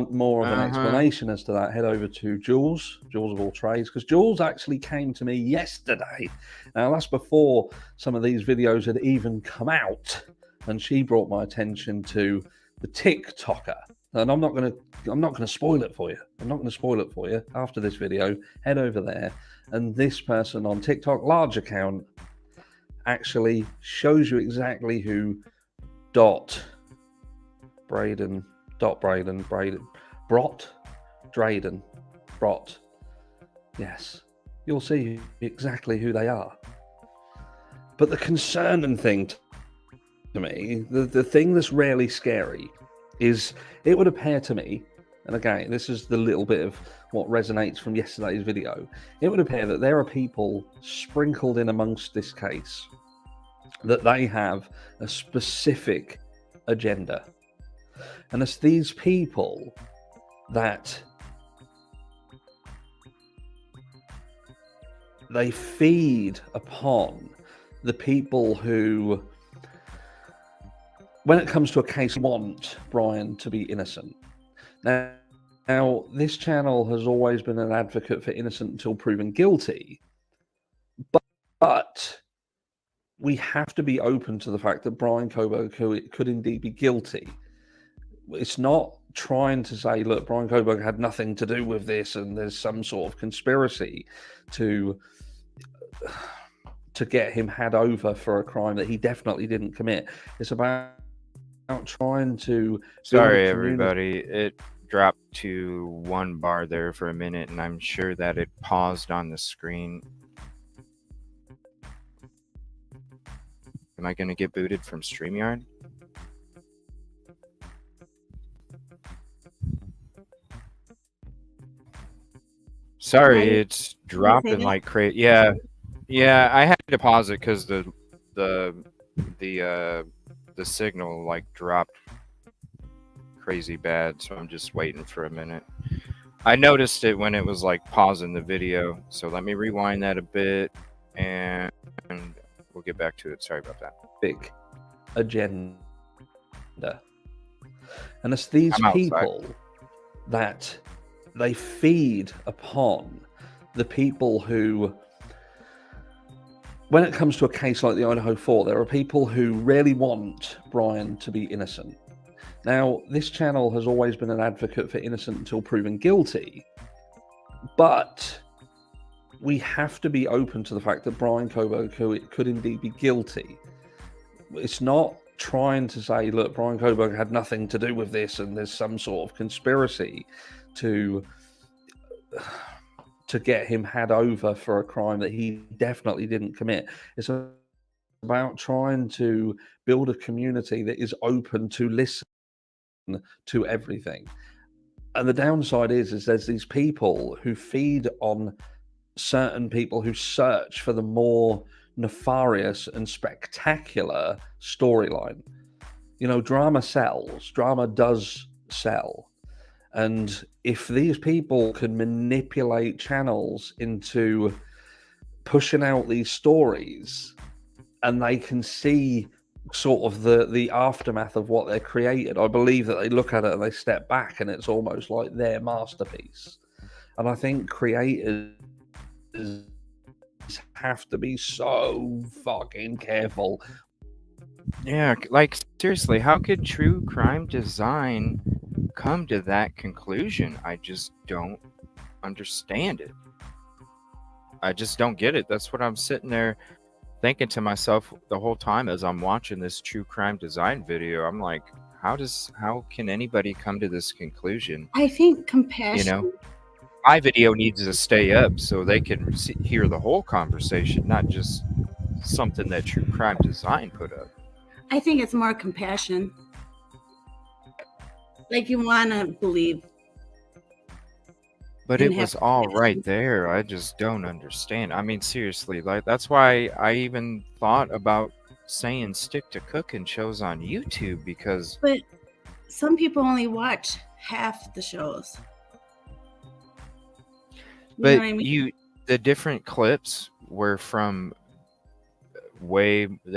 more of an explanation as to that, head over to Jules of all trades, because Jules actually came to me yesterday. Now that's before some of these videos had even come out. And she brought my attention to the TikToker. And I'm not gonna spoil it for you. I'm not gonna spoil it for you. After this video, head over there. And this person on TikTok, large account, actually shows you exactly who Braden. Yes. You'll see exactly who they are. But the concerning thing to me, the thing that's really scary, is it would appear to me, and again, this is the little bit of what resonates from yesterday's video, it would appear that there are people sprinkled in amongst this case that they have a specific agenda. And it's these people that they feed upon the people who, when it comes to a case, want Brian to be innocent. Now, this channel has always been an advocate for innocent until proven guilty, but we have to be open to the fact that Brian Coburg could indeed be guilty. It's not trying to say, look, Brian Coburg had nothing to do with this and there's some sort of conspiracy to get him had over for a crime that he definitely didn't commit. It's about trying to... Sorry, everybody. dropped to one bar there for a minute, and I'm sure that it paused on the screen. Am I going to get booted from StreamYard? Sorry, it's dropping like crazy. Yeah, yeah. I had to pause it because the the signal like dropped crazy bad. So I'm just waiting for a minute. I noticed it when it was like pausing the video. So let me rewind that a bit, and we'll get back to it. Sorry about that. Big agenda, and it's these people that they feed upon the people who, when it comes to a case like the Idaho 4, there are people who really want Brian to be innocent. Now, this channel has always been an advocate for innocent until proven guilty, but we have to be open to the fact that Brian Coburg could indeed be guilty. It's not trying to say, look, Brian Coburg had nothing to do with this and there's some sort of conspiracy to get him had over for a crime that he definitely didn't commit. It's about trying to build a community that is open to listen to everything. And the downside is there's these people who feed on certain people who search for the more nefarious and spectacular storyline. You know, drama sells. Drama does sell. And if these people can manipulate channels into pushing out these stories, and they can see sort of the aftermath of what they're created, I believe that they look at it and they step back and it's almost like their masterpiece. And I think creators have to be so fucking careful. Yeah, like seriously, how could true crime design come to that conclusion? I just don't understand it. I just don't get it. That's what I'm sitting there thinking to myself the whole time as I'm watching this true crime design video. I'm like, how can anybody come to this conclusion? I think compassion. You know, my video needs to stay up so they can hear the whole conversation, not just something that true crime design put up. I think it's more compassion. Like you want to believe. But it was all right there. I just don't understand. I mean, seriously, like that's why I even thought about saying stick to cooking shows on YouTube, because. But some people only watch half the shows. But know what I mean? The different clips were from I'm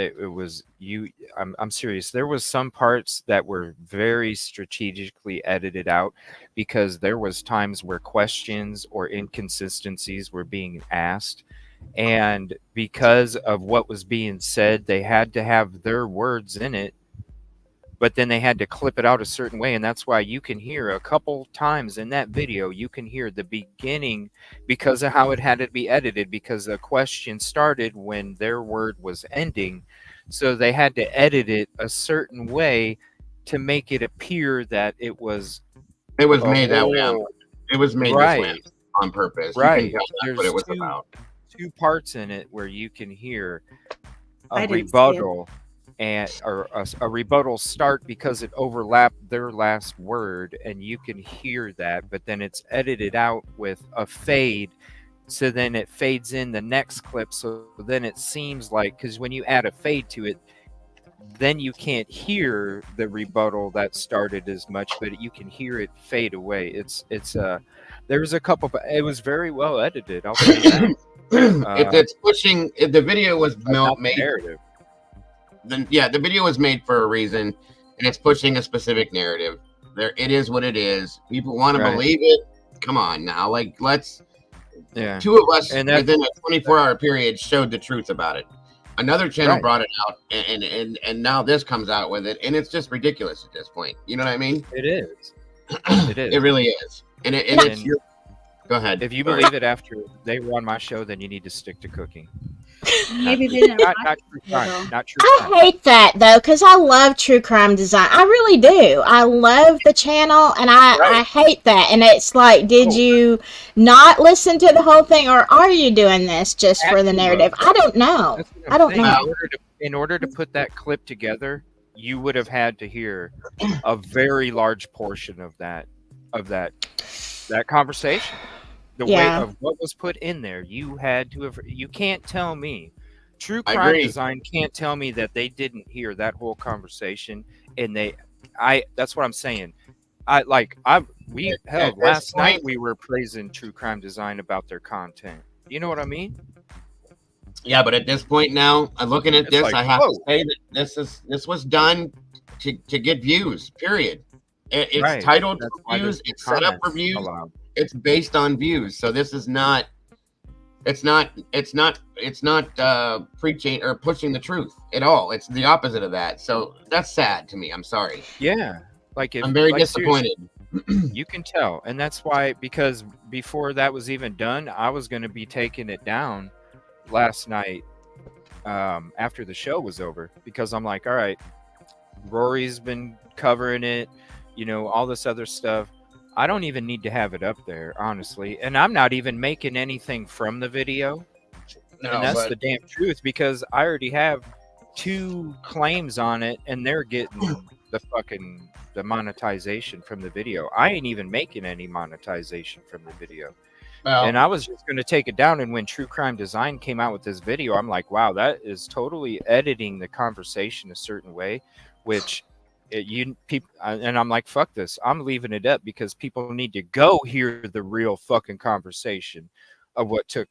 serious. There was some parts that were very strategically edited out because there was times where questions or inconsistencies were being asked, and because of what was being said, they had to have their words in it, but then they had to clip it out a certain way. And that's why you can hear a couple times in that video, you can hear the beginning because of how it had to be edited, because the question started when their word was ending. So they had to edit it a certain way to make it appear that it was made that way. It was made this way on purpose. Right. There's what it was about. Two parts in it where you can hear a rebuttal or a rebuttal start because it overlapped their last word, and you can hear that, but then it's edited out with a fade, so then it fades in the next clip, so then it seems like, because when you add a fade to it, then you can't hear the rebuttal that started as much, but you can hear it fade away. There's a couple, but it was very well edited, I'll say that. It's pushing. If the video was made narrative, then the video was made for a reason, and it's pushing a specific narrative. It is what it is. People want to believe it. Come on now, like let's. Yeah. Two of us within a 24-hour period showed the truth about it. Another channel brought it out, and now this comes out with it, and it's just ridiculous at this point. You know what I mean? It is. It is. It really is. And it's. Go ahead. If you believe it after they were on my show, then you need to stick to cooking. Maybe they didn't Not watch true it, crime. though. Not true I crime. hate that though, because I love true crime design. I really do. I love the channel, and I hate that. And it's like, did Oh. you not listen to the whole thing, or are you doing this just for the narrative? I don't know. That's what I I'm don't saying. know. In order to put that clip together, you would have had to hear a very large portion of that conversation. The way Yeah. of what was put in there, you had to have. You can't tell me, True I Crime agree. Design can't tell me that they didn't hear that whole conversation, and That's what I'm saying. We held At this last night. point, We were praising True Crime Design about their content. You know what I mean? yeah, but at this point now, looking at It's this, like, I have whoa. to say that this was done to get views. Period. It's Right. titled That's for why views. there's It's set up for comments views. allowed. It's based on views. So this is not. It's not preaching or pushing the truth at all. It's the opposite of that. So that's sad to me. I'm sorry. Yeah. Like if I'm very like seriously, disappointed. you can tell, and that's why, because before that was even done, I was going to be taking it down last night after the show was over, because I'm like, all right, Rory's been covering it, all this other stuff. I don't even need to have it up there, honestly, and I'm not even making anything from the video. And that's the damn truth, because I already have 2 claims on it, and they're getting the monetization from the video. I ain't even making any monetization from the video. And I was just going to take it down. And when True Crime Design came out with this video, I'm like, wow, that is totally editing the conversation a certain way, which and I'm like, fuck this. I'm leaving it up, because people need to go hear the real fucking conversation of what took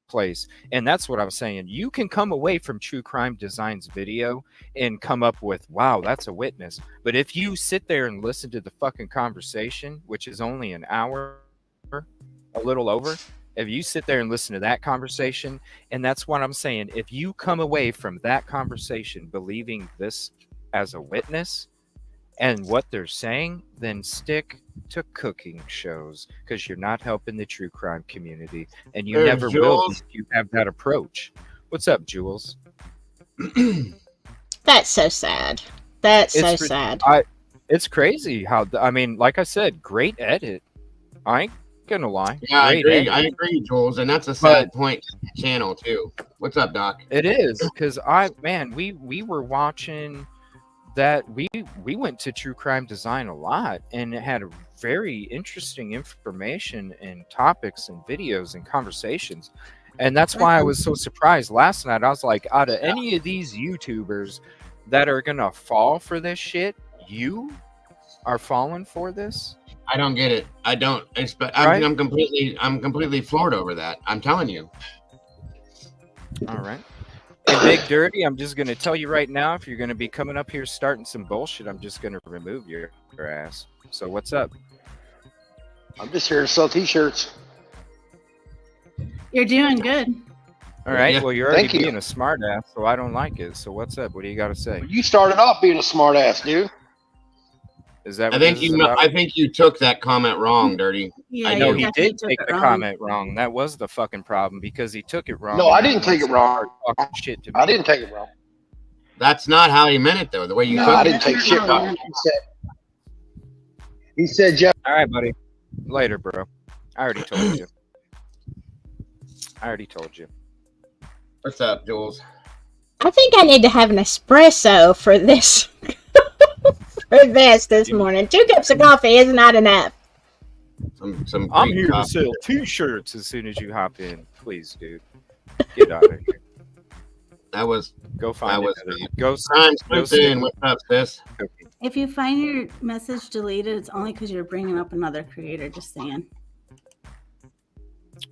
place. And that's what I'm saying. You can come away from True Crime Design's video and come up with, wow, that's a witness. But if you sit there and listen to the fucking conversation, which is only an hour, a little over, if you sit there and listen to that conversation, and that's what I'm saying, if you come away from that conversation believing this as a witness and what they're saying, then stick to cooking shows, because you're not helping the true crime community, and you never will if you have that approach. What's up, Jules? That's so sad. That's so sad. It's crazy how, like I said, great edit. I ain't gonna lie. Yeah, I agree. Edit. I agree, Jules, and that's a sad point to the channel too. What's up, Doc? It is, because we were watching that. We went to True Crime Design a lot, and it had a very interesting information and topics and videos and conversations. And that's why I was so surprised last night. I was like, out of any of these YouTubers that are gonna fall for this shit, you are falling for this? I don't get it. I don't expect. Right? I'm completely floored over that. I'm telling you. All right. And Big Dirty, I'm just gonna tell you right now, if you're gonna be coming up here starting some bullshit, I'm just gonna remove your ass. So what's up? I'm just here to sell t-shirts. You're doing good. All right. Yeah. Well, you're already Thank you. being a smart ass, so I don't like it. So what's up? What do you got to say? You started off being a smart ass, dude. Is that I what think this is you. about? I think you took that comment wrong, Dirty. Yeah, I know you he definitely did took take it the wrong. comment wrong. That was the fucking problem, because he took it wrong. No, and I now didn't he take it wants to wrong. start talking shit to me. I didn't take it wrong. That's not how he meant it, though. The way you No, took I it. didn't take shit wrong. He said, Jeff. All right, buddy. Later, bro. I already told you. What's up, Jules? I think I need to have an espresso for this. this morning. 2 cups of coffee is not enough. Some I'm great here to coffee. sell t-shirts as soon as you hop in. Please, dude. Get out of here. That was Go find was another. Go Crime go Slips in. What's up, sis? cooking. If you find your message deleted, it's only because you're bringing up another creator. Just saying.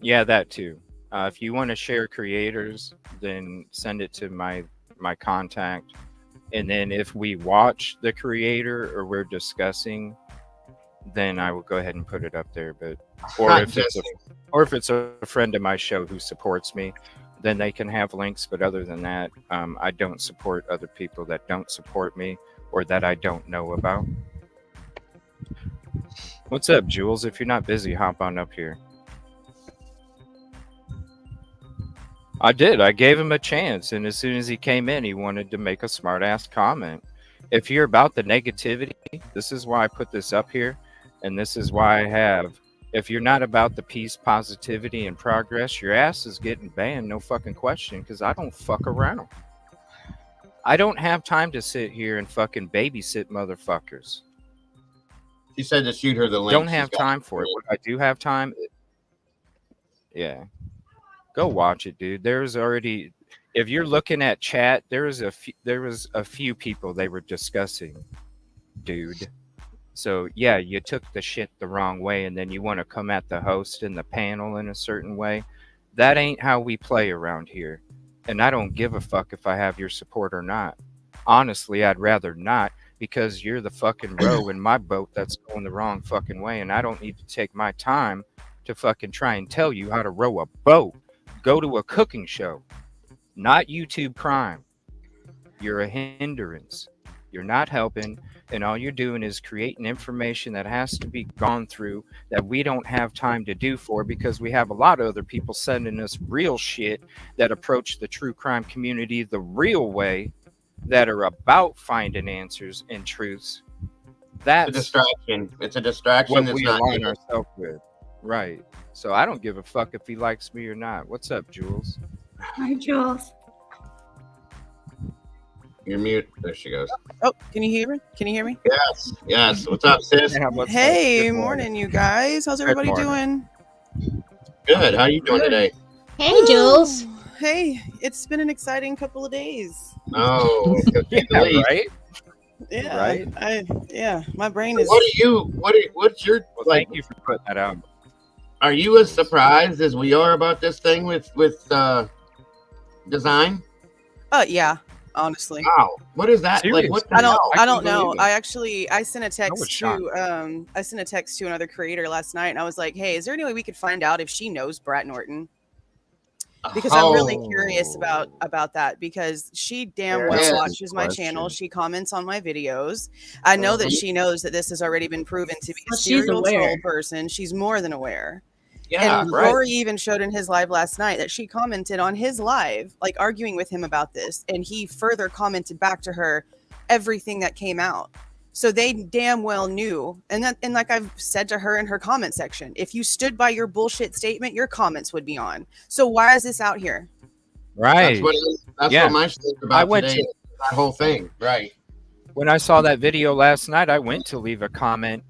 Yeah, that too. If you want to share creators, then send it to my contact, and then if we watch the creator or we're discussing, then I will go ahead and put it up there. But or if it's a friend of my show who supports me, then they can have links. But other than that, I don't support other people that don't support me or that I don't know about. What's up, Jules? If you're not busy, hop on up here. I did. I gave him a chance, and as soon as he came in, he wanted to make a smart ass comment. If you're about the negativity, this is why I put this up here, and this is why I have. If you're not about the peace, positivity, and progress, your ass is getting banned, no fucking question, because I don't fuck around. I don't have time to sit here and fucking babysit motherfuckers. She said to shoot her the link. Don't have time for it. When I do have time, yeah. Go watch it, dude. There's already, if you're looking at chat, there was a few people they were discussing, dude. So yeah, you took the shit the wrong way, and then you want to come at the host and the panel in a certain way. That ain't how we play around here. And I don't give a fuck if I have your support or not. Honestly, I'd rather not, because you're the fucking row in my boat that's going the wrong fucking way, and I don't need to take my time to fucking try and tell you how to row a boat. Go to a cooking show, not YouTube crime. You're a hindrance. You're not helping, and all you're doing is creating information that has to be gone through that we don't have time to do for, because we have a lot of other people sending us real shit that approach the true crime community the real way, that are about finding answers and truths. That's a distraction. It's a distraction. What we align ourselves with. Right. So I don't give a fuck if he likes me or not. What's up, Jules? Hi, Jules. You're mute. There she goes. Oh, can you hear me? Can you hear me? Yes. Yes. What's up, sis? Hey, morning, you guys. How's everybody doing? Good. How you doing today? Hey, Jules. Hey, it's been an exciting couple of days. Oh, yeah, right. Yeah, right. My brain is. What's your Thank you for putting that out. Are you as surprised as we are about this thing with design? Yeah. Honestly. Wow. What is that? Seriously? Like, what? I don't know. I sent a text shocked. to another creator last night, and I was like, "Hey, is there any way we could find out if she knows Brat Norton?" Because I'm really curious about that, because she damn well watches my channel. She comments on my videos. I know that she knows that this has already been proven to be a serial troll person. She's more than aware. Yeah, and Rory even showed in his live last night that she commented on his live, like arguing with him about this, and he further commented back to her everything that came out. So they damn well knew. And like I've said to her in her comment section, if you stood by your bullshit statement, your comments would be on. So why is this out here? Right. That's what my shit's about today. That whole thing. Right. When I saw that video last night, I went to leave a comment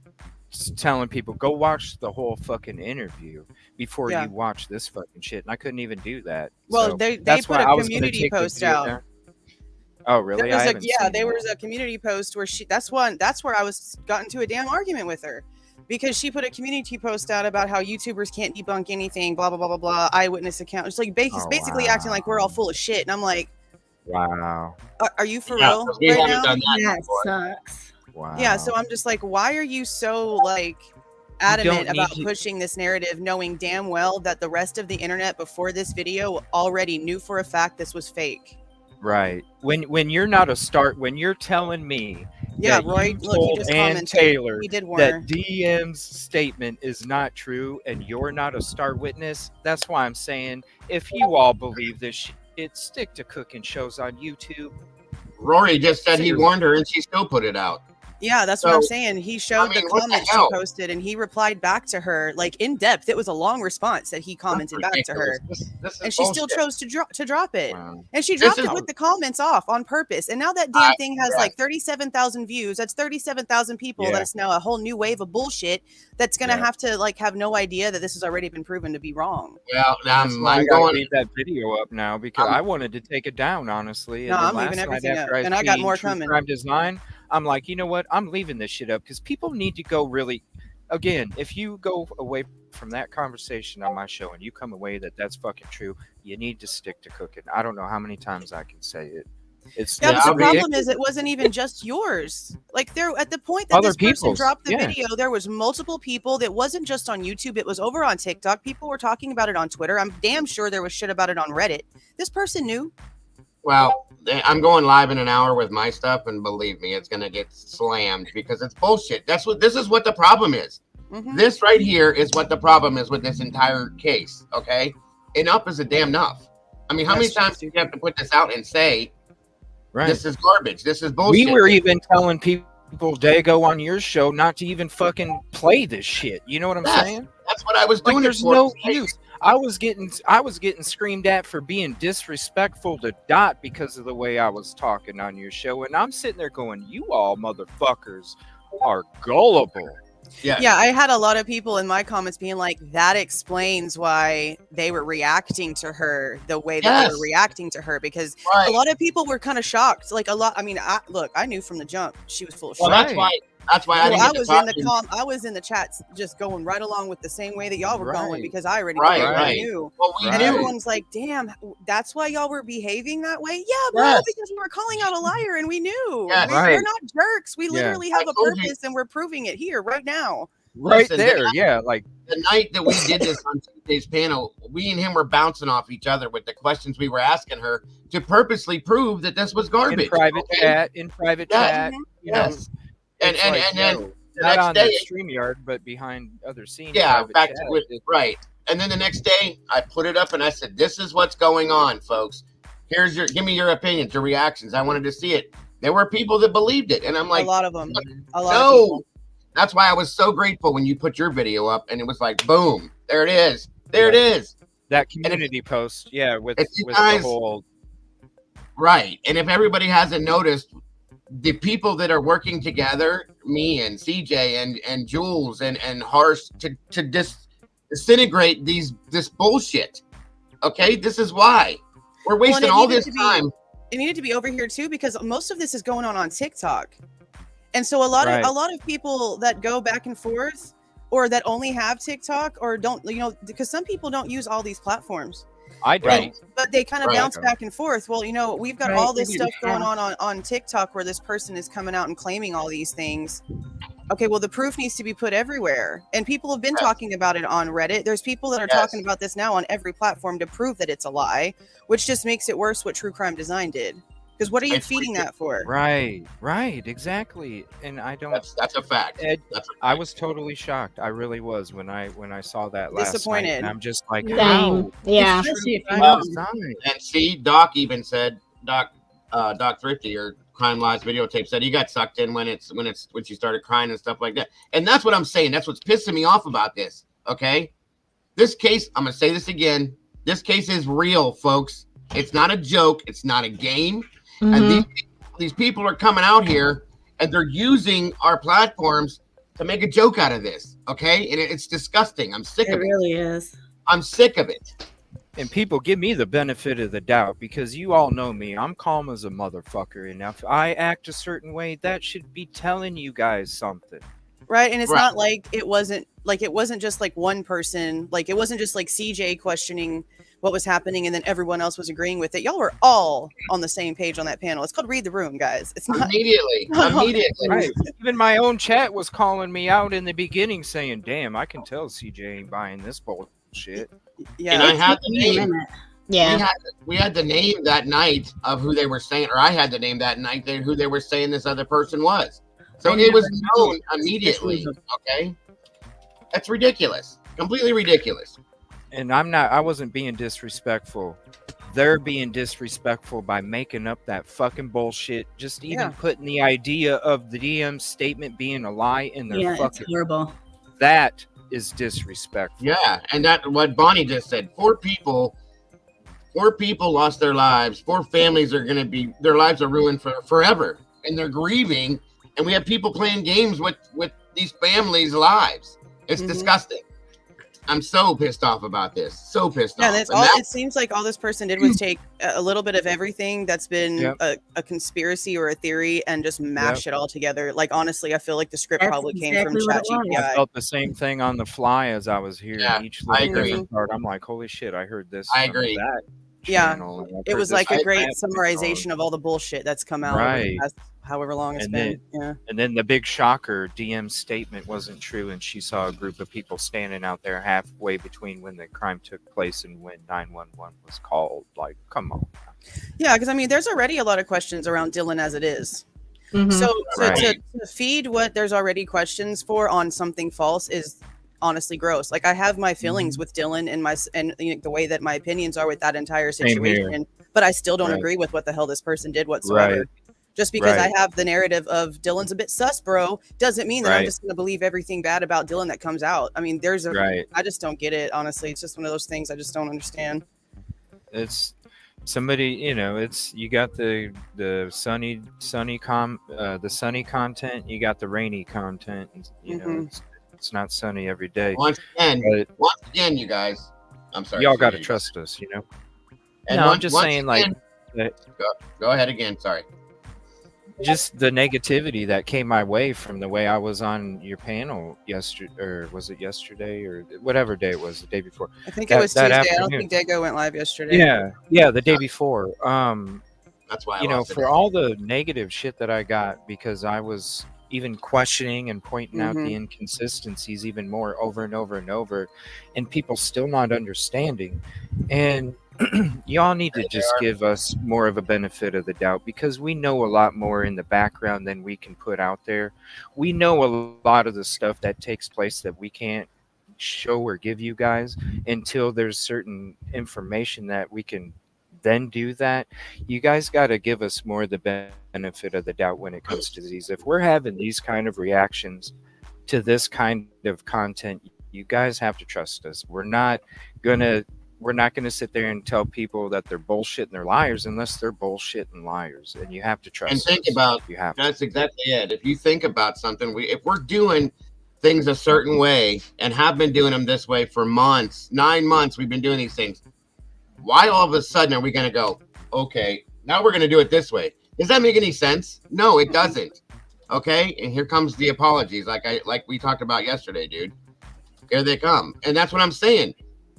telling people, go watch the whole fucking interview before you watch this fucking shit. And I couldn't even do that. Well, so they put a community post out. There. Oh, really? There was a community post where that's where I was got into a damn argument with her, because she put a community post out about how YouTubers can't debunk anything, blah, blah, blah, blah, blah, eyewitness account. It's like basically acting like we're all full of shit. And I'm like, wow. Are you for real right now? That sucks. Wow. Yeah, so I'm just like, why are you so like adamant about pushing this narrative, knowing damn well that the rest of the internet before this video already knew for a fact this was fake? Right. When you're not a start, when you're telling me Roy, look, he just commented. Taylor he did that DM's statement is not true and you're not a star witness, that's why I'm saying, if you all believe this shit, stick to cooking shows on YouTube. Rory just said he warned her and she still put it out. Yeah, that's what I'm saying. He showed the comments she posted, and he replied back to her like in depth. It was a long response that he commented back to her, and she still chose to drop it. Wow. And she dropped it with the comments off on purpose. And now that damn thing has like 37,000 views. That's 37,000 people. Yeah. That's now a whole new wave of bullshit. That's gonna have to like have no idea that this has already been proven to be wrong. Well, I'm going to leave that video up now because I wanted to take it down, honestly. No, I'm leaving everything up, and I got more coming. Crime Design. I'm like, you know what? I'm leaving this shit up because people need to go really. Again, if you go away from that conversation on my show and you come away that's fucking true, you need to stick to cooking. I don't know how many times I can say it. It's but the problem is it wasn't even just yours. Like there, at the point that Other this person people's, dropped the video, there was multiple people. That wasn't just on YouTube. It was over on TikTok. People were talking about it on Twitter. I'm damn sure there was shit about it on Reddit. This person knew. Well, I'm going live in an hour with my stuff, and believe me, it's gonna get slammed because it's bullshit. This is what the problem is. Mm-hmm. This right here is what the problem is with this entire case. Okay, enough is a damn enough. I mean, how many times do you have to put this out and say, Right. this is garbage, this is bullshit? We were even telling people, Dago, on your show not to even fucking play this shit. You know what I'm saying? That's what I was doing. Like, there's no use. I was getting screamed at for being disrespectful to Dot because of the way I was talking on your show, and I'm sitting there going, "You all motherfuckers are gullible." Yeah, I had a lot of people in my comments being like, that explains why they were reacting to her the way that they were reacting to her, because a lot of people were kind of shocked. Like, a lot, I mean, I knew from the jump she was full of shit. Well, that's why I didn't I was in the chats just going right along with the same way that y'all were going, because I already knew. Well, and everyone's like, damn, that's why y'all were behaving that way? Yeah, bro, because we were calling out a liar and we knew. We're not jerks. We literally have a purpose and we're proving it here right now. Right there, like the night that we did this on Tuesday's panel, we and him were bouncing off each other with the questions we were asking her to purposely prove that this was garbage. In private chat. Yes. And then the not next on day, the StreamYard, but behind other scenes. Yeah, back to it, right. And then the next day, I put it up and I said, "This is what's going on, folks. Give me your opinions, your reactions. I wanted to see it." There were people that believed it, and I'm like, a lot of them. No, that's why I was so grateful when you put your video up, and it was like, boom, there it is, it is. That community post, with guys, the whole right. And if everybody hasn't noticed, the people that are working together, me and CJ and Jules and Harsh, to disintegrate this bullshit. Okay, this is why we're wasting all this time. It needed to be over here too, because most of this is going on TikTok, and so a lot of people that go back and forth, or that only have TikTok, or don't, because some people don't use all these platforms. I don't. But they kind of bounce back and forth. Well, we've got all this stuff going on TikTok where this person is coming out and claiming all these things. Okay, well, the proof needs to be put everywhere. And people have been talking about it on Reddit. There's people that are talking about this now on every platform to prove that it's a lie, which just makes it worse what True Crime Design did. Because what are you feeding that for? Right, exactly. And I don't. That's a fact. I was totally shocked. I really was when I saw that last disappointed. night. And I'm just like, how? Yeah. And see, Doc even said, Doc Thrifty or Crime Lies videotape said he got sucked in when she started crying and stuff like that. And that's what I'm saying. That's what's pissing me off about this. Okay, this case, I'm gonna say this again. This case is real, folks. It's not a joke. It's not a game. And these people are coming out here and they're using our platforms to make a joke out of this. Okay, and it's disgusting. I'm sick of it. It really is. I'm sick of it. And people, give me the benefit of the doubt, because you all know me. I'm calm as a motherfucker, and if I act a certain way, that should be telling you guys something. Right, and it's not like it wasn't just like one person. Like, it wasn't just like CJ questioning what was happening and then everyone else was agreeing with it. Y'all were all on the same page on that panel. It's called Read the Room, guys. It's not immediately. Right. Even my own chat was calling me out in the beginning, saying, "Damn, I can tell CJ ain't buying this bullshit." Yeah, and I had the name. Yeah, we had the name that night of who they were saying, or I had the name that night who they were saying this other person was. So it was known immediately. Okay, that's ridiculous. Completely ridiculous. And I wasn't being disrespectful. They're being disrespectful by making up that fucking bullshit. Just even putting the idea of the DM statement being a lie in their fucking. It's horrible. That is disrespectful. Yeah, and that what Bonnie just said. 4 people lost their lives. 4 families are gonna be, their lives are ruined forever, and they're grieving. And we have people playing games with these families' lives. It's disgusting. I'm so pissed off about this. So pissed off. It seems like all this person did was take a little bit of everything that's been a conspiracy or a theory and just mash it all together. Like, honestly, I feel like the script probably came from ChatGPT. I felt the same thing on the fly as I was hearing each little different part. I'm like, holy shit, I heard this. I agree. That yeah, channel, it was like a great summarization of all the bullshit that's come out. Right. However long it's been. And then the big shocker, DM's statement wasn't true, and she saw a group of people standing out there halfway between when the crime took place and when 911 was called. Like, come on. Yeah, because I mean, there's already a lot of questions around Dylan as it is. So to feed what there's already questions for on something false is honestly gross. Like I have my feelings Mm-hmm. with Dylan and the way that my opinions are with that entire Same here. situation, but I still don't Right. agree with what the hell this person did whatsoever. Right. Just because I Right. have the narrative of Dylan's a bit sus, bro, doesn't mean that I'm Right. just going to believe everything bad about Dylan that comes out. I mean, Right. I just don't get it, honestly. It's just one of those things I just don't understand. It's somebody, it's you got the sunny content, you got the rainy content, and, Mhm. it's not sunny every day. Once again, you guys. I'm sorry. Y'all got to you trust us, And No, I'm once, just once saying, again, like, go ahead again. Sorry. just the negativity that came my way from the way I was on your panel yesterday, or was it yesterday, or whatever day it was, the day before. I think it was that Tuesday. I don't afternoon. think Dago went live yesterday. Yeah, the day before. That's why I lost For all the negative shit that I got because I was even questioning and pointing out the inconsistencies even more over and over and over, and people still not understanding. And y'all need to just give us more of a benefit of the doubt because we know a lot more in the background than we can put out there. We know a lot of the stuff that takes place that we can't show or give you guys until there's certain information that we can then do that. You guys got to give us more of the benefit of the doubt when it comes to these. If we're having these kind of reactions to this kind of content, you guys have to trust us. Gonna we're not gonna sit there and tell people that they're bullshit and they're liars unless they're bullshit and liars, and you have to trust And think us. about You have that's exactly it. If you think about something, if we're doing things a certain way and have been doing them this way for months, 9 months, we've been doing these things. Why all of a sudden are we going to go, okay, now we're going to do it this way? Does that make any sense? No, it doesn't. Okay, and here comes the apologies, like we talked about yesterday, dude. Here they come, and that's what I'm saying.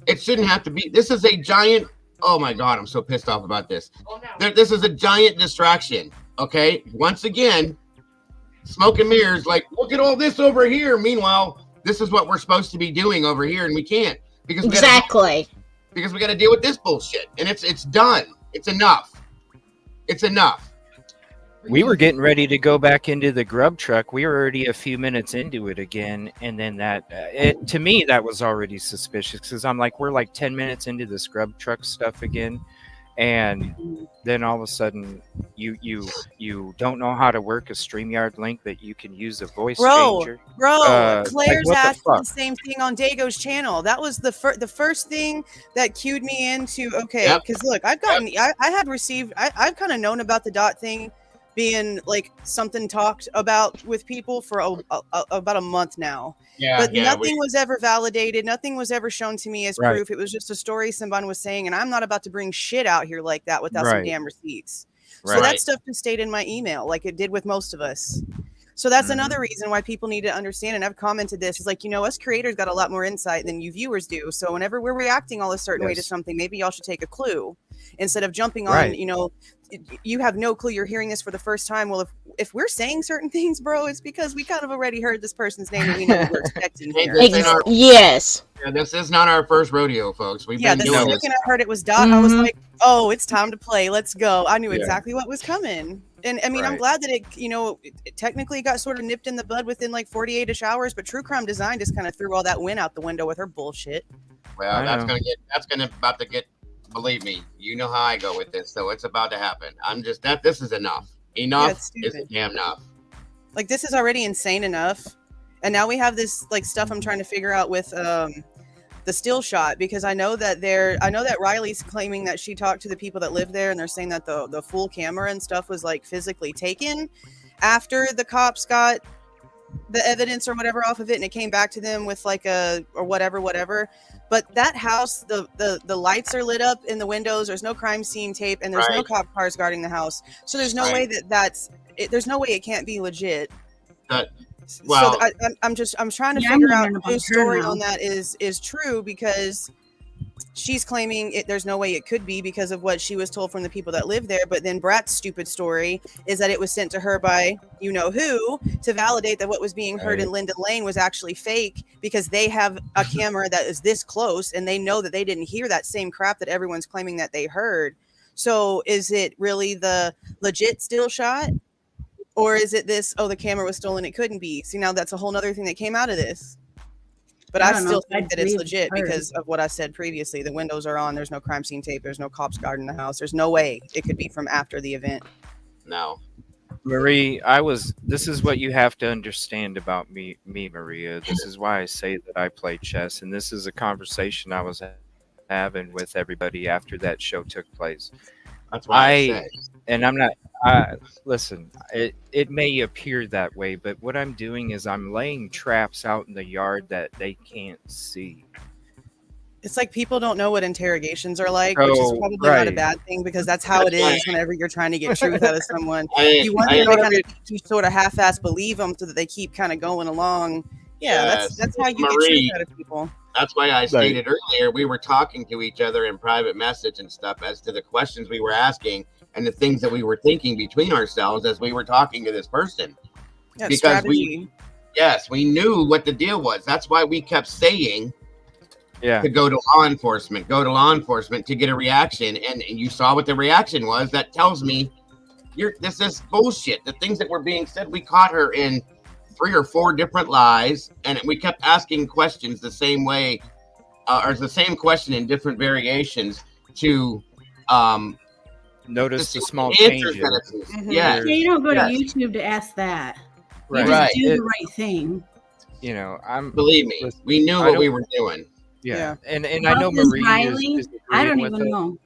It shouldn't have to be. This is a giant. Oh my god, I'm so pissed off about this. This is a giant distraction. Okay, once again, smoke and mirrors. Like, look at all this over here. Meanwhile, this is what we're supposed to be doing over here, and we can't because we got to deal with this bullshit, and it's done. It's enough. It's enough. We were getting ready to go back into the grub truck. We were already a few minutes into it again, and then to me that was already suspicious because I'm like, we're like 10 minutes into this grub truck stuff again, and then all of a sudden you don't know how to work a StreamYard link, but you can use a voice changer. Claire's like, asking the same thing on Dago's channel. That was the first thing that cued me into because look, I've kind of known about the dot thing being like something talked about with people for about a month now. But nothing was ever validated. Nothing was ever shown to me as proof. It was just a story someone was saying, and I'm not about to bring shit out here like that without some damn receipts. So that stuff just stayed in my email like it did with most of us. So that's another reason why people need to understand, and I've commented this, is like, us creators got a lot more insight than you viewers do. So whenever we're reacting all a certain way to something, maybe y'all should take a clue instead of jumping on, you have no clue, you're hearing this for the first time. Well, if we're saying certain things, bro, it's because we kind of already heard this person's name and we know what we're expecting here. Yes. Yeah, this is not our first rodeo, folks. We've been doing this. Second I heard it was Dot, I was like, oh, it's time to play. Let's go. I knew exactly what was coming. And I mean, I'm glad that it technically got sort of nipped in the bud within like 48-ish hours, but True Crime Design just kind of threw all that win out the window with her bullshit. Well, that's about to get, believe me, you know how I go with this, so it's about to happen. This is enough. Enough is damn enough. Like, this is already insane enough. And now we have this like stuff I'm trying to figure out with the still shot, because I know that Riley's claiming that she talked to the people that live there, and they're saying that the full camera and stuff was like physically taken after the cops got the evidence or whatever off of it, and it came back to them with like whatever. But that house, the lights are lit up in the windows. There's no crime scene tape, and there's no cop cars guarding the house. So there's no way there's no way it can't be legit. Well, so I'm trying to figure out whose story on that is true, because she's claiming there's no way it could be because of what she was told from the people that live there. But then Brat's stupid story is that it was sent to her by you know who to validate that what was being heard in Linden Lane was actually fake, because they have a camera that is this close and they know that they didn't hear that same crap that everyone's claiming that they heard. So is it really the legit still shot? Or is it this, the camera was stolen, it couldn't be? See, now that's a whole nother thing that came out of this. But I I don't know still if think I'd that it's believe legit her. because of what I said previously. The windows are on. There's no crime scene tape. There's no cops guarding the house. There's no way it could be from after the event. No. Marie, this is what you have to understand about me, Maria. This is why I say that I play chess, and this is a conversation I was having with everybody after that show took place. That's why I said. And I'm not, listen, it may appear that way, but what I'm doing is I'm laying traps out in the yard that they can't see. It's like people don't know what interrogations are like, which is So, probably not a right. bad thing because that's how it is whenever you're trying to get truth out of someone. I- You want I- them to kind of you sort of half-ass believe them so that they keep kind of going along. Yeah, Yes. that's how you Marie, get truth out of people. That's why I stated earlier we were talking to each other in private message and stuff as to the questions we were asking and the things that we were thinking between ourselves as we were talking to this person. Yeah, Because strategy. we knew what the deal was. That's why we kept saying Yeah. to go to law enforcement to get a reaction. And you saw what the reaction was. That tells me this is bullshit. The things that were being said, we caught her in 3 or 4 different lies, and we kept asking questions the same way, or the same question in different variations to Notice the small answers changes. that it's- Mhm. Yes. Yeah, you don't go to Yes. YouTube to ask that. Right. You just Right. do the right thing. You know, I'm Believe me, listen, we knew I what don't- we were doing. Yeah. And I About know this Marie Riley, is I agreeing don't with even us. know.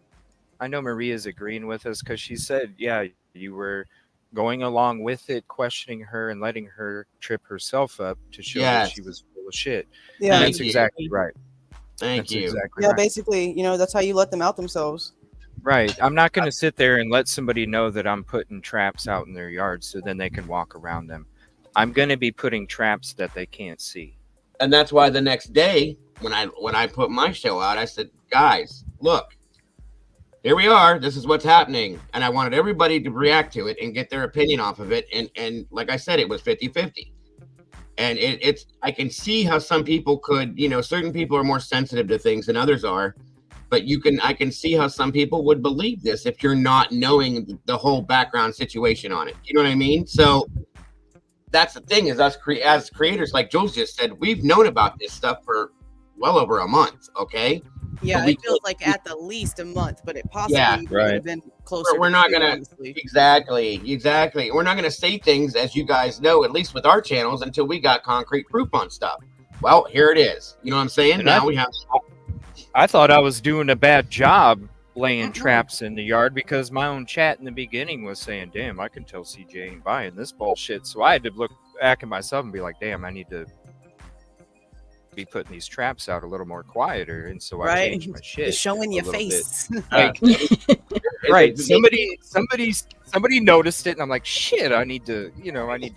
I know Marie is agreeing with us because she said, yeah, you were going along with it, questioning her and letting her trip herself up to show that Yes. she was full of shit. Yeah. And Thank that's you. exactly right. Thank That's you. exactly Yeah, right. basically, that's how you let them out themselves. Right. I'm not going to sit there and let somebody know that I'm putting traps out in their yard so then they can walk around them. I'm going to be putting traps that they can't see. And that's why the next day when I put my show out, I said, guys, look, here we are. This is what's happening. And I wanted everybody to react to it and get their opinion off of it. And like I said, it was 50-50. And it's I can see how some people could, certain people are more sensitive to things than others are. But I can see how some people would believe this if you're not knowing the whole background situation on it. You know what I mean? So that's the thing is us as creators, like Jules just said, we've known about this stuff for well over a month. Okay. Yeah, But we it feels like at the least a month, but it possibly Yeah, would right. have been closer. We're to not 2, gonna honestly. exactly. We're not gonna say things, as you guys know, at least with our channels, until we got concrete proof on stuff. Well, here it is. You know what I'm saying? And Now we have. I thought I was doing a bad job laying traps in the yard because my own chat in the beginning was saying, damn, I can tell CJ ain't buying this bullshit. So I had to look back at myself and be like, damn, I need to be putting these traps out a little more quieter. And so I Right. changed my shit. Just showing a your little bit. face. Like, right. Somebody noticed it and I'm like, shit, I need to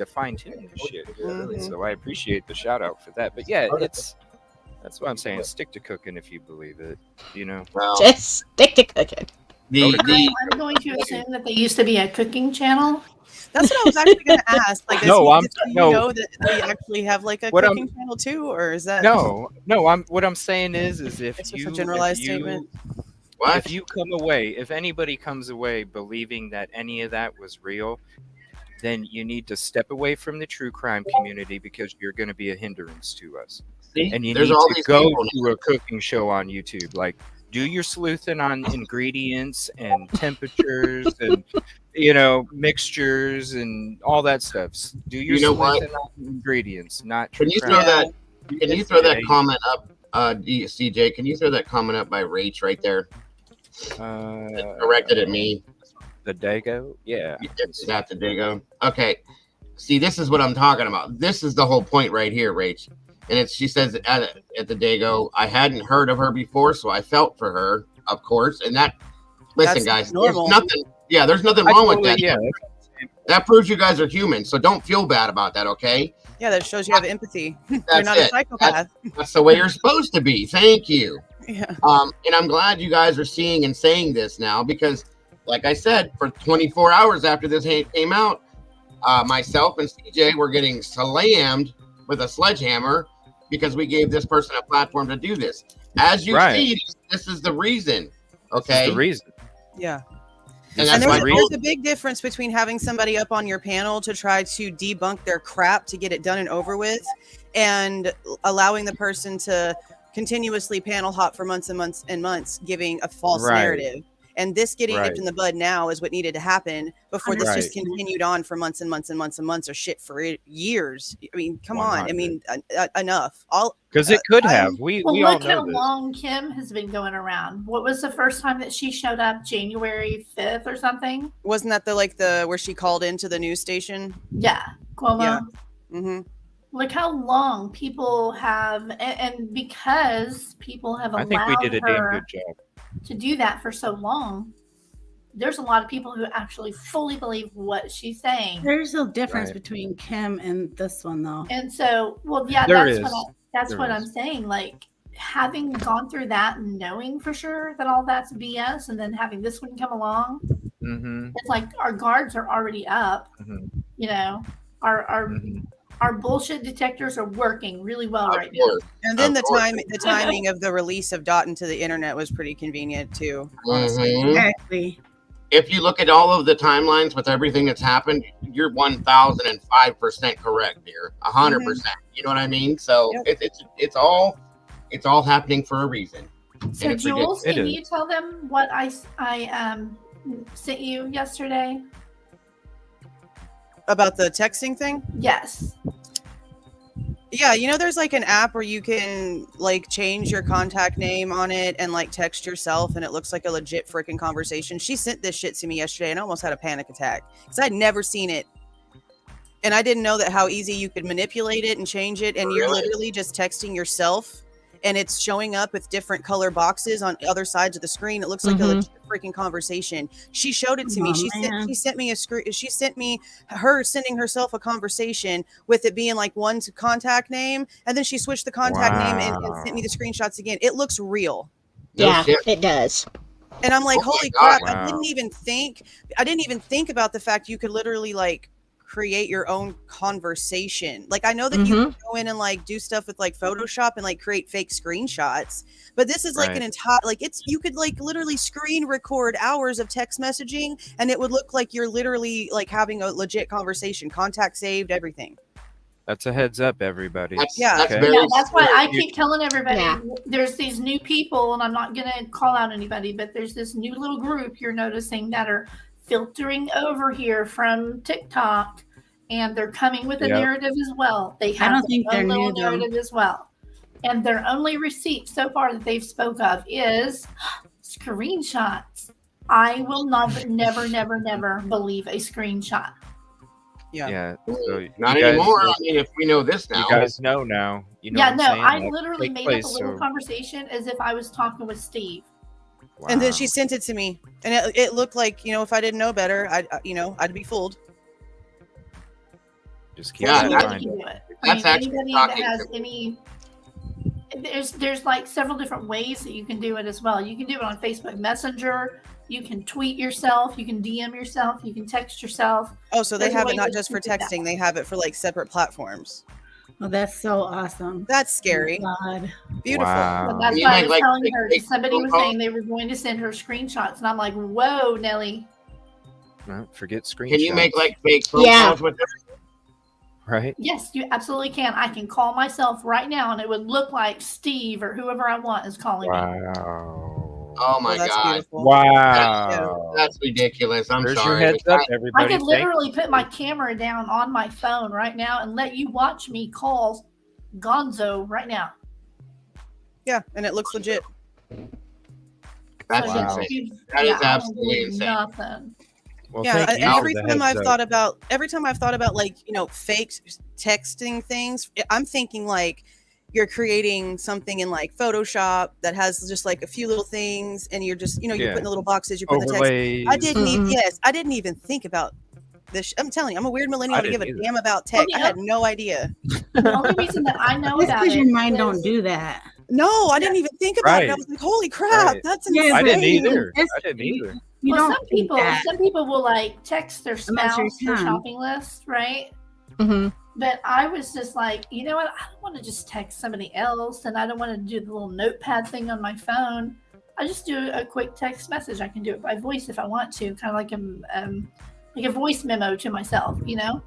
fine tune this shit. Mhm. So I appreciate the shout out for that. But yeah, that's what I'm saying. Stick to cooking if you believe it, Well, Just stick to cooking. I'm going to assume that they used to be a cooking channel. That's what I was actually going to ask. Like, No, do you know that they actually have like a cooking channel too, or is that No. What I'm saying is if it's you just a generalized if you, statement? What? if anybody comes away believing that any of that was real, then you need to step away from the true crime community because you're going to be a hindrance to us. See? And you There's need all to these go people to a cooking show on YouTube. Like, do your sleuthing on ingredients and temperatures and mixtures and all that stuff. Do your You know what? sleuthing on ingredients, not Can true you crime. throw that? Can you throw that Yeah. comment up, CJ? Can you throw that comment up by Rach right there? Directed at me. The Dago? Yeah. Is that the Dago? Okay. See, this is what I'm talking about. This is the whole point right here, Rach. And she says at the Dago, I hadn't heard of her before, so I felt for her, of course. And listen, That's guys, normal. there's nothing wrong with that. Yeah. That proves you guys are human, so don't feel bad about that, okay? Yeah, that shows you have empathy. You're That's not a it. psychopath. That's the way you're supposed to be. Thank you. Yeah. And I'm glad you guys are seeing and saying this now because, like I said, for 24 hours after this came out, myself and CJ were getting slammed with a sledgehammer because we gave this person a platform to do this. As you see, this is the reason. Okay. This is the reason. Yeah. And there's a big difference between having somebody up on your panel to try to debunk their crap to get it done and over with, and allowing the person to continuously panel hop for months and months and months, giving a false narrative. And this getting nipped in the bud now is what needed to happen before this just continued on for months and months and months and months, or shit for years. I mean, come on. I mean, enough. Because it could have. We all look know how this. long Kim has been going around. What was the first time that she showed up? January 5th or something? Wasn't that the where she called into the news station? Yeah, Cuomo. Yeah. Mm-hmm. Look how long people have, and because people have allowed I think we did a damn good job to do that for so long, there's a lot of people who actually fully believe what she's saying. There's a difference between Kim and this one, though. And so, well, yeah, that's what I'm saying. Like, having gone through that and knowing for sure that all that's BS, and then having this one come along, it's like our guards are already up. You know, our bullshit detectors are working really well right now. And then the timing of the release of Dot into the internet was pretty convenient too. Honestly. Exactly. If you look at all of the timelines with everything that's happened, you're 1005% correct, dear. 100%. You know what I mean? So it's all happening for a reason. So Jules, can you tell them what I sent you yesterday about the texting thing? Yes. Yeah, you know, there's like an app where you can like change your contact name on it and like text yourself, and it looks like a legit freaking conversation. She sent this shit to me yesterday, and I almost had a panic attack because I'd never seen it, and I didn't know that how easy you could manipulate it and change it, and you're literally just texting yourself, and it's showing up with different color boxes on other sides of the screen. It looks like a legit freaking conversation. She showed it to me. She sent me a screen. She sent me her sending herself a conversation with it being like one contact name, and then she switched the contact name and sent me the screenshots again. It looks real. Yeah, it does. And I'm like, holy crap! I didn't even think about the fact you could literally like create your own conversation. Like, I know that you can go in and like do stuff with like Photoshop and like create fake screenshots, but this is like an entire, like, it's, you could like literally screen record hours of text messaging and it would look like you're literally like having a legit conversation, contact saved, everything. That's a heads up, everybody. That's why I keep telling everybody there's these new people, and I'm not going to call out anybody, but there's this new little group you're noticing that are filtering over here from TikTok, and they're coming with a narrative as well. They have their own little narrative as well, and their only receipt so far that they've spoke of is screenshots. I will never believe a screenshot. Yeah. So not anymore. I mean, if we know this now, you guys know now. You know I literally made up a little conversation as if I was talking with Steve. Wow. And then she sent it to me, and it looked like, you know, if I didn't know better, I'd be fooled. Just keep that's anybody that has any. There's like several different ways that you can do it as well. You can do it on Facebook Messenger. You can tweet yourself. You can DM yourself. You can text yourself. Oh, so they have it not just for texting; they have it for like separate platforms. Well, that's so awesome. That's scary. Oh, God. Beautiful. Wow. But that's why I was telling her. Somebody was saying they were going to send her screenshots, and I'm like, "Whoa, Nelly!" No, forget screenshots. Can you make like fake phone calls with them? Right. Yes, you absolutely can. I can call myself right now, and it would look like Steve or whoever I want is calling me. Oh my God! Beautiful. Wow, that's ridiculous. I'm There's sorry. Your heads up, everybody. I could literally put my camera down on my phone right now and let you watch me call Gonzo right now. Yeah, and it looks legit. That's insane. That is absolutely insane. Nothing. Well, yeah, every time I've thought about like, you know, fake texting things, I'm thinking like you're creating something in like Photoshop that has just like a few little things, and you're just, you know, you're putting the little boxes, you put the text. I didn't even think about this. I'm telling you, I'm a weird millennial to give a damn about tech. I had no idea. The only reason that I know about it, your mind don't do that. No, I didn't even think about it. I was like, holy crap, that's insane. I didn't either. Some people will like text their spouse their shopping list, right? But I was just like, you know what? I don't want to just text somebody else, and I don't want to do the little notepad thing on my phone. I just do a quick text message. I can do it by voice if I want to, kind of like a voice memo to myself, you know.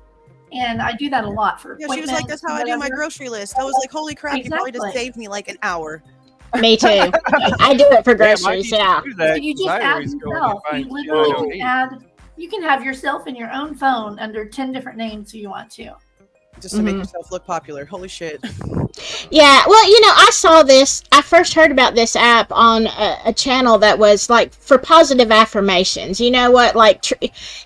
And I do that a lot for Yeah, she was like, appointments. "That's how I do my grocery list." I was like, "Holy crap! You probably just Exactly. saved me like an hour." Me too. I do it for Damn, I groceries. need to Yeah. do So that you 'cause just I add always go and yourself. find You shit I literally don't can need. add. You can have yourself in your own phone under 10 different names if you want to. Just to make yourself look popular. Holy shit. Yeah, well, I saw this. I first heard about this app on a channel that was like for positive affirmations. You know what? Like,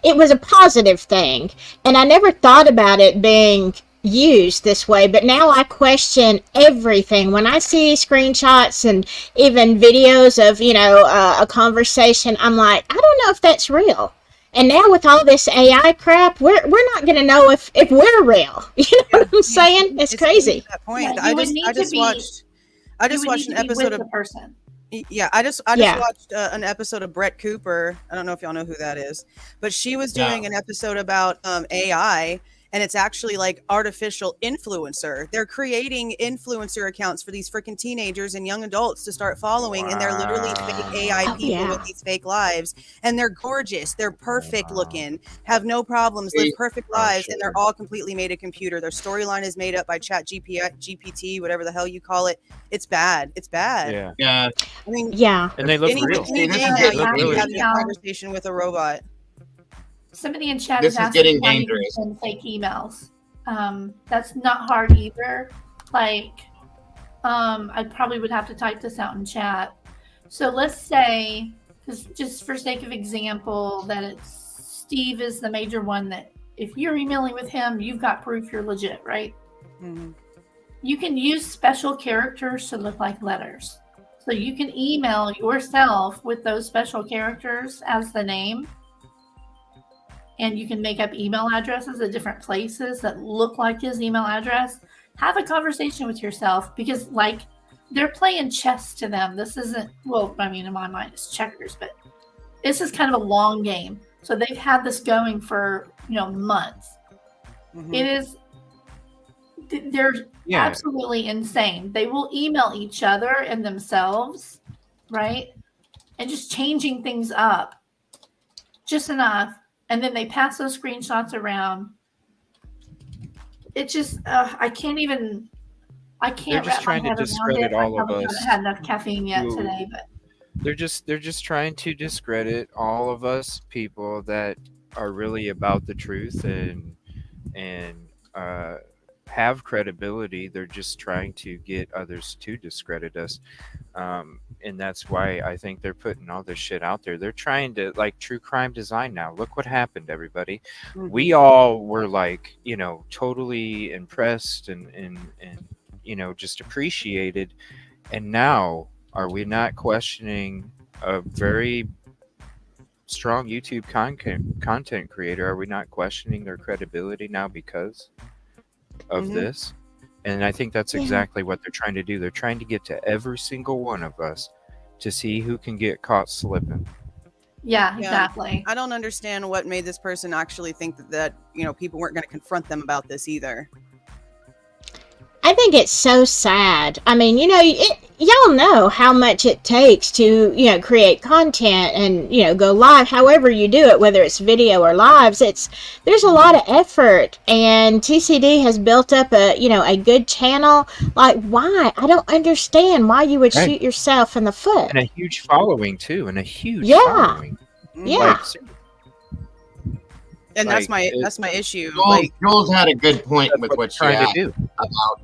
it was a positive thing. And I never thought about it being used this way, but now I question everything. When I see screenshots and even videos of, a conversation, I'm like, I don't know if that's real. And now with all this AI crap, we're not gonna know if we're real. You know what I'm saying? It's crazy. That point. Yeah, you would need to be. I just watched an episode of the person. Yeah, I just Yeah. watched an episode of Brett Cooper. I don't know if y'all know who that is, but she was doing an episode about AI, and it's actually like artificial influencer. They're creating influencer accounts for these freaking teenagers and young adults to start following, and they're literally fake AI people with these fake lives, and they're gorgeous, they're perfect looking, have no problems, live perfect lives, and they're all completely made a computer. Their storyline is made up by GPT, whatever the hell you call it. It's bad. It's bad. Yeah. I mean, yeah. And they look real. Any day now, you can have a conversation with a robot. Somebody in chat This is is asking getting why you dangerous. send fake emails. That's not hard either. Like, I probably would have to type this out in chat. So let's say, just for sake of example, that Steve is the major one that if you're emailing with him, you've got proof you're legit, right? Mm-hmm. You can use special characters to look like letters. So you can email yourself with those special characters as the name. And you can make up email addresses at different places that look like his email address. Have a conversation with yourself because, like, they're playing chess to them. This isn't, well, I mean, in my mind, it's checkers, but this is kind of a long game. So they've had this going for, months. Mm-hmm. It is, they're absolutely insane. They will email each other and themselves, right? And just changing things up just enough. And then they pass those screenshots around. It just, I can't They're just trying to discredit all of us. I haven't had enough caffeine yet today, but they're just trying to discredit all of us people that are really about the truth and have credibility. They're just trying to get others to discredit us. And that's why I think they're putting all this shit out there. They're trying to, like, true crime design now. Look what happened, everybody. Mm-hmm. We all were like, totally impressed and just appreciated. And now, are we not questioning a very strong YouTube content creator? Are we not questioning their credibility now because of this? And I think that's exactly what they're trying to do. They're trying to get to every single one of us to see who can get caught slipping. Yeah, exactly. I don't understand what made this person actually think that people weren't going to confront them about this either. I think it's so sad. I mean, y'all know how much it takes to, create content and, go live, however you do it, whether it's video or lives. There's a lot of effort, and TCD has built up a good channel. Like, why? I don't understand why you would shoot yourself in the foot. And a huge following too, and a huge following. Yeah. And that's my issue. Jules had a good point with what she trying had to do about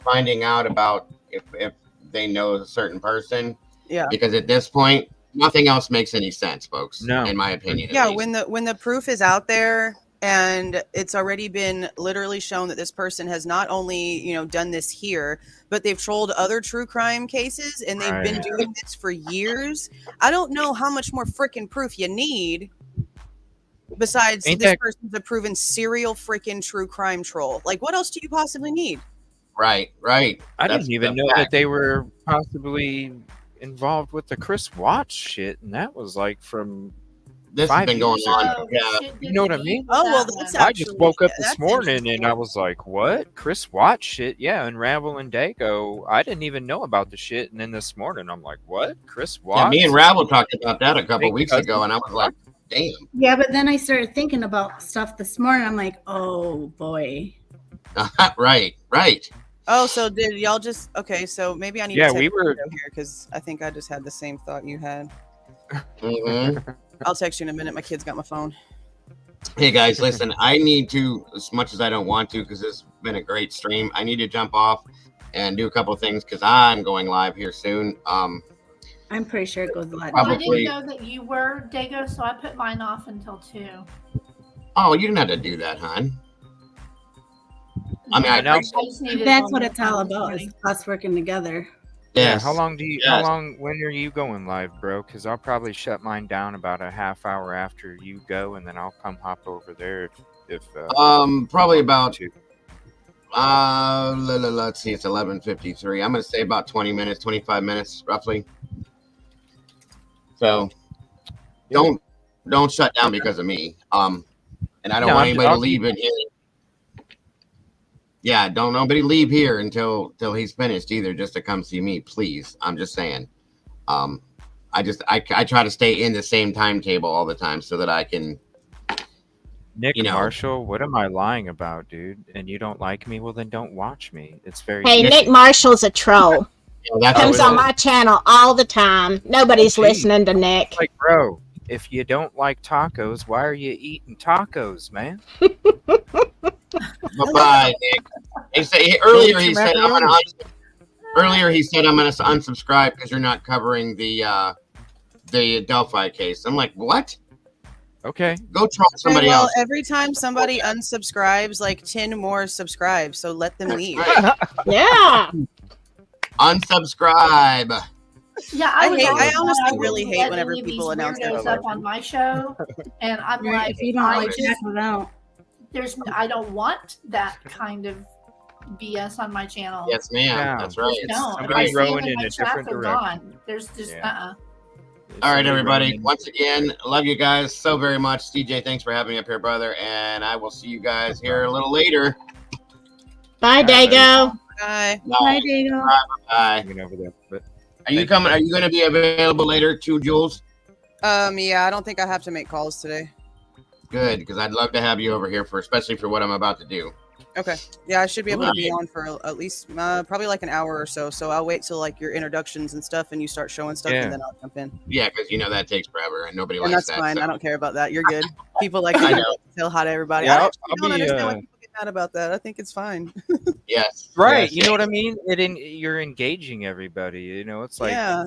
finding out about if they know a certain person. Yeah. Because at this point, nothing else makes any sense, folks. No. In my opinion. Yeah, when the proof is out there and it's already been literally shown that this person has not only, done this here, but they've trolled other true crime cases and they've been doing this for years. I don't know how much more freaking proof you need. Besides, this person's a proven serial freaking true crime troll. Like, what else do you possibly need? Right. I didn't even know that they were possibly involved with the Chris Watts shit, and that was like from This has 5 been going years on. ago. Yeah. You know what I mean? Oh well, that's I just actually woke up this that's morning and I interesting. was like, "What? Chris Watts shit? Yeah, Unravel and Dago. I didn't even know about the shit." And then this morning, I'm like, "What? Chris Yeah, me and Watts? Ravel talked about that a couple Fake weeks cousin? ago, and I was like, damn. Yeah, but then I started thinking about stuff this morning. I'm like, oh boy. Right. Oh, so did y'all just okay? So maybe I need Yeah, to we text were. Vito here because I think I just had the same thought you had. Mm-hmm. I'll text you in a minute. My kid's got my phone. Hey guys, listen, I need to, as much as I don't want to, because this has been a great stream, I need to jump off and do a couple of things because I'm going live here soon. I'm pretty sure it goes live. Well, I Probably. didn't know that you were Dago, so I put mine off until 2. Oh, you didn't have to do that, hon. I mean, I Now- appreciate just needed That's one what more it's all time this about, morning. is us working together. Yeah, Yes. how long do you? Yes. How long? When are you going live, bro? Because I'll probably shut mine down about a half hour after you go, and then I'll come hop over there if Probably about to. let's see, it's 11:53. I'm gonna say about 20 minutes, 25 minutes roughly. So don't shut down because of me. And I don't No, want anybody to I'll leave in here. Yeah, don't nobody leave here until he's finished either, just to come see me, please. I'm just saying. I try to stay in the same timetable all the time so that I can. Nick You know. Marshall, what am I lying about, dude? And you don't like me? Well, then don't watch me. It's very Hey, easy. Nick Marshall's a troll. Yeah, that's Comes what on it is. my channel all the time. Nobody's Oh, listening to Nick. Like, bro, if you don't like tacos, why are you eating tacos, man? Bye-bye, Nick. Earlier he said I'm gonna unsubscribe because you're not covering the Delphi case. I'm like, what? Okay. Go troll somebody well, else. every time somebody unsubscribes, like 10 more subscribe. So let them leave. Right. Yeah. Unsubscribe. Yeah, I was hate- always I honestly thought I really wouldn't hate let whenever any of people these announce their weirdos up on my show, and I'm Right, like, if you don't I like just check it out. I don't want that kind of BS on my channel. Yes, ma'am. Yeah. That's right. No, if Somebody I see rowing them in in my a chat, different they're direction. gone. There's just Yeah. All right, Somebody everybody. rowing in- Once again, love you guys so very much. CJ, thanks for having me up here, brother. And I will see you guys here a little later. Bye, Dago. Bye. Bye, Dago. Bye. Hanging over there. But Are you coming? Are you going to be available later too, Jules? Yeah, I don't think I have to make calls today. Good, because I'd love to have you over here especially for what I'm about to do. Okay. Yeah, I should be able to be Alright. on for at least probably like an hour or so. So I'll wait till like your introductions and stuff, and you start showing stuff, Yeah. and then I'll jump in. Yeah, because you know that takes forever, and nobody And likes that's that. fine. so- I don't care about that. You're good. People like I to know. tell hi to everybody. Yeah, I I'll actually don't be, understand why people get mad about that. I think it's fine. Yes. right. yes, You know what I mean? You're engaging everybody. You know, it's like yeah.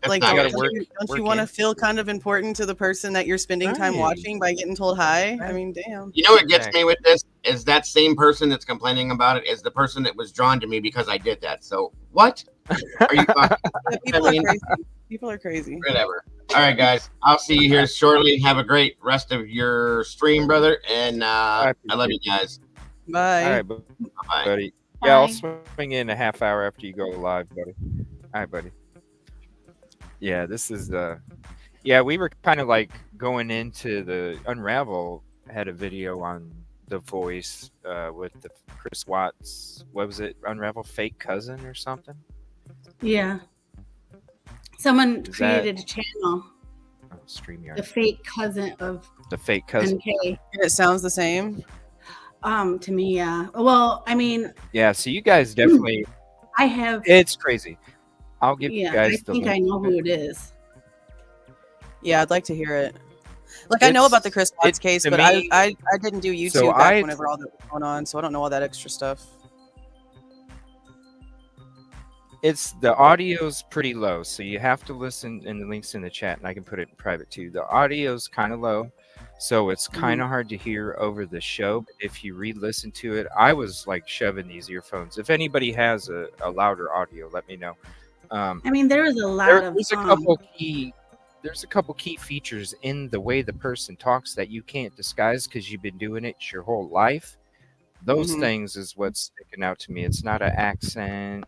That's Like, not don't, gotta gonna work- don't work you want to in. feel kind of important to the person that you're spending time Right. watching by getting told hi? I mean, damn. You know what gets me with this is that same person that's complaining about it is the person that was drawn to me because I did that. So what? Are you Yeah, people I mean- are crazy. People are crazy. whatever? All right, guys. I'll see you here shortly. Have a great rest of your stream, brother. And I love you guys. Bye. all right, Bye. buddy. Yeah, I'll Bye. swing in a half hour after you go live, buddy. All right, buddy. Yeah, this is yeah, we were kind of like going into the Unravel had a video on The Voice with the Chris Watts. What was it? Unravel fake cousin or something? Yeah. Someone Is created a channel, Oh, StreamYard. the fake cousin of The fake cousin. NK. And it sounds the same. To me, yeah. Well, I mean, Yeah, so you guys definitely. I have. It's crazy. I'll give you Yeah, I guys the think I link. know who it is. Yeah, I'd like to hear it. Like, I know about the Chris Watts case, to but me- I didn't do YouTube So back I- whenever all that was going on, so I don't know all that extra stuff. It's the audio's pretty low, so you have to listen. And the link's in the chat, and I can put it in private too. The audio's kind of low, so it's kind of hard to hear over the show. But if you re-listen to it, I was like shoving these earphones. If anybody has a louder audio, let me know. I mean, there is a lot of. There's a couple key features in the way the person talks that you can't disguise because you've been doing it your whole life. Those Mhm. things is what's sticking out to me. It's not an accent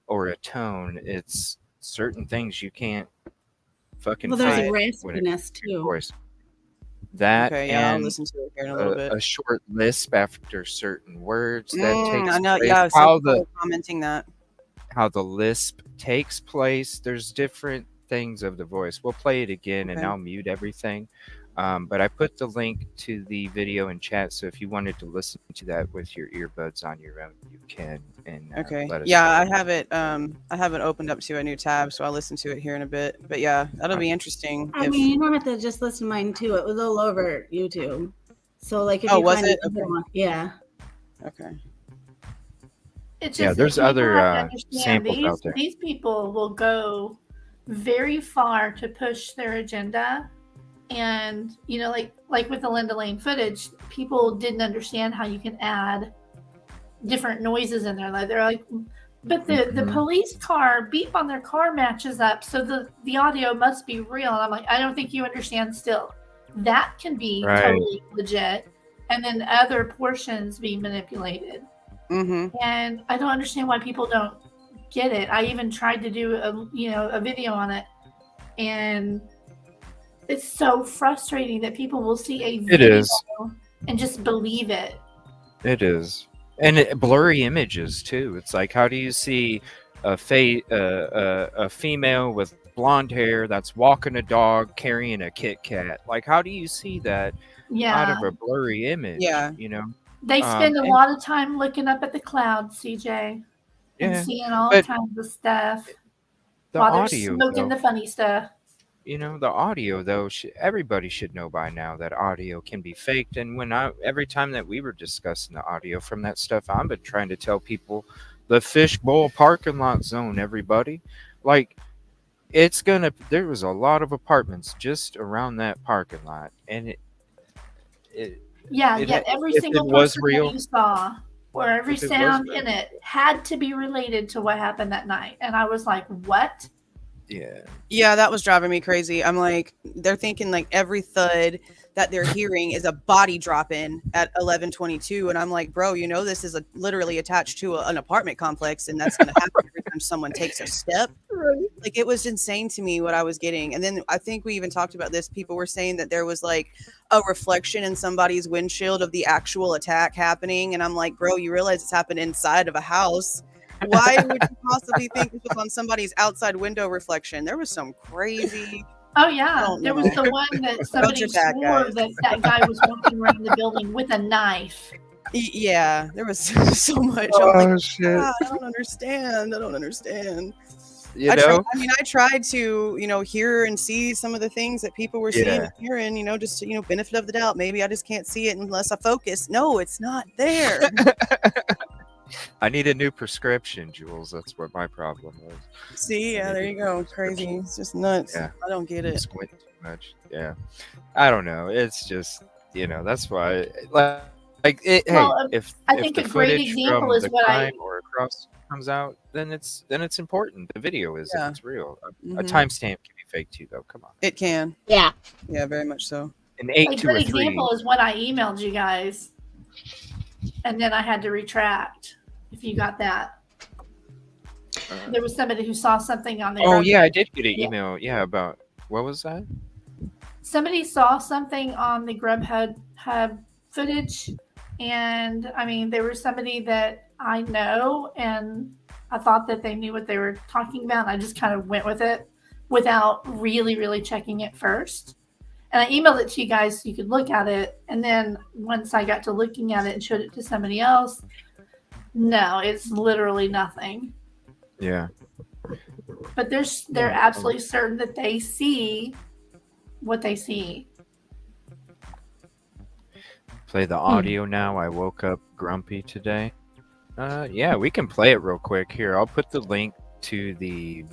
or a tone. It's certain things you can't fucking Well, there's fake a when it raspiness your too. voice. That Okay, yeah, I'll and listen to it here in a little bit. a short lisp after certain words that takes I know. place. Yeah, some people were commenting that. How the lisp takes place. There's different things of the voice. We'll play it again, and Okay. I'll mute everything. But I put the link to the video in chat, so if you wanted to listen to that with your earbuds on your own, you can. And Okay. let us Yeah, know. I have it. I have it opened up to a new tab, so I'll listen to it here in a bit. But yeah, that'll be interesting. I mean, you don't have to just listen to mine too. It was all over YouTube. So like if Oh, you was find it? a good one, yeah. Okay. It's Yeah, just there's that people other have to understand samples out there. these people will go very far to push their agenda. And you know, like with the Linda Lane footage, people didn't understand how you can add different noises in there. Like they're like, but the police car beep on their car matches up, so the audio must be real. And I'm like, I don't think you understand. Still, that can be Right. totally legit, and then other portions be manipulated. Mm-hmm. And I don't understand why people don't get it. I even tried to do a video on it, and it's so frustrating that people will see a It video is. and just believe it. It is. And blurry images too. It's like, how do you see a female with blonde hair that's walking a dog carrying a Kit Kat? Like, how do you see that out Yeah. of a blurry image? Yeah. You know, They spend a and- lot of time looking up at the clouds, CJ, and Yeah, seeing all but kinds of stuff the while they're audio, smoking though. the funny stuff. You know, the audio though, everybody should know by now that audio can be faked. And every time that we were discussing the audio from that stuff, I've been trying to tell people the fishbowl parking lot zone, everybody. Like, there was a lot of apartments just around that parking lot, and Yeah, it yet every if single it was person real, that you saw, or every if it was sound real. in it, had to be related to what happened that night. And I was like, what? Yeah. Yeah, that was driving me crazy. I'm like, they're thinking like every thud that they're hearing is a body drop in at 11:22, and I'm like, bro, you know this is literally attached to an apartment complex, and that's going to happen every time someone takes a step. Like, it was insane to me what I was getting. And then I think we even talked about this. People were saying that there was like a reflection in somebody's windshield of the actual attack happening, and I'm like, bro, you realize it's happened inside of a house. Why would you possibly think this was on somebody's outside window reflection? There was some crazy. Oh yeah, there was the one that somebody Bunch of bad swore guys. that guy was walking around the building with a knife. Yeah, there was so much. Oh, I'm like, shit. God, I don't understand. You I know? tried to, hear and see some of the things that people were seeing Yeah. and hearing, just to, benefit of the doubt. Maybe I just can't see it unless I focus. No, it's not there. I need a new prescription, Jules. That's what my problem was. See, yeah, there you go. Crazy. It's just nuts. Yeah. I don't get it. Squint too much. Yeah. I don't know. It's just, that's why, like it, Well, hey, if I if think the a great footage example from is the what crime or a cross comes out, then it's important. The video is, Yeah. if it's real. A Mhm. timestamp can be fake too, though. Come on. It can. Yeah. Yeah, very much so. An A 8, 2, good or 3. example is what I emailed you guys, and then I had to retract. If you got that, there was somebody who saw something on the. Oh yeah, I did get an Yeah. email. Yeah, about what was that? Somebody saw something on the Grubhub footage, and I mean, there was somebody that I know, and I thought that they knew what they were talking about. And I just kind of went with it without really, really checking it first. And I emailed it to you guys so you could look at it. And then once I got to looking at it and showed it to somebody else, no, it's literally nothing. Yeah. But they're absolutely certain that they see what they see. Play the audio now. I woke up grumpy today. Yeah, we can play it real quick. Here, I'll put the link to the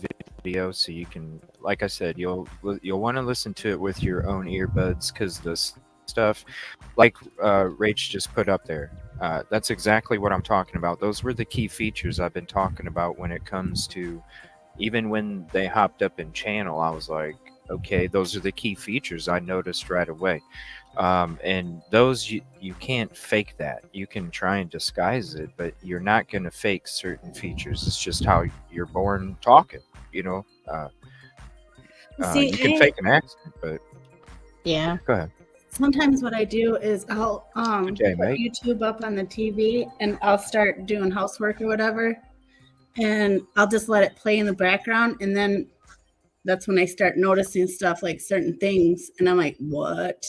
video so you can, like I said, you'll want to listen to it with your own earbuds, because this stuff, like Rach just put up there, that's exactly what I'm talking about. Those were the key features I've been talking about when it comes to, even when they hopped up in channel, I was like, okay, those are the key features I noticed right away. And those, you can't fake that. You can try and disguise it, but you're not going to fake certain features. It's just how you're born talking, you See, can fake an accent, but Yeah. go ahead. Sometimes what I do is I'll day, put mate. YouTube up on the TV and I'll start doing housework or whatever, and I'll just let it play in the background, and then that's when I start noticing stuff like certain things, and I'm like, what?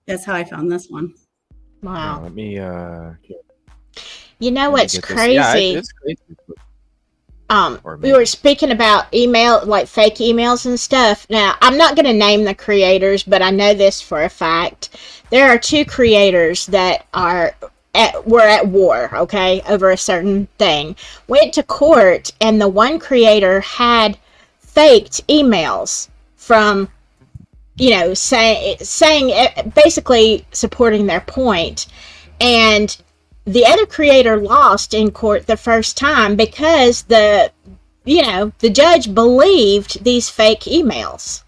That's how I found this one. Wow. Let me You know let me what's get this. Yeah, crazy? it's crazy. Or We were maybe. speaking about email, like fake emails and stuff. Now, I'm not going to name the creators, but I know this for a fact. There are 2 creators that were at war, okay, over a certain thing. Went to court, and the one creator had faked emails from, saying basically supporting their point, and the other creator lost in court the first time because the judge believed these fake emails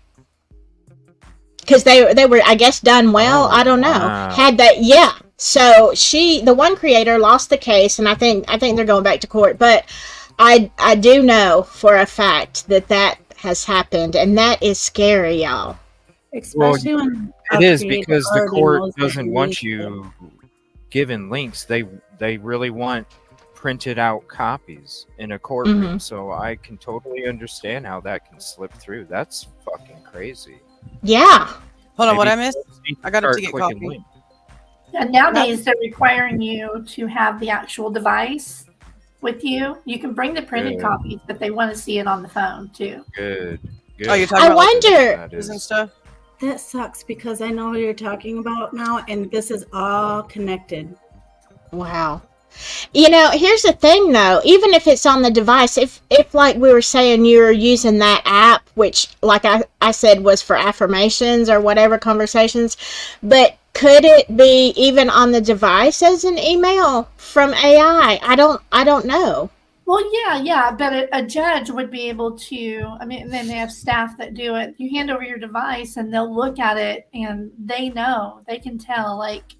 because they were, I guess, done well. Oh, I don't know. wow. Had that, yeah. So the one creator lost the case, and I think they're going back to court. But I do know for a fact that has happened, and that is scary, y'all. Well, Especially when it a is creator because the already court knows that doesn't you want need it. you given links. They really want printed out copies in a courtroom. Mhm. So I can totally understand how that can slip through. That's fucking crazy. Yeah. Hold on, what Maybe I missed? folks need to I got a start ticket clicking copy. links. And nowadays they're requiring you to have the actual device with you. You can bring the printed Good. copies, but they want to see it on the phone too. Good. Oh, you're Good. talking I about like wonder. That and is. stuff. That sucks because I know what you're talking about now, and this is all connected. Wow. Here's the thing though, even if it's on the device, if like we were saying, you're using that app, which like I said was for affirmations or whatever conversations, but could it be even on the device as an email from AI? I don't know. Well, yeah, but a judge would be able to. I mean, then they have staff that do it. You hand over your device, and they'll look at it, and they can tell. Like,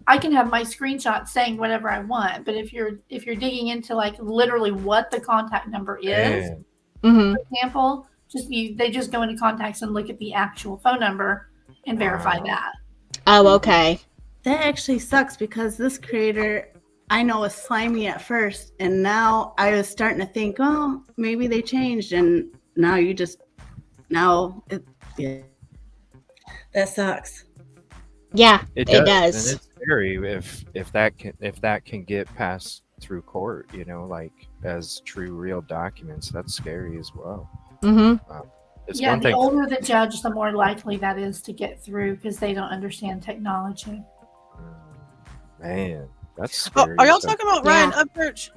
I can have my screenshot saying whatever I want, but if you're digging into like literally what the contact number is, Man. Mm-hmm. for example, they just go into contacts and look at the actual phone number and verify Wow. that. Oh, okay. That actually sucks because this creator I know was slimy at first, and now I was starting to think, oh, maybe they changed, and now yeah, that sucks. Yeah, It it does, and does. it's scary if that can get passed through court. Like as true real documents. That's scary as well. Mm-hmm. It's Yeah, one the thing. older the judge, the more likely that is to get through because they don't understand technology. Man, that's Oh, scary. are y'all So- talking about Ryan Upchurch?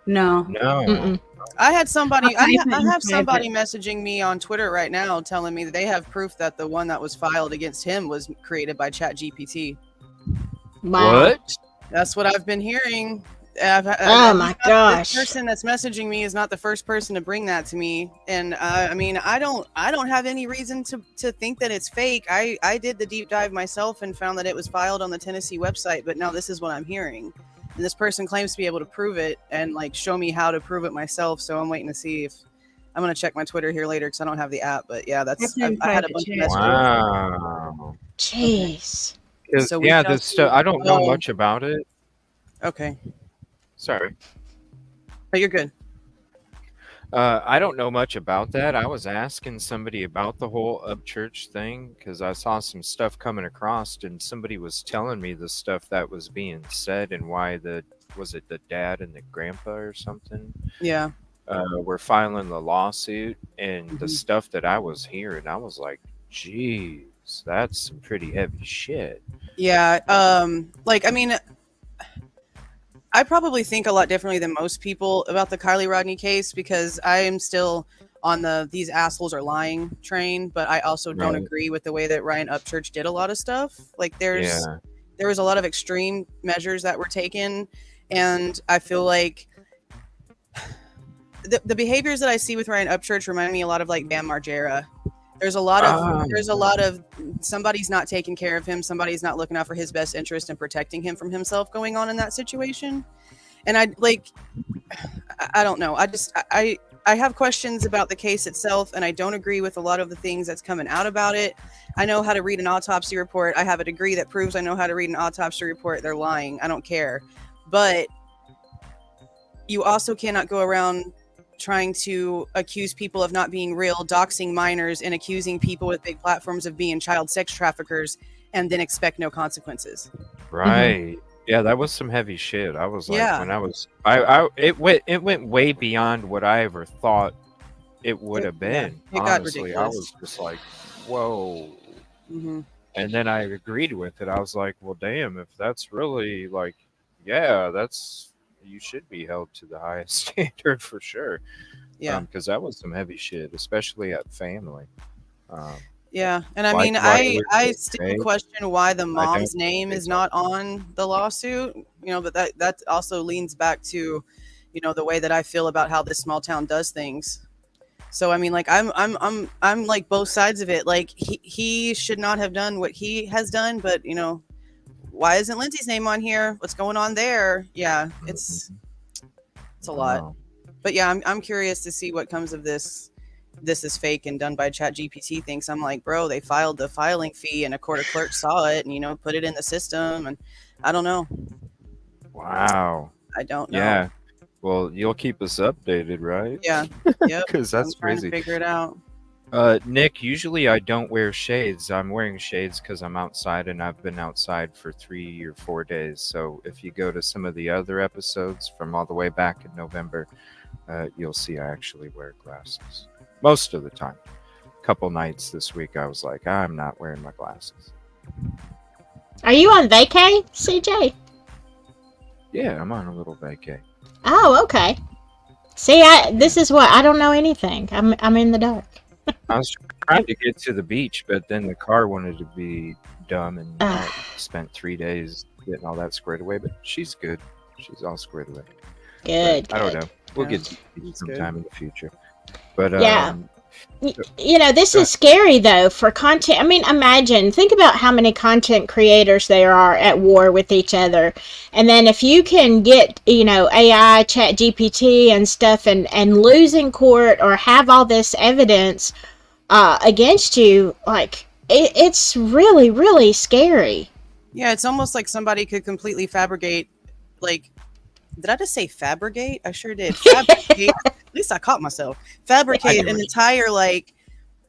No. No. Mm-mm. I had somebody. I Okay, have somebody private. messaging me on Twitter right now, telling me that they have proof that the one that was filed against him was created by ChatGPT. Wow. What? That's what I've been hearing. Oh my gosh. The person that's messaging me is not the first person to bring that to me, and I mean, I don't have any reason to think that it's fake. I did the deep dive myself and found that it was filed on the Tennessee website, but now this is what I'm hearing, and this person claims to be able to prove it and like show me how to prove it myself. So I'm waiting to see if I'm gonna check my Twitter here later because I don't have the app. But yeah, that's I had a bunch of messages. Wow. Jeez. So we yeah, shall this stuff. see. I don't know Oh. much about it. Okay, Sorry. but you're good. I don't know much about that. I was asking somebody about the whole Upchurch thing because I saw some stuff coming across, and somebody was telling me the stuff that was being said and why was it the dad and the grandpa or something Yeah. were filing the lawsuit, and the stuff that I was hearing, I was like, geez, that's some pretty heavy shit. Yeah. Like, I mean, I probably think a lot differently than most people about the Kylie Rodney case because I am still on the these assholes are lying train, but I also don't Right. agree with the way that Ryan Upchurch did a lot of stuff. Like there Yeah. was a lot of extreme measures that were taken, and I feel like the behaviors that I see with Ryan Upchurch remind me a lot of like Bam Margera. There's a lot of somebody's not taking care of him, somebody's not looking out for his best interest and protecting him from himself going on in that situation. And I don't know. I have questions about the case itself, and I don't agree with a lot of the things that's coming out about it. I know how to read an autopsy report. I have a degree that proves I know how to read an autopsy report. They're lying. I don't care. But you also cannot go around trying to accuse people of not being real, doxing minors, and accusing people with big platforms of being child sex traffickers, and then expect no consequences. Right. Yeah, that was some heavy shit. I was like, Yeah, when I was, I it went way beyond what I ever thought it would have yeah, been. it got Honestly, I ridiculous. was just like, whoa. Hmm. And then I agreed with it. I was like, well, damn, if that's really like, yeah, that's you should be held to the highest standard for sure. Yeah. Because that was some heavy shit, especially at family. Um, Yeah, and I like mean, what I was I it, still Jay? question why the I don't mom's name say is not something. on the lawsuit. But that also leans back to, the way that I feel about how this small town does things. So I mean, like I'm like both sides of it. Like he should not have done what he has done, but why isn't Lindsay's name on here? What's going on there? Yeah, it's Mhm. it's a I lot. know. But yeah, I'm curious to see what comes of this. This is fake and done by Chat GPT thinks. I'm like, bro, they filed the filing fee and a court of clerks saw it and put it in the system, and I don't know. Wow. I don't know. Yeah. Well, you'll keep us updated, right? Yeah. Yep. Because I'm that's trying to crazy. figure it out. Nick, usually I don't wear shades. I'm wearing shades because I'm outside and I've been outside for 3 or 4 days. So if you go to some of the other episodes from all the way back in November, you'll see I actually wear glasses most of the time. Couple nights this week, I was like, I'm not wearing my glasses. Are you on vacay, CJ? Yeah, I'm on a little vacay. Oh, okay. See, Yeah. this is what I don't know anything. I'm in the dark. I was trying to get to the beach, but then the car wanted to be dumb, and I spent 3 days getting all that squared away. But she's good. She's all squared away. But Good, I don't good. know. We'll Yeah, get to the beach that's good. sometime in the future. But Yeah. uh, This uh, is scary though for content. I mean, think about how many content creators there are at war with each other. And then if you can get, AI, Chat GPT and stuff and lose in court or have all this evidence against you, like it's really, really scary. Yeah, it's almost like somebody could completely fabricate, like, did I just say fabricate? I sure did. Fabricate. At least I caught myself. I Fabricate knew an it. entire like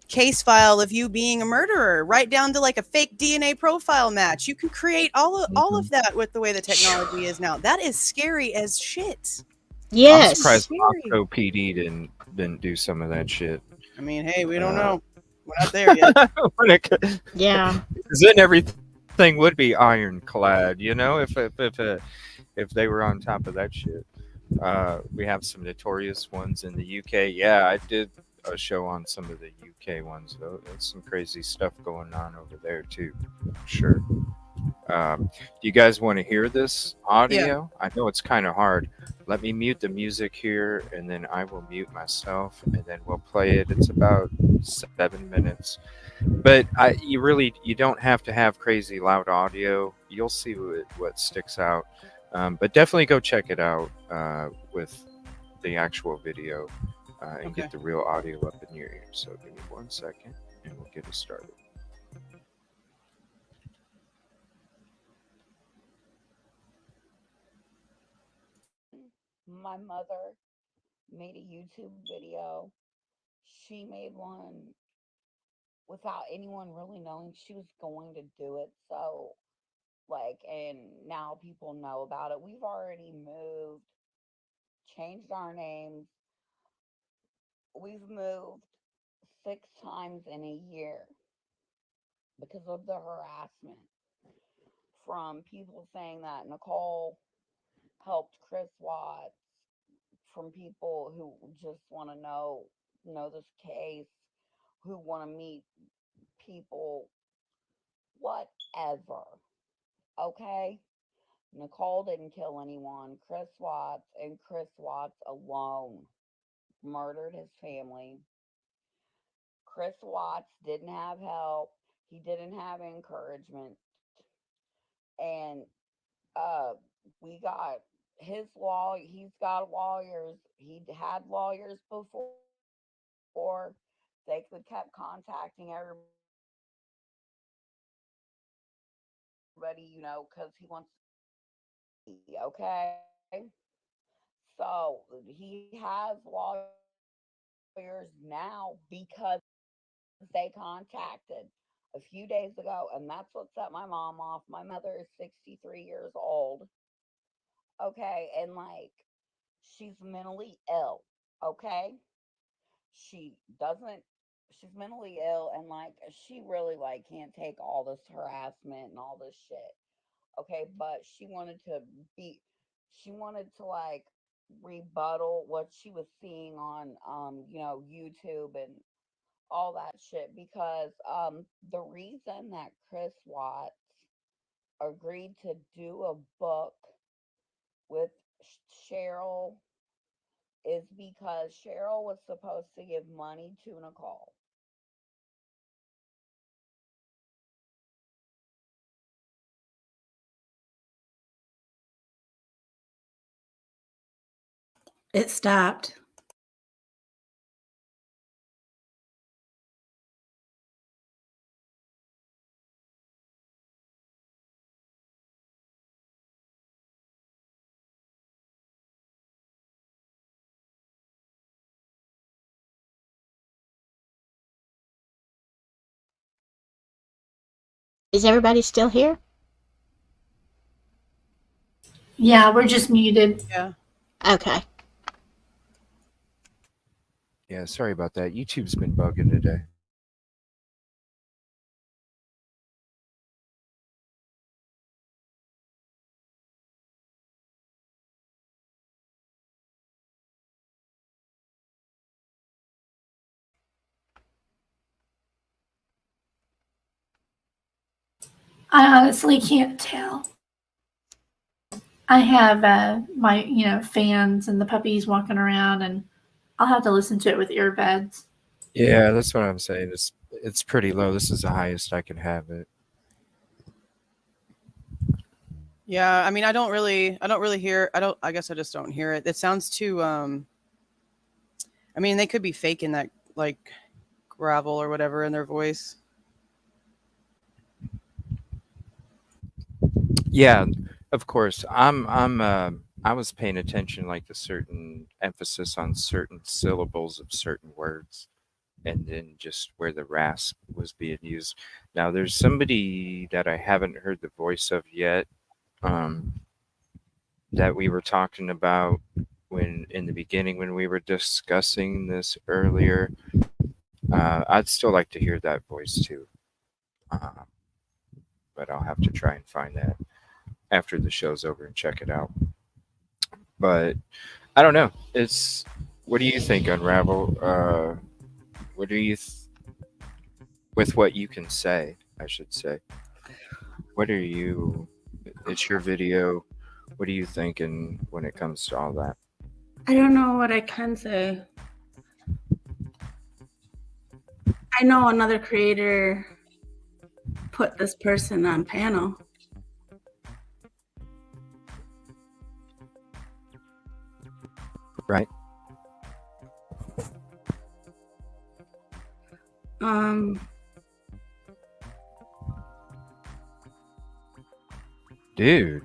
case file of you being a murderer, right down to like a fake DNA profile match. You can create all of Mhm. that with the way the technology is now. That is scary as shit. I'm It's Yes. surprised scary. Moscow PD didn't do some of that shit. I mean, hey, we don't Uh, know. We're not there yet. because Yeah. then everything would be ironclad, if they were on top of that shit. We have some notorious ones in the UK. Yeah, I did a show on some of the UK ones though. There's some crazy stuff going on over there too. Sure. Do you guys want to hear this Yeah. audio? I know it's kind of hard. Let me mute the music here, and then I will mute myself, and then we'll play it. It's about 7 minutes, but you don't have to have crazy loud audio. You'll see what sticks out. But definitely go check it out with the actual video and Okay. get the real audio up in your ears. So give me 1 second, and we'll get it started. My mother made a YouTube video. She made one without anyone really knowing she was going to do it. So, like, and now people know about it. We've already moved, changed our names. We've moved 6 times in a year because of the harassment from people saying that Nicole helped Chris Watts, from people who just want to know this case, who want to meet people, whatever. Okay? Nicole didn't kill anyone. Chris Watts and Chris Watts alone murdered his family. Chris Watts didn't have help. He didn't have encouragement. And we got his law, he's got lawyers. He had lawyers before. They could kept contacting everybody, because he wants money, okay? So he has lawyers now because they contacted a few days ago, and that's what set my mom off. My mother is 63 years old, okay, and like she's mentally ill, okay? She doesn't she's mentally ill, and like she really like can't take all this harassment and all this shit. Okay, but be she wanted to like rebuttal what she was seeing on YouTube and all that shit, because the reason that Chris Watts agreed to do a book with Cheryl is because Cheryl was supposed to give money to Nicole. It stopped. Is everybody still here? Yeah, we're just muted. Yeah. Okay. Yeah, sorry about that. YouTube's been bugging today. I honestly can't tell. I have my fans and the puppies walking around, and I'll have to listen to it with earbuds. Yeah, that's what I'm saying. It's pretty low. This is the highest I can have it. Yeah, I mean, I don't really hear. I guess I just don't hear it. It sounds too. I mean, they could be faking that like gravel or whatever in their voice. Yeah, of course. I was paying attention like the certain emphasis on certain syllables of certain words, and then just where the rasp was being used. Now there's somebody that I haven't heard the voice of yet, um, that we were talking about when in the beginning when we were discussing this earlier. I'd still like to hear that voice too, uh, but I'll have to try and find that after the show's over and check it out. But I don't know. It's What do you think, Unravel? What do you with what you can say? I should say. What are you? It's your video. What are you thinking when it comes to all that? I don't know what I can say. I know another creator put this person on panel. Right. Dude.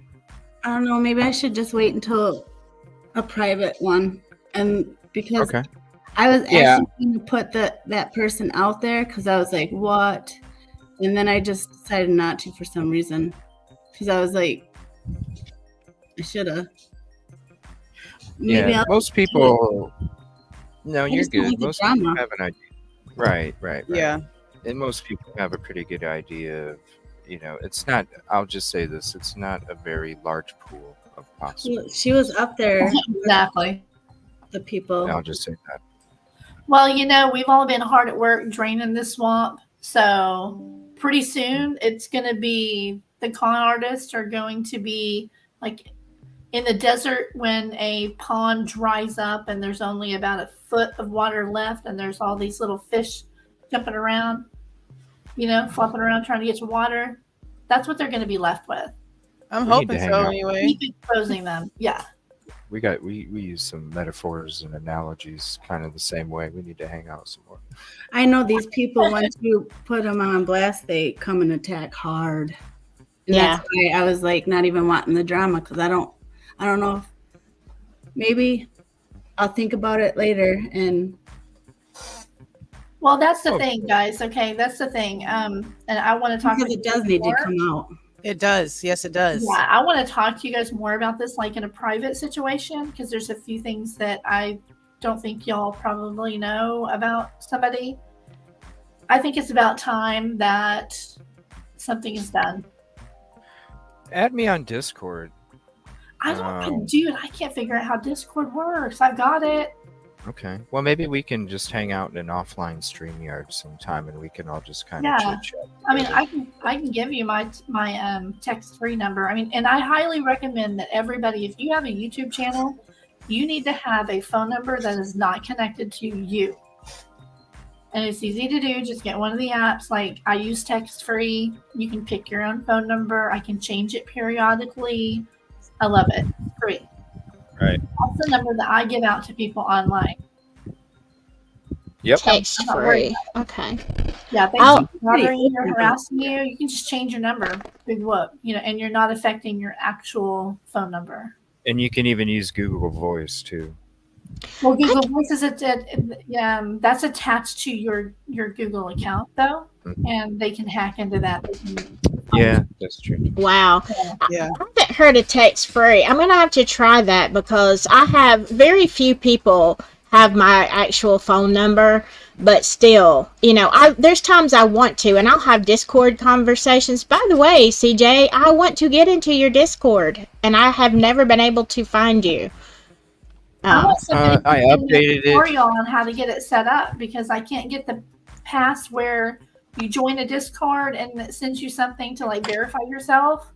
I don't know. Maybe I should just wait until a private one, and because Okay. I was Yeah. actually going to put that person out there because I was like, what? And then I just decided not to for some reason because I was like, I should have. Yeah. Most people. No, you're just don't good. like the Most people drama. have an idea. Right. Yeah. And most people have a pretty good idea of, it's not, I'll just say this, it's not a very large pool of possible. She was up there. Exactly. The people. I'll just say that. Well, we've all been hard at work draining the swamp. So pretty soon it's going to be the con artists are going to be like in the desert when a pond dries up and there's only about a foot of water left and there's all these little fish jumping around, flopping around trying to get to water. That's what they're going to be left with. I'm We need to hoping hang so out. anyway. Keep exposing them. Yeah. we use some metaphors and analogies kind of the same way. We need to hang out some more. I know these people, once you put them on blast, they come and attack hard. And Yeah. that's why I was like not even wanting the drama, because I don't know if maybe I'll think about it later. And Well, that's the thing, guys. Okay, that's the thing. And I want to talk because with it you does need to more. come out. It does. Yes, it does. Yeah, I want to talk to you guys more about this, like in a private situation, because there's a few things that I don't think y'all probably know about somebody. I think it's about time that something is done. Add me on Discord. I don't, dude. I can't figure out how Discord works. I've got it. Okay. Well, maybe we can just hang out in an offline StreamYard sometime, and we can all just kind of Yeah. chit chat. I mean, I can give you my text free number. I mean, and I highly recommend that everybody, if you have a YouTube channel, you need to have a phone number that is not connected to you. And it's easy to do. Just get one of the apps. Like I use text free. You can pick your own phone number. I can change it periodically. I love it. It's free. Right. That's the number that I give out to people online. Yep. Text I'm not worried free. Okay. Yeah, thanks for bothering you or harassing you. You can just change your number. Big whoop. And you're not affecting your actual phone number. And you can even use Google Voice too. Well, Google Voice is that's attached to your Google account though, and they can hack into that. Yeah, that's true. Wow. Yeah. I haven't heard of text free. I'm gonna have to try that because I have very few people have my actual phone number, but still, there's times I want to, and I'll have Discord conversations. By the way, CJ, I want to get into your Discord, and I have never been able to find you. I want somebody I to give me a updated it. tutorial on how to get it set up because I can't get the pass where you join a Discord and it sends you something to like verify yourself.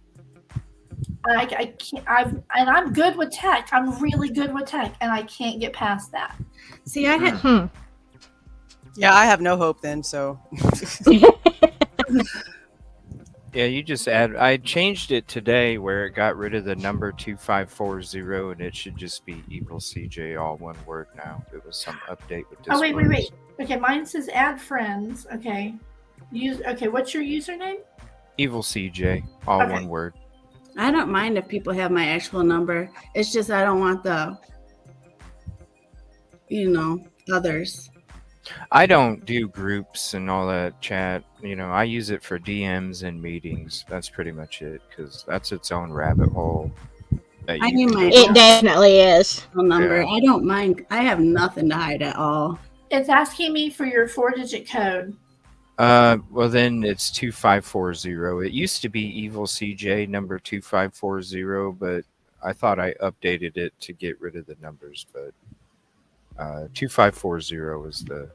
I can't. I'm good with tech. I'm really good with tech, and I can't get past that. See, I had. Yeah, I have no hope then. So. Yeah, you just add. I changed it today where it got rid of the number 2540, and it should just be Evil CJ, all one word now. It was some update with this. Oh wait. Okay, mine says add friends. Okay, what's your username? Evil CJ, all one word. I don't mind if people have my actual number. It's just I don't want the, others. I don't do groups and all that chat. I use it for DMs and meetings. That's pretty much it because that's its own rabbit hole. It definitely is. Number. Yeah. I don't mind. I have nothing to hide at all. It's asking me for your 4-digit code. Well then it's 2540. It used to be Evil CJ number 2540, but I thought I updated it to get rid of the numbers. But 2540 is the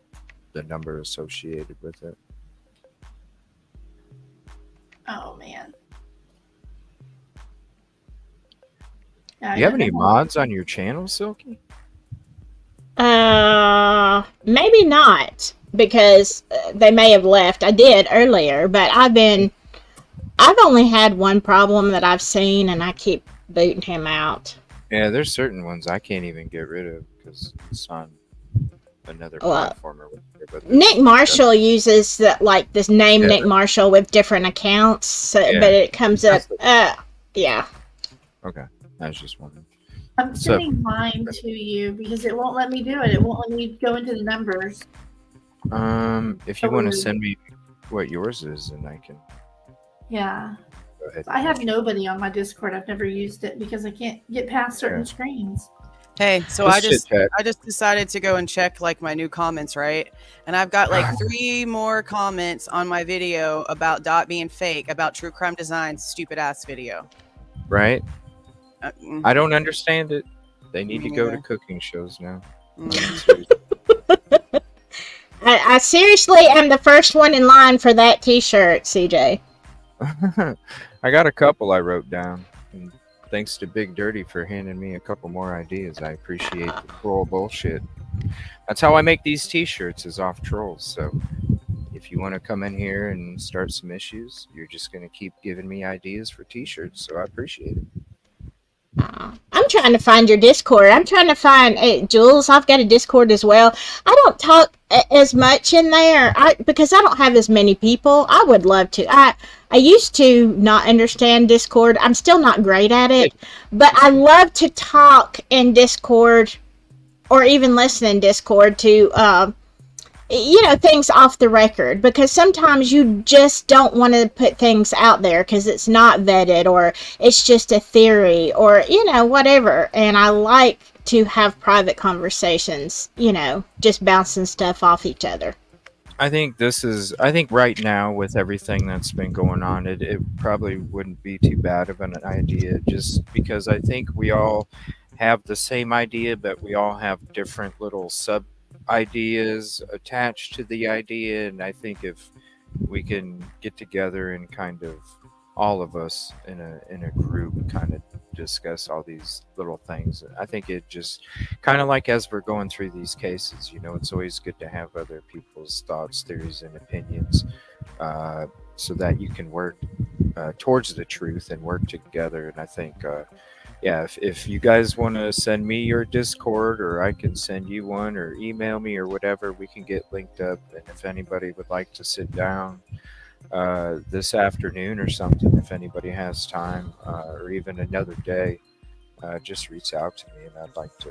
number associated with it. Oh man. Do you have any mods on your channel, Silky? Maybe not because they may have left. I did earlier, but I've only had one problem that I've seen, and I keep booting him out. Yeah, there's certain ones I can't even get rid of because it's on another platform or whatever. But Nick Marshall uses this name Nick Marshall with different accounts, but it comes up. Yeah. Okay, I was just wondering. I'm sending mine to you because it won't let me do it. It won't let me go into the numbers. If you want to send me what yours is, then I can. Yeah. Go ahead. I have nobody on my Discord. I've never used it because I can't get past certain screens. Hey, so I just decided to go and check my new comments, right? And I've got 3 more comments on my video about Dot being fake, about True Crime Design's stupid ass video. Right? I don't understand it. They need to go to cooking shows now. I seriously am the first one in line for that T-shirt, CJ. I got a couple I wrote down. And thanks to Big Dirty for handing me a couple more ideas. I appreciate the troll bullshit. That's how I make these T-shirts, is off trolls. So if you want to come in here and start some issues, you're just going to keep giving me ideas for T-shirts. So I appreciate it. I'm trying to find your Discord. I'm trying to find Jules. I've got a Discord as well. I don't talk as much in there because I don't have as many people. I would love to. I used to not understand Discord. I'm still not great at it, but I love to talk in Discord or even listen in Discord to things off the record, because sometimes you just don't want to put things out there because it's not vetted or it's just a theory or whatever. And I like to have private conversations, just bouncing stuff off each other. I think right now with everything that's been going on, it probably wouldn't be too bad of an idea, just because I think we all have the same idea, but we all have different little sub ideas attached to the idea. And I think if we can get together and kind of all of us in a group kind of discuss all these little things, I think it just kind of like as we're going through these cases, it's always good to have other people's thoughts, theories, and opinions, so that you can work towards the truth and work together. And I think if you guys want to send me your Discord, or I can send you one, or email me or whatever, we can get linked up. And if anybody would like to sit down this afternoon or something, if anybody has time, or even another day, just reach out to me and I'd like to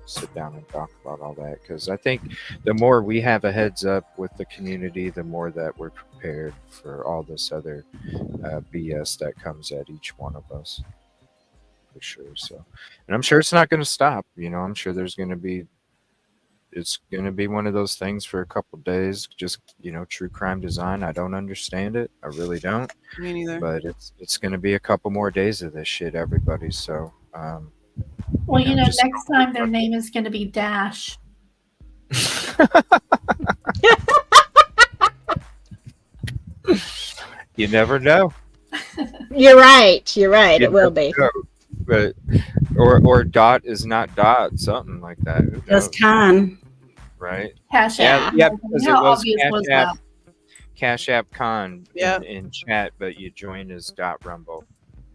sit down and talk about all that, because I think the more we have a heads up with the community, the more that we're prepared for all this other BS that comes at each one of us. For sure. So, and I'm sure it's not going to stop. I'm sure it's going to be one of those things for a couple of days. Just true crime design. I don't understand it. I really don't. Me neither. But it's going to be a couple more days of this shit, everybody. So, well, next time their name is going to be Dash. You never know. You're right. It will be. But or dot is not dot, something like that. Just con. Right. Cash App. Yeah, because it was was Cash App Con Yep. in chat, but you join as dot Rumble,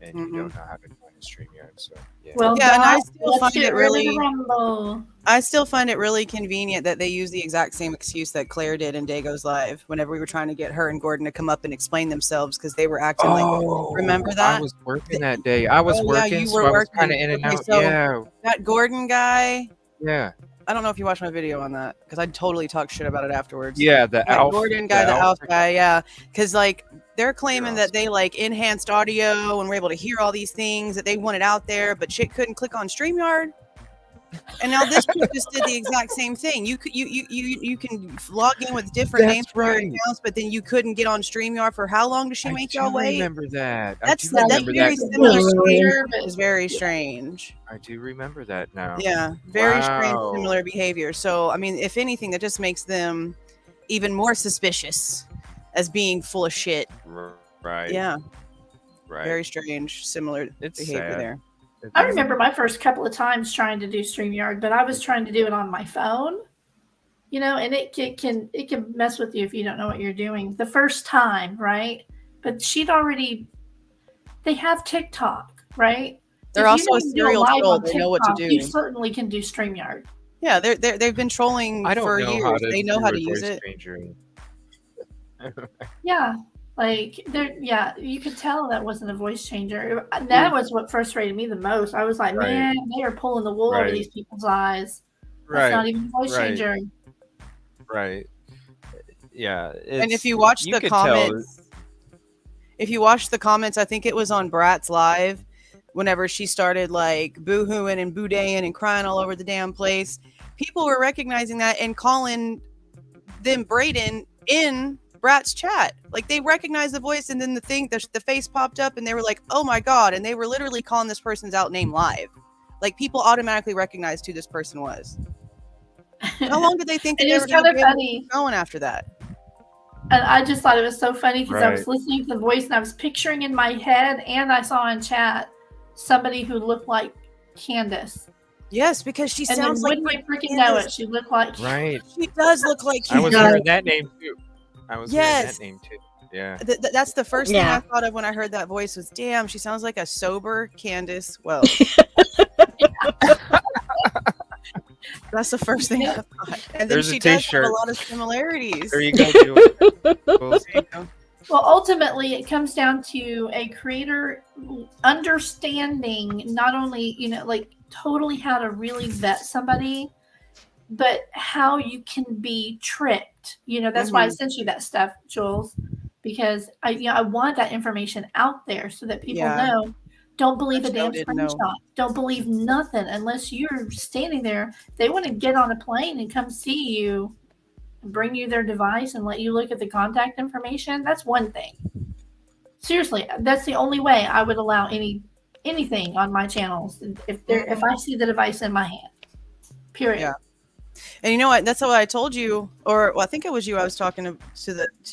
and you don't know how to join a StreamYard. So yeah. Well, yeah, and I still let's find get it rid of really. the Rumble. I still find it really convenient that they use the exact same excuse that Claire did in Dago's Live whenever we were trying to get her and Gordon to come up and explain themselves, because they were acting like, remember that? I was working that day. I was working, yeah, you so were I was working. kind of in and Okay, out. so Yeah. That Gordon guy, Yeah. I don't know if you watched my video on that, because I totally talked shit about it afterwards. Yeah, the That Alf Gordon guy, the Alf guy, yeah. Because, like, they're claiming that they, like, enhanced audio and were able to hear all these things that they wanted out there, but shit couldn't click on StreamYard. And now this chick just did the exact same thing. You can log in with different names for your accounts, but then you couldn't get on StreamYard for how long does she make y'all wait? I remember that. That's very similar. Is very strange. I do remember that now. Yeah, very strange, similar behavior. So, I mean, if anything, that just makes them even more suspicious as being full of shit. Right. Yeah. Right. Very strange, similar behavior sad. there. I remember my first couple of times trying to do StreamYard, but I was trying to do it on my phone, and it can mess with you if you don't know what you're doing the first time, right? But they have TikTok, right? They're also a serial troll. They know what to do. You certainly can do StreamYard. Yeah, they've been trolling for years. They know how to use it. Yeah. Like you could tell that wasn't a voice changer. That was what frustrated me the most. I was like, man, they are pulling the wool over these people's eyes. That's not even a voice changer. Right. Yeah. And if you watch the comments, I think it was on Brat's Live, whenever she started like boo-hooing and boo-daying and crying all over the damn place, people were recognizing that and calling them Brayden in Brat's chat. Like, they recognized the voice, and then the face popped up, and they were like, oh my god, and they were literally calling this person's out name live. Like, people automatically recognized who this person was. How long did they think it was kind of funny going after that? And I just thought it was so funny because I was listening to the voice and I was picturing in my head, and I saw in chat somebody who looked like Candace. Yes, because she sounds like wouldn't you freaking know it? She looked like right. She does look like I was hearing that name too. I was hearing that name too. Yeah. That's the first thing I Yeah. thought of when I heard that voice was, damn, she sounds like a sober Candace Wells. That's the first thing I thought. And then There's a she does have a t-shirt. lot of similarities. There you go, Jules. There you go. Well, ultimately, it comes down to a creator understanding not only, like totally how to really vet somebody, but how you can be tricked. That's why I sent you that stuff, Jules, because I want that information out there so that people know. Don't believe a damn screenshot. Don't believe nothing unless you're standing there. They want to get on a plane and come see you, bring you their device and let you look at the contact information. That's one thing. Seriously, that's the only way I would allow anything on my channels if I see the device in my hand. Period. Yeah. And you know what? That's what I told you, I think it was you. I was talking to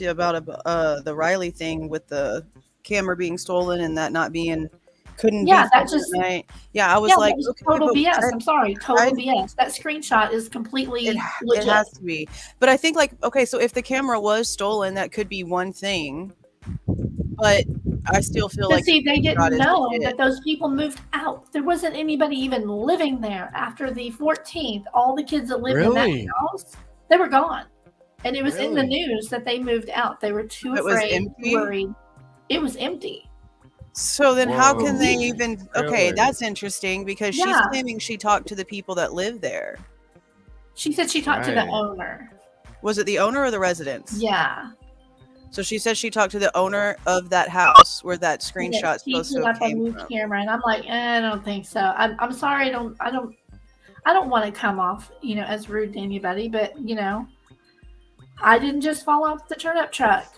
about the Riley thing with the camera being stolen and that not being couldn't be. That just right. Yeah, I was like, okay, total BS. I'm sorry, total BS. That screenshot is completely legit. It has to be. But I think okay, so if the camera was stolen, that could be one thing. But I still feel like they didn't know that those people moved out. There wasn't anybody even living there after the 14th. All the kids that lived in that house, they were gone. And it was in the news that they moved out. They were too afraid, worried. It was empty. So then how can they even okay, that's interesting because she's claiming she talked to the people that live there. She said she talked to the owner. Was it the owner or the residents? Yeah. So she said she talked to the owner of that house where that screenshot's supposed to have came from. Camera, and I'm like, I don't think so. I'm sorry, I don't want to come off, as rude to anybody, but I didn't just fall off the turnip truck.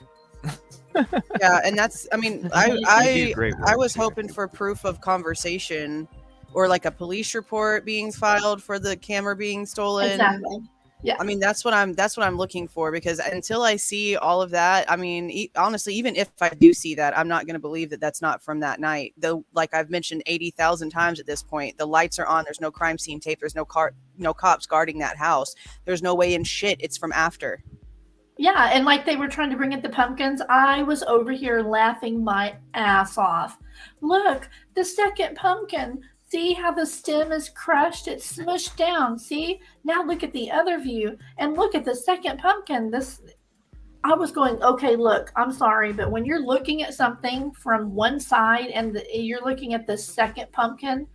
Yeah, and that's I was hoping for proof of conversation or like a police report being filed for the camera being stolen. Exactly. Yeah. I mean, that's what I'm looking for because until I see all of that, I mean, honestly, even if I do see that, I'm not going to believe that that's not from that night. Though, like I've mentioned 80,000 times at this point, the lights are on. There's no crime scene tape. There's no cops guarding that house. There's no way in shit it's from after. Yeah, and like they were trying to bring in the pumpkins, I was over here laughing my ass off. Look, the second pumpkin. See how the stem is crushed? It's smushed down. See? Now look at the other view and look at the second pumpkin. I was going, okay, look, I'm sorry, but when you're looking at something from one side and you're looking at the second pumpkin,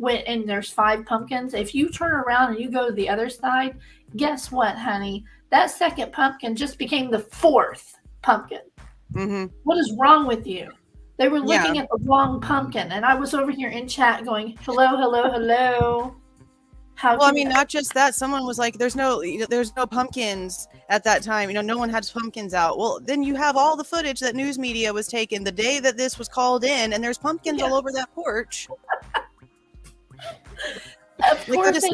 and there's 5 pumpkins, if you turn around and you go to the other side, guess what, honey? That second pumpkin just became the 4th pumpkin. Mm-hmm. What is wrong with you? They were looking at the wrong pumpkin, and I was over here in chat going, hello, hello, hello. Well, I mean, not just that. Someone was like, there's no pumpkins at that time. No one had pumpkins out. Well, then you have all the footage that news media was taken the day that this was called in, and there's pumpkins all over that porch. Of course, I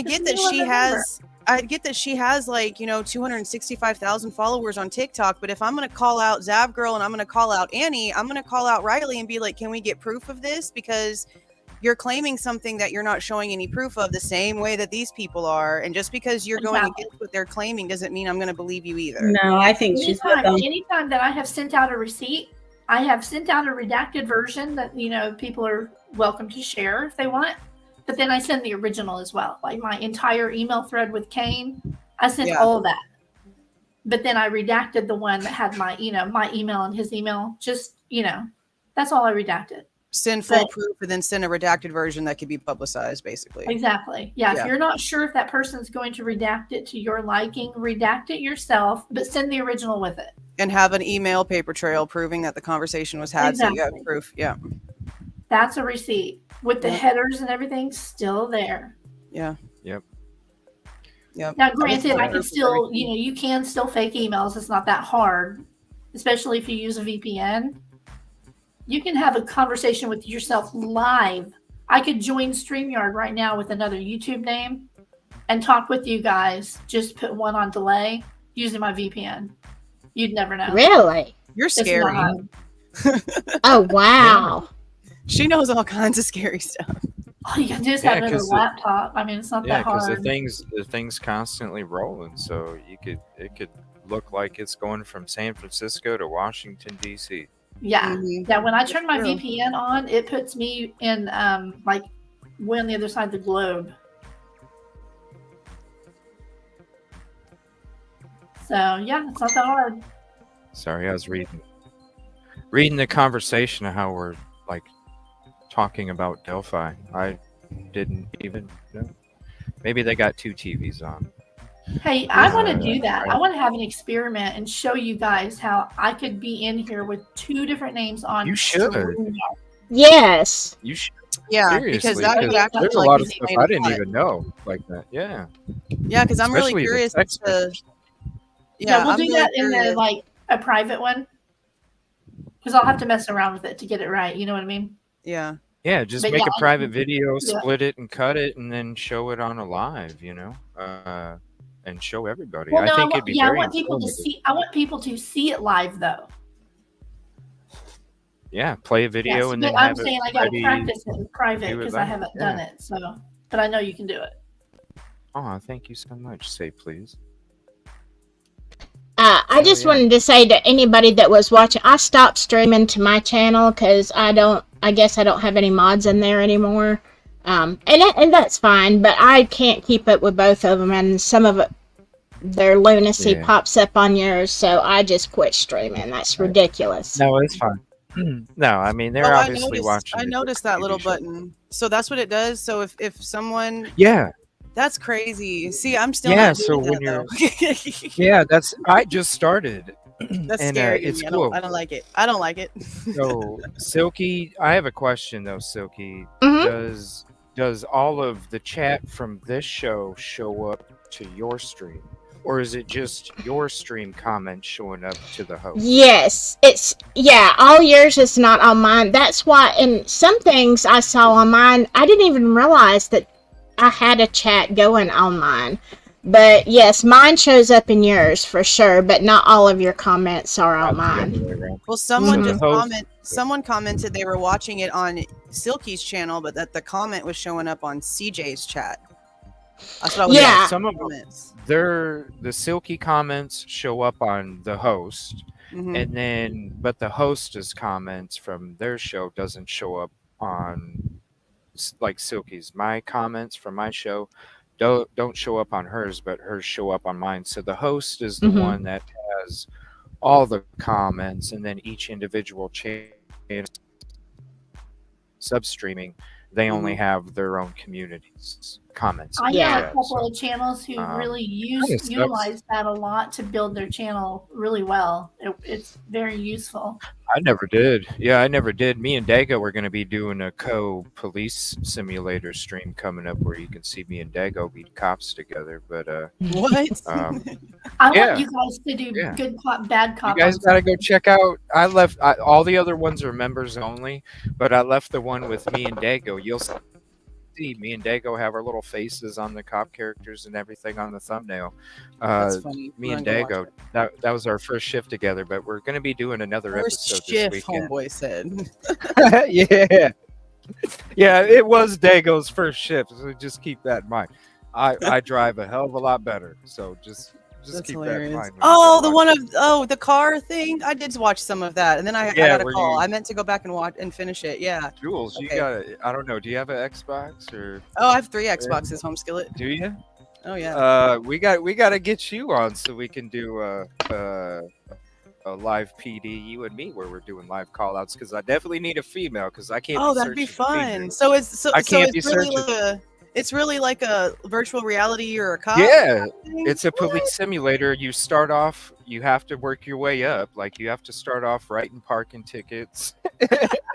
get that she has. I get that she has 265,000 followers on TikTok, but if I'm going to call out Zav Girl and I'm going to call out Annie, I'm going to call out Riley and be like, can we get proof of this? Because you're claiming something that you're not showing any proof of the same way that these people are. And just because you're going against what they're claiming doesn't mean I'm going to believe you either. No, I think anytime that I have sent out a receipt, I have sent out a redacted version that, people are welcome to share if they want. But then I send the original as well. Like my entire email thread with Kane, I sent all of that. But then I redacted the one that had my email and his email. Just, that's all I redacted. Send full proof and then send a redacted version that could be publicized, basically. Exactly. Yeah. If you're not sure if that person's going to redact it to your liking, redact it yourself, but send the original with it. And have an email paper trail proving that the conversation was had. Exactly. So you have proof. Yeah. That's a receipt with the headers and everything still there. Yeah. Yep. Now, granted, I can still, you can still fake emails. It's not that hard, especially if you use a VPN. You can have a conversation with yourself live. I could join StreamYard right now with another YouTube name and talk with you guys. Just put one on delay using my VPN. You'd never know. Really? You're scary. Oh, wow. She knows all kinds of scary stuff. All you can do is have another laptop. I mean, it's not that hard. Yeah, because the thing's constantly rolling, so it could look like it's going from San Francisco to Washington D.C. Yeah. Mhm. Yeah. When I turn my True. VPN on, it puts me in like way on the other side of the globe. So yeah, it's not that hard. Sorry, I was reading the conversation of how we're like talking about Delphi. I didn't even know. Maybe they got 2 TVs on. Hey, I want to Uh, do that. I- I want to have an experiment and show you guys how I could be in here with 2 different names on. You should. StreamYard. Yes. You should. Yeah, because Seriously, that would actually there's a like lot be of stuff explain I a didn't lot. even know like that. Yeah. Yeah, because I'm really Especially the curious text to. message. Yeah, we'll I'm do really that in the curious. like a private one because I'll have to mess around with it to get it right. You know what I mean? Yeah. Yeah, just But make yeah, a private video, yeah. split it and cut it, and then show it on a live, and show everybody. Well, I no, think it'd be I very want people to informative. see. I want people to see it live though. Yeah, play a Yes, video and but then I'm have it saying I got to ready. practice it in private do it because I live. haven't Yeah. done it. So, but I know you can do it. Oh, thank you so much. Say please. I just yeah. wanted to say to anybody that was watching, I stopped streaming to my channel because I guess I don't have any mods in there anymore. And that's fine, but I can't keep up with both of them, and some of it, their lunacy Yeah. pops up on yours, so I just quit streaming. That's ridiculous. No, it's fine. No, I mean they're Oh, obviously watching. I a noticed different that little TV show. button. So that's what it does. So if someone, Yeah. that's crazy. See, I'm still Yeah. not So doing when that you're, yeah, I just started, That's and scary. it's to me. cool. I don't like it. I don't like it. So Silky, I have a question though. Silky, Mhm. does all of the chat from this show show up to your stream, or is it just your stream comments showing up to the host? Yes, all yours is not on mine. That's why, and some things I saw on mine, I didn't even realize that I had a chat going on mine. But yes, mine shows up in yours for sure, but not all of your comments are on mine. Well, someone So just the host- someone commented they were watching it on Silky's channel, but that the comment was showing up on CJ's chat. That's what I was Yeah. Some of them, the Silky comments show up on the host, Mhm. and then but the hostess comments from their show doesn't show up on like Silky's. My comments from my show don't show up on hers, but hers show up on mine. So the host is the Mhm. one that has all the comments, and then each individual channel sub-streaming, they only have their own communities comments. I in know the a chat, couple so, of channels who really kinda sucks. utilize that a lot to build their channel really well. It's very useful. I never did. Yeah, I never did. Me and Dago were going to be doing a police simulator stream coming up where you can see me and Dago beat cops together. But What? I yeah. want you guys to do Yeah. good cop, bad cop. You guys on got to something. go check out. All the other ones are members only, but I left the one with me and Dago. You'll see me and Dago have our little faces on the cop characters and everything on the thumbnail. That's funny. Me I'm and gonna go Dago, that was our first shift together, but we're going to be doing another First episode shift, this weekend. homeboy said. Yeah. Yeah, it was Dago's first shift, so just keep that in mind. I drive a hell of a lot better, so just That's keep hilarious. that in mind. Oh, the car thing. I did watch some of that, and then I got a where call. you- I meant to go back and watch and finish it. Yeah. Jules, you Okay. got I don't know, do you have an Xbox or Oh, I have 3 Xboxes, home skillet. do you? Oh yeah. We got to get you on so we can do a live PD, you and me, where we're doing live call outs, because I definitely need a female, because I can't Oh, be that'd be searching fun. females. So it's I can't be it's really searching. it's really like a virtual reality or a cop. Yeah, thing? it's a police simulator. You start off, you have to work your way up. Like you have to start off writing parking tickets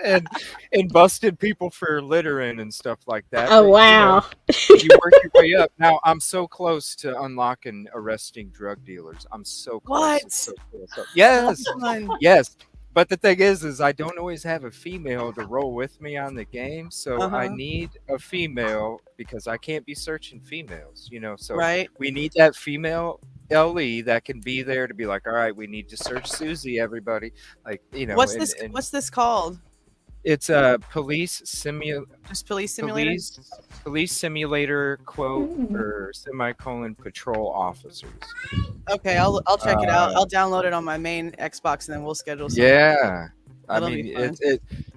and busting people for littering and stuff like that. Oh, But, wow. you work your way up. Now I'm so close to unlocking arresting drug dealers. I'm so close. What? It's so cool. Yes, Fun. yes. But the thing is I don't always have a female to roll with me on the game, so I Uh-huh. need a female because I can't be searching females, So Right. we need that female LE that can be there to be like, all right, we need to search Susie, everybody. Like, What's and- this? and What's this called? It's a police simu Just police simulator. police simulator quote or semicolon patrol officers. Okay, I'll check it out. Uh, I'll download it on my main Xbox, and then we'll schedule something. Yeah. I That'll mean, be fun.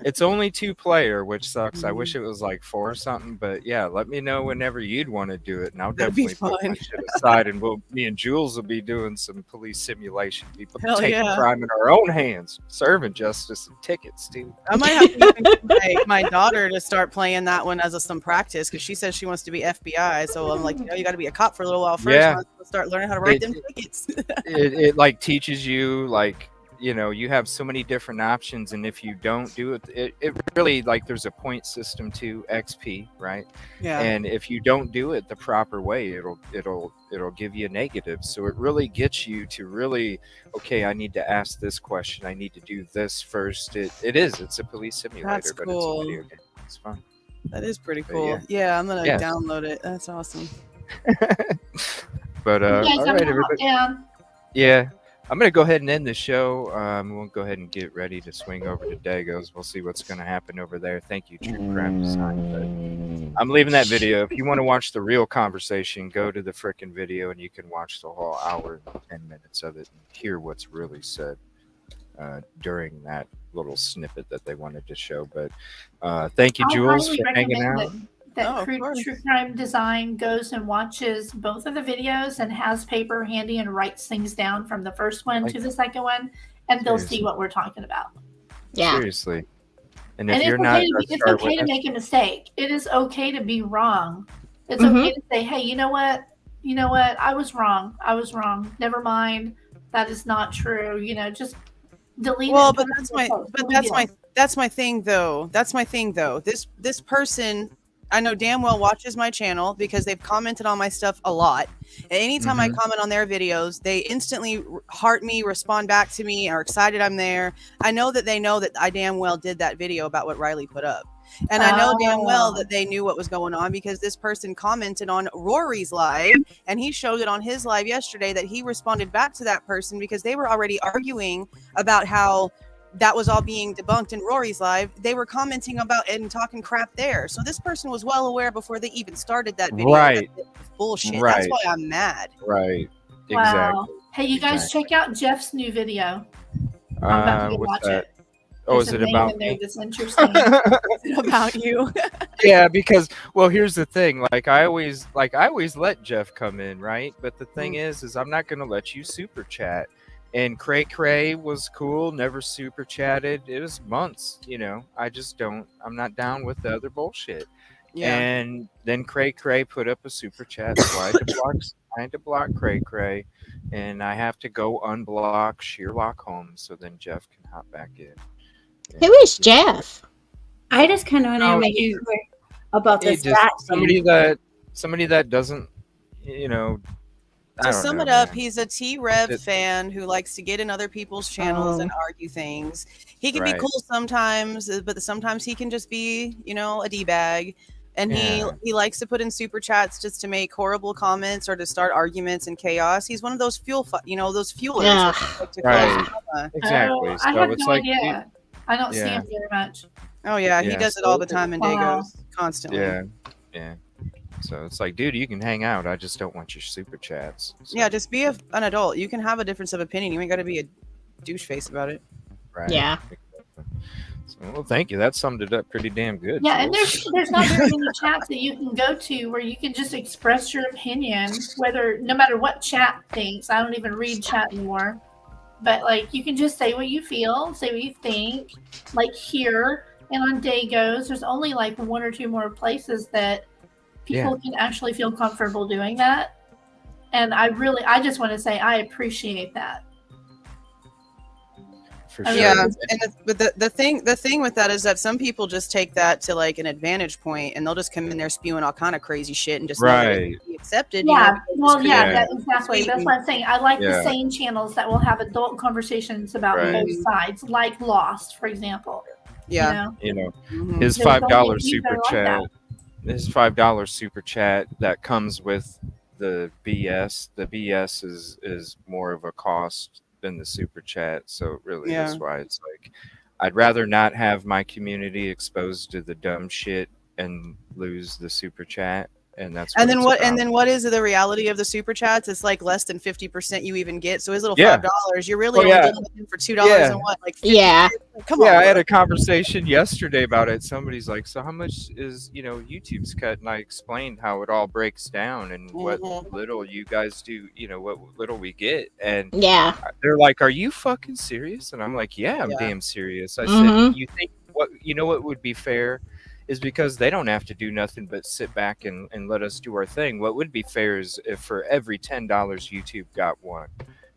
it's only 2-player, which sucks. I wish it was like 4 or something, but yeah, let me know whenever you'd want to do it, and I'll That'd be definitely put my fun. shit aside, and me and Jules will be doing some police simulation. People Hell taking yeah. crime in our own hands, serving justice and tickets too. I might have to even get my daughter to start playing that one as some practice because she says she wants to be FBI. So I'm like, you got to be a cop for a little while first. Yeah. Might as well start learning how to write them tickets. It like teaches you like, you know, you have so many different options, and if you don't do it, it really, like, there's a point system to XP, right? Yeah. And if you don't do it the proper way, it'll give you a negative. So it really gets you to really, okay, I need to ask this question, I need to do this first. It's a police simulator. That's but cool. It's a video game. It's fun. That is pretty But cool. yeah. Yeah, I'm gonna Yeah. download it. That's awesome. But You guys all have right, to hop everybody. down. Yeah, I'm gonna go ahead and end the show. We'll go ahead and get ready to swing over to Dago's. We'll see what's gonna happen over there. Thank you, True Crime Design. But I'm leaving that video. If you want to watch the real conversation, go to the frickin' video, and you can watch the whole hour and 10 minutes of it and hear what's really said during that little snippet that they wanted to show. But thank you, I Jules, highly for hanging recommend out. that of True course. Crime Design goes and watches both of the videos and has paper handy and writes things down from the first one to the second one, and they'll see Seriously. what we're talking about. Yeah. Seriously. And if And you're it's not okay, a it's Star okay to Wars- make a mistake. It is okay to be wrong. It's Mhm. okay to say, hey, you know what? I was wrong. Never mind. That is not true. Just delete it. Well, and but put it that's in my the post. but No big that's deal. my that's my thing though. That's my thing though. This person I know damn well watches my channel because they've commented on my stuff a lot. And anytime I Mhm. comment on their videos, they instantly heart me, respond back to me, are excited I'm there. I know that they know that I damn well did that video about what Riley put up. And I know damn well that they knew what was going on because this person commented on Rory's live and he showed it on his live yesterday that he responded back to that person because they were already arguing about how that was all being debunked in Rory's live. They were commenting about it and talking crap there. So this person was well aware before they even started that video. Right. That it was bullshit. That's Right. why I'm mad. Right. Wow. Exactly. Hey, you guys Exactly. check out Jeff's new video. I'm about to go What's watch that? it. Oh, There's is a it name about in there me? that's interesting. About you. Yeah, because well, here's the thing. Like I always let Jeff come in, right? But the thing is I'm not gonna let you super chat. And Cray Cray was cool, never super chatted. It was months, I'm not down with the other bullshit. Yeah. And then Cray Cray put up a super chat, so I had to block Cray Cray, and I have to go unblock Sherlock Holmes so then Jeff can hop back in. Who is Jeff? I just kind of want to Oh, make it clear about He this just rat somebody thing. that doesn't, I To don't sum know, it up, man. he's a T-Rev It- fan who likes to get in other people's channels and argue things. He can be Right. cool sometimes, but sometimes he can just be, a D-bag. And Yeah. he likes to put in super chats just to make horrible comments or to start arguments and chaos. He's one of those those fuelers. Yeah. that like to Right. cause drama. Exactly. I So have it's no like, idea. I don't see yeah. him very much. Oh yeah, he Yeah, does it so all the time in Wow. Dagos, constantly. Yeah. So it's like, dude, you can hang out. I just don't want your super chats. So, Yeah, just be an adult. You can have a difference of opinion. You ain't got to be a douche face about it. right. Yeah. So, well, thank you. That summed it up pretty damn good. Yeah, and Jules. there's not very many chats that you can go to where you can just express your opinion, no matter what chat thinks. I don't even read chat anymore. But like you can just say what you feel, say what you think. Like here and on Dagos, there's only like one or two more places that people can actually feel comfortable doing that. And I just want to say I appreciate that. For I sure. Yeah, and but the thing with that is that some people just take that to like an advantage point, and they'll just come in there spewing all kind of crazy shit and just know that Right. it can be accepted. Yeah, because well, it's yeah, cool. Yeah. exactly. That's what I'm saying. I like Yeah. the same channels that will have adult conversations about Right. both sides, like Lost, for example. Yeah. Mhm. His There's $5 only super people like chat. that. His $5 super chat that comes with the BS. The BS is more of a cost than the super chat. So really, Yeah. that's why it's like I'd rather not have my community exposed to the dumb shit and lose the super chat. And that's what And then it's what? about. And then what is the reality of the super chats? It's like less than 50% you even get. So his little Yeah. $5, you're really Oh, only yeah. dealing with him for $2 Yeah. and what? Like 50 Yeah. Come Yeah, on. I had bro. a conversation yesterday about it. Somebody's like, "So how much is YouTube's cut?" And I explained how it all breaks down and what little you guys do, what little we get. And Yeah. they're like, "Are you fucking serious?" And I'm like, "Yeah, I'm Yeah. damn serious." I Mhm. said, "You think what would be fair is because they don't have to do nothing but sit back and let us do our thing. What would be fair is if for every $10 YouTube got one.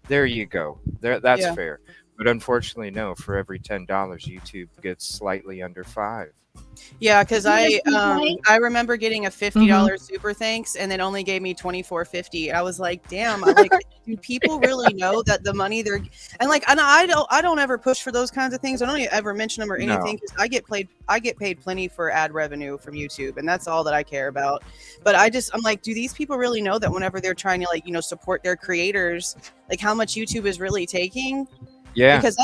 There you go. That's Yeah. fair. But unfortunately, no. For every $10, YouTube gets slightly under 5. Yeah, because Yes, you I remember getting a $50 super thanks, and it only gave me $24.50. I was like, damn, do people really know that the money they're and I don't ever push for those kinds of things. I don't ever mention them or No. anything because I get paid plenty for ad revenue from YouTube, and that's all that I care about. But I'm like, do these people really know that whenever they're trying to support their creators, like how much YouTube is really taking? Yeah. Because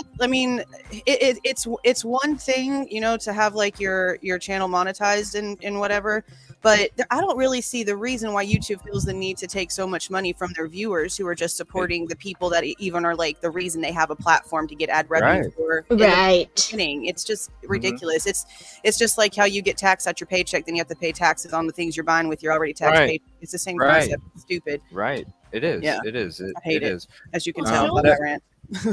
it's one thing, to have like your channel monetized and whatever, but I don't really see the reason why YouTube feels the need to take so much money from their viewers who are just supporting the people that even are like the reason they have a platform to get ad revenue Right. for. Right. It's just ridiculous. It's just like how you get taxed at your paycheck, then you have to pay taxes on the things you're buying with your already taxed Right. paycheck. It's the same Right. concept. It's stupid. Right. It is. Yeah. It is. I hate it. is. As you can Well, tell by Jules- that rant.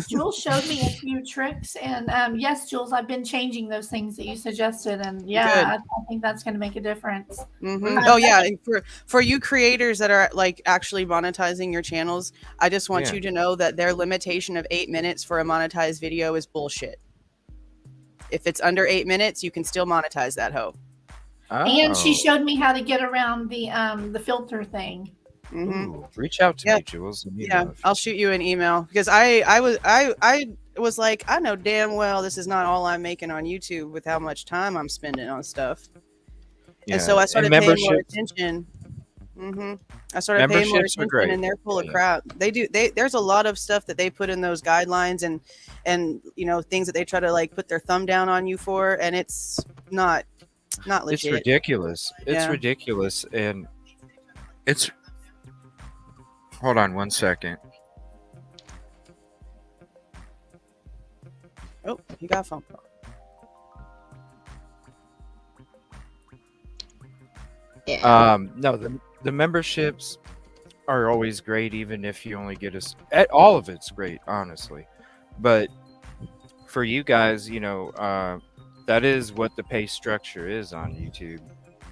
Jules showed me a few tricks, and yes, Jules, I've been changing those things that you suggested, and I think that's going to make a difference. Mm-hmm. Oh yeah, and for you creators that are like actually monetizing your channels, I just want Yeah. you to know that their limitation of 8 minutes for a monetized video is bullshit. If it's under 8 minutes, you can still monetize that hoe. And she Oh. showed me how to get around the filter thing. Mm-hmm. Ooh, reach out to me, Jules. and Yeah, love. I'll shoot you an email because I was like, I know damn well this is not all I'm making on YouTube with how much time I'm spending on stuff. Yeah. And so I started And paying more memberships- attention. I started paying more Memberships are attention, great. and they're full of Yeah. crap. There's a lot of stuff that they put in those guidelines and things that they try to like put their thumb down on you for, and it's not legit. It's ridiculous. It's Yeah. ridiculous, and it's. Hold on 1 second. Oh, you got a phone call. Yeah. No, the memberships are always great, even if you only get us. All of it's great, honestly, but for you guys, that is what the pay structure is on YouTube.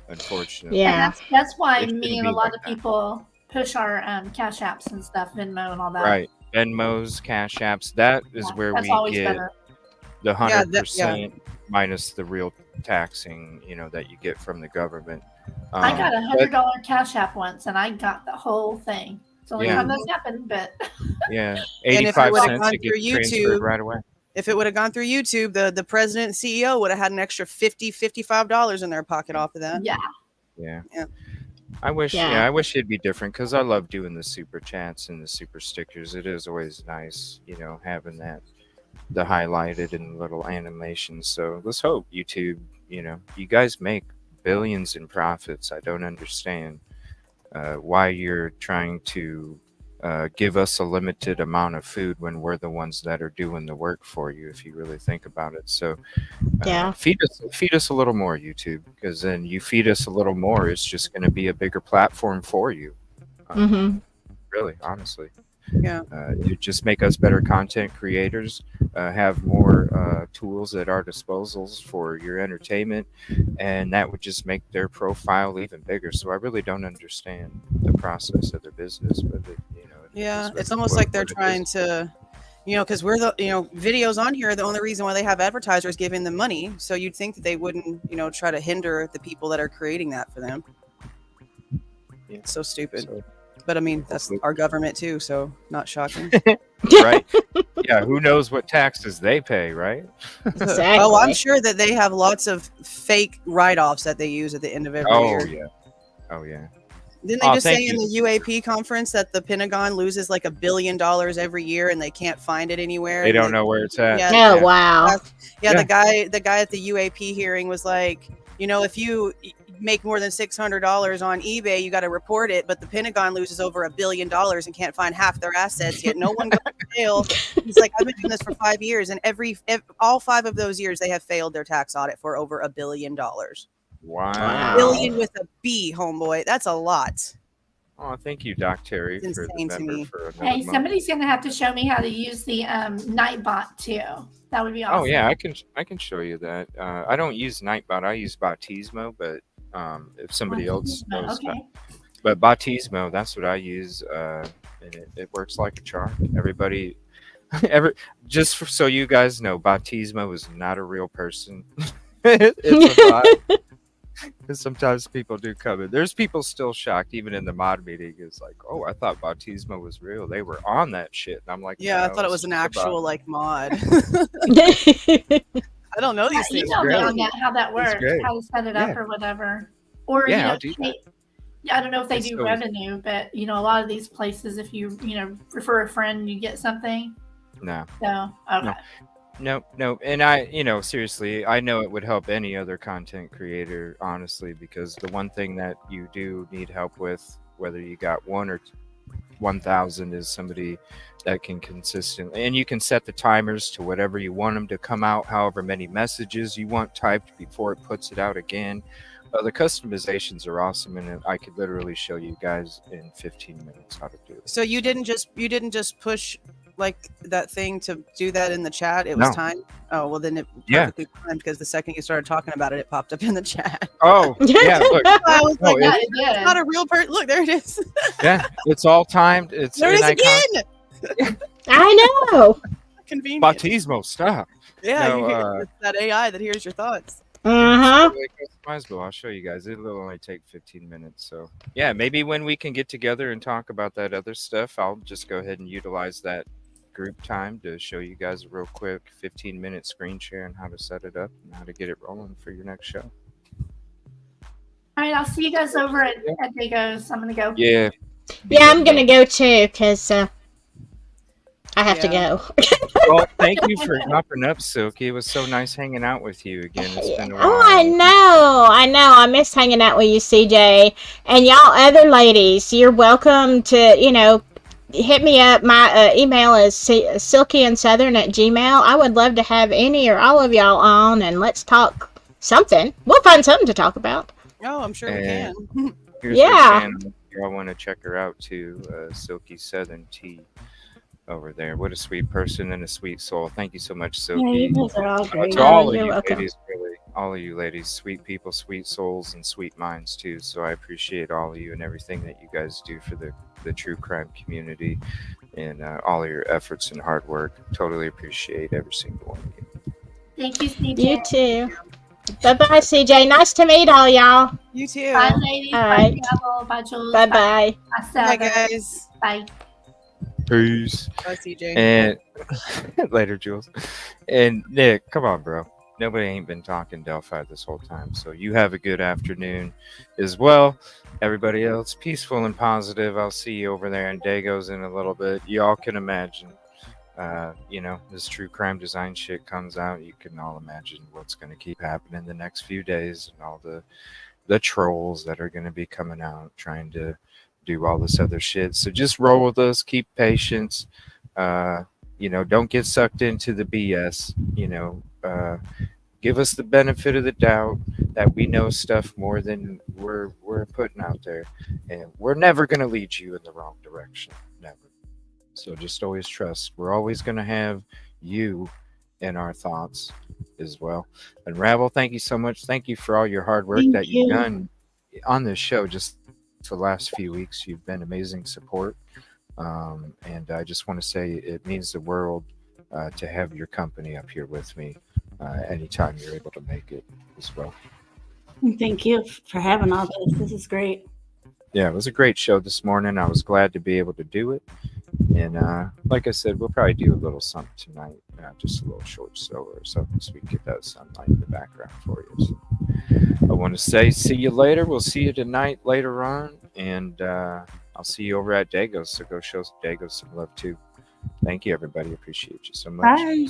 Unfortunately, Yeah. And that's why It me shouldn't and a be lot like of that. people push our cash apps and stuff, Venmo and all that. Right. Venmos, Cash Apps. That is Yeah, where that's we always get better. the Yeah, 100% minus the real taxing, that you get from the government. I got a but- $100 cash app once, and I got the whole thing. It's the only Yeah. time that's happened, but Yeah, And if it 85 would've cents gone to get through transferred YouTube, right away. If it would have gone through YouTube, the president and CEO would have had an extra $55 in their pocket off of that. Yeah. Yeah. Yeah. I wish, Yeah. I wish it'd be different because I love doing the super chats and the super stickers. It is always nice, having the highlighted and little animations. So let's hope YouTube, you guys make billions in profits. I don't understand why you're trying to give us a limited amount of food when we're the ones that are doing the work for you, if you really think about it. So Yeah. feed us a little more, YouTube, because then you feed us a little more, it's just going to be a bigger platform for you. Mm-hmm. Really, honestly. Yeah. You just make us better content creators, have more tools at our disposals for your entertainment, and that would just make their profile even bigger. So I really don't understand the process of their business, but Yeah, it's almost like they're trying to, because we're the, videos on here are the only reason why they have advertisers giving them money. So you'd think that they wouldn't, try to hinder the people that are creating that for them. It's so stupid. But I mean, that's our government too, so not shocking. Right? Yeah, who knows what taxes they pay, right? Exactly. Oh, I'm sure that they have lots of fake write-offs that they use at the end of every year. Oh yeah. Didn't they Oh, just say thank in you. the UAP conference that the Pentagon loses like $1 billion every year and they can't find it anywhere? They And don't know where it's at. yeah, Oh Yeah. wow. yeah. Yeah. The guy at the UAP hearing was like, if you make more than $600 on eBay, you got to report it. But the Pentagon loses over $1 billion and can't find half their assets yet. No one goes to jail. He's like, I've been doing this for 5 years, and all 5 of those years they have failed their tax audit for over $1 billion. Wow. Billion with a B, homeboy. That's a lot. Oh, thank you, Doc Terry, It's for the insane to member me. for another Hey, month. somebody's gonna have to show me how to use the Nightbot too. That would be awesome. Oh yeah, I can show you that. I don't use Nightbot. I use Baptismo, but if somebody else Baptismo, knows, okay. but Baptismo, that's what I use, and it works like a charm. Everybody, so you guys know, Baptismo is not a real person. It's a bot. Because sometimes people do come in. There's people still shocked, even in the mod meeting. It's like, oh, I thought Baptismo was real. They were on that shit. And I'm like, Yeah, I no, thought it it's was an just a actual bot. like mod. I don't know these things. Email me great. on that how that It's works, great. how to set it up Yeah. or whatever. Or Yeah, I'll do that. I don't know if they It's do always- revenue, but a lot of these places, if you refer a friend, you get something. No. So okay. No. And seriously, I know it would help any other content creator, honestly, because the one thing that you do need help with, whether you got 1 or 1,000, is somebody that can consistently, and you can set the timers to whatever you want them to come out, however many messages you want typed before it puts it out again. The customizations are awesome, and I could literally show you guys in 15 minutes how to do it. So you didn't just push like that thing to do that in the chat. It was No. time. Oh well, then it Yeah. perfectly timed because the second you started talking about it, it popped up in the chat. Oh, yeah, look. I was No, like, it- it's not a real person. Look, there it is. Yeah, it's all timed. It's There it is and I again. I know. Convenient. Baptismo, stop. Yeah, No, you hear it's that AI that hears your thoughts. Uh-huh. Totally customizable. I'll show you guys. It'll only take 15 minutes. So yeah, maybe when we can get together and talk about that other stuff, I'll just go ahead and utilize that group time to show you guys a real quick 15-minute screen share and how to set it up and how to get it rolling for your next show. All right, I'll see you guys over at Dago's. I'm gonna go. Yeah. Yeah, I'm gonna go too because I have to go. Well, thank you for dropping up, Silky. It was so nice hanging out with you again. It's been a while. Oh, I know. I miss hanging out with you, CJ. And y'all other ladies, you're welcome to, hit me up. My email is silkyandSouthern@gmail. I would love to have any or all of y'all on, and let's talk something. We'll find something to talk about. Oh, I'm sure we And can. Here's Yeah. her channel. I want to check her out too. Silky Southern Tea over there. What a sweet person and a sweet soul. Thank you so much, Silky. Yeah, you guys are all great. To all of You're you welcome. ladies, really. All of you ladies, sweet people, sweet souls, and sweet minds too. So I appreciate all of you and everything that you guys do for the true crime community and all of your efforts and hard work. Totally appreciate every single one of you. Thank you, CJ. You too. Bye-bye, CJ. Nice to meet all y'all. You too. Bye, ladies. All Bye, right. Gavel. Bye, Jules. Bye-bye. Bye, Bye, Sarah. guys. Bye. Peace. Bye, CJ. And later, Jules. And Nick, come on, bro. Nobody ain't been talking Delphi this whole time. So you have a good afternoon as well. Everybody else, peaceful and positive. I'll see you over there in Dago's in a little bit. Y'all can imagine, this true crime design shit comes out. You can all imagine what's going to keep happening the next few days and all the trolls that are going to be coming out trying to do all this other shit. So just roll with us. Keep patience. Don't get sucked into the BS. Give us the benefit of the doubt that we know stuff more than we're putting out there, and we're never going to lead you in the wrong direction. Never. So just always trust. We're always going to have you in our thoughts as well. And Ravel, thank you so much. Thank you for all your hard work Thank that you've you. done on this show. Just the last few weeks, you've been amazing support. And I just want to say it means the world to have your company up here with me anytime you're able to make it as well. Thank you for having all this. This is great. Yeah, it was a great show this morning. I was glad to be able to do it. And like I said, we'll probably do a little something tonight, just a little short solo or something, so we can get that sunlight in the background for you. So I want to say, see you later. We'll see you tonight later on, and I'll see you over at Dago's. So go show Dago's some love too. Thank you, everybody. Appreciate you so much. Bye.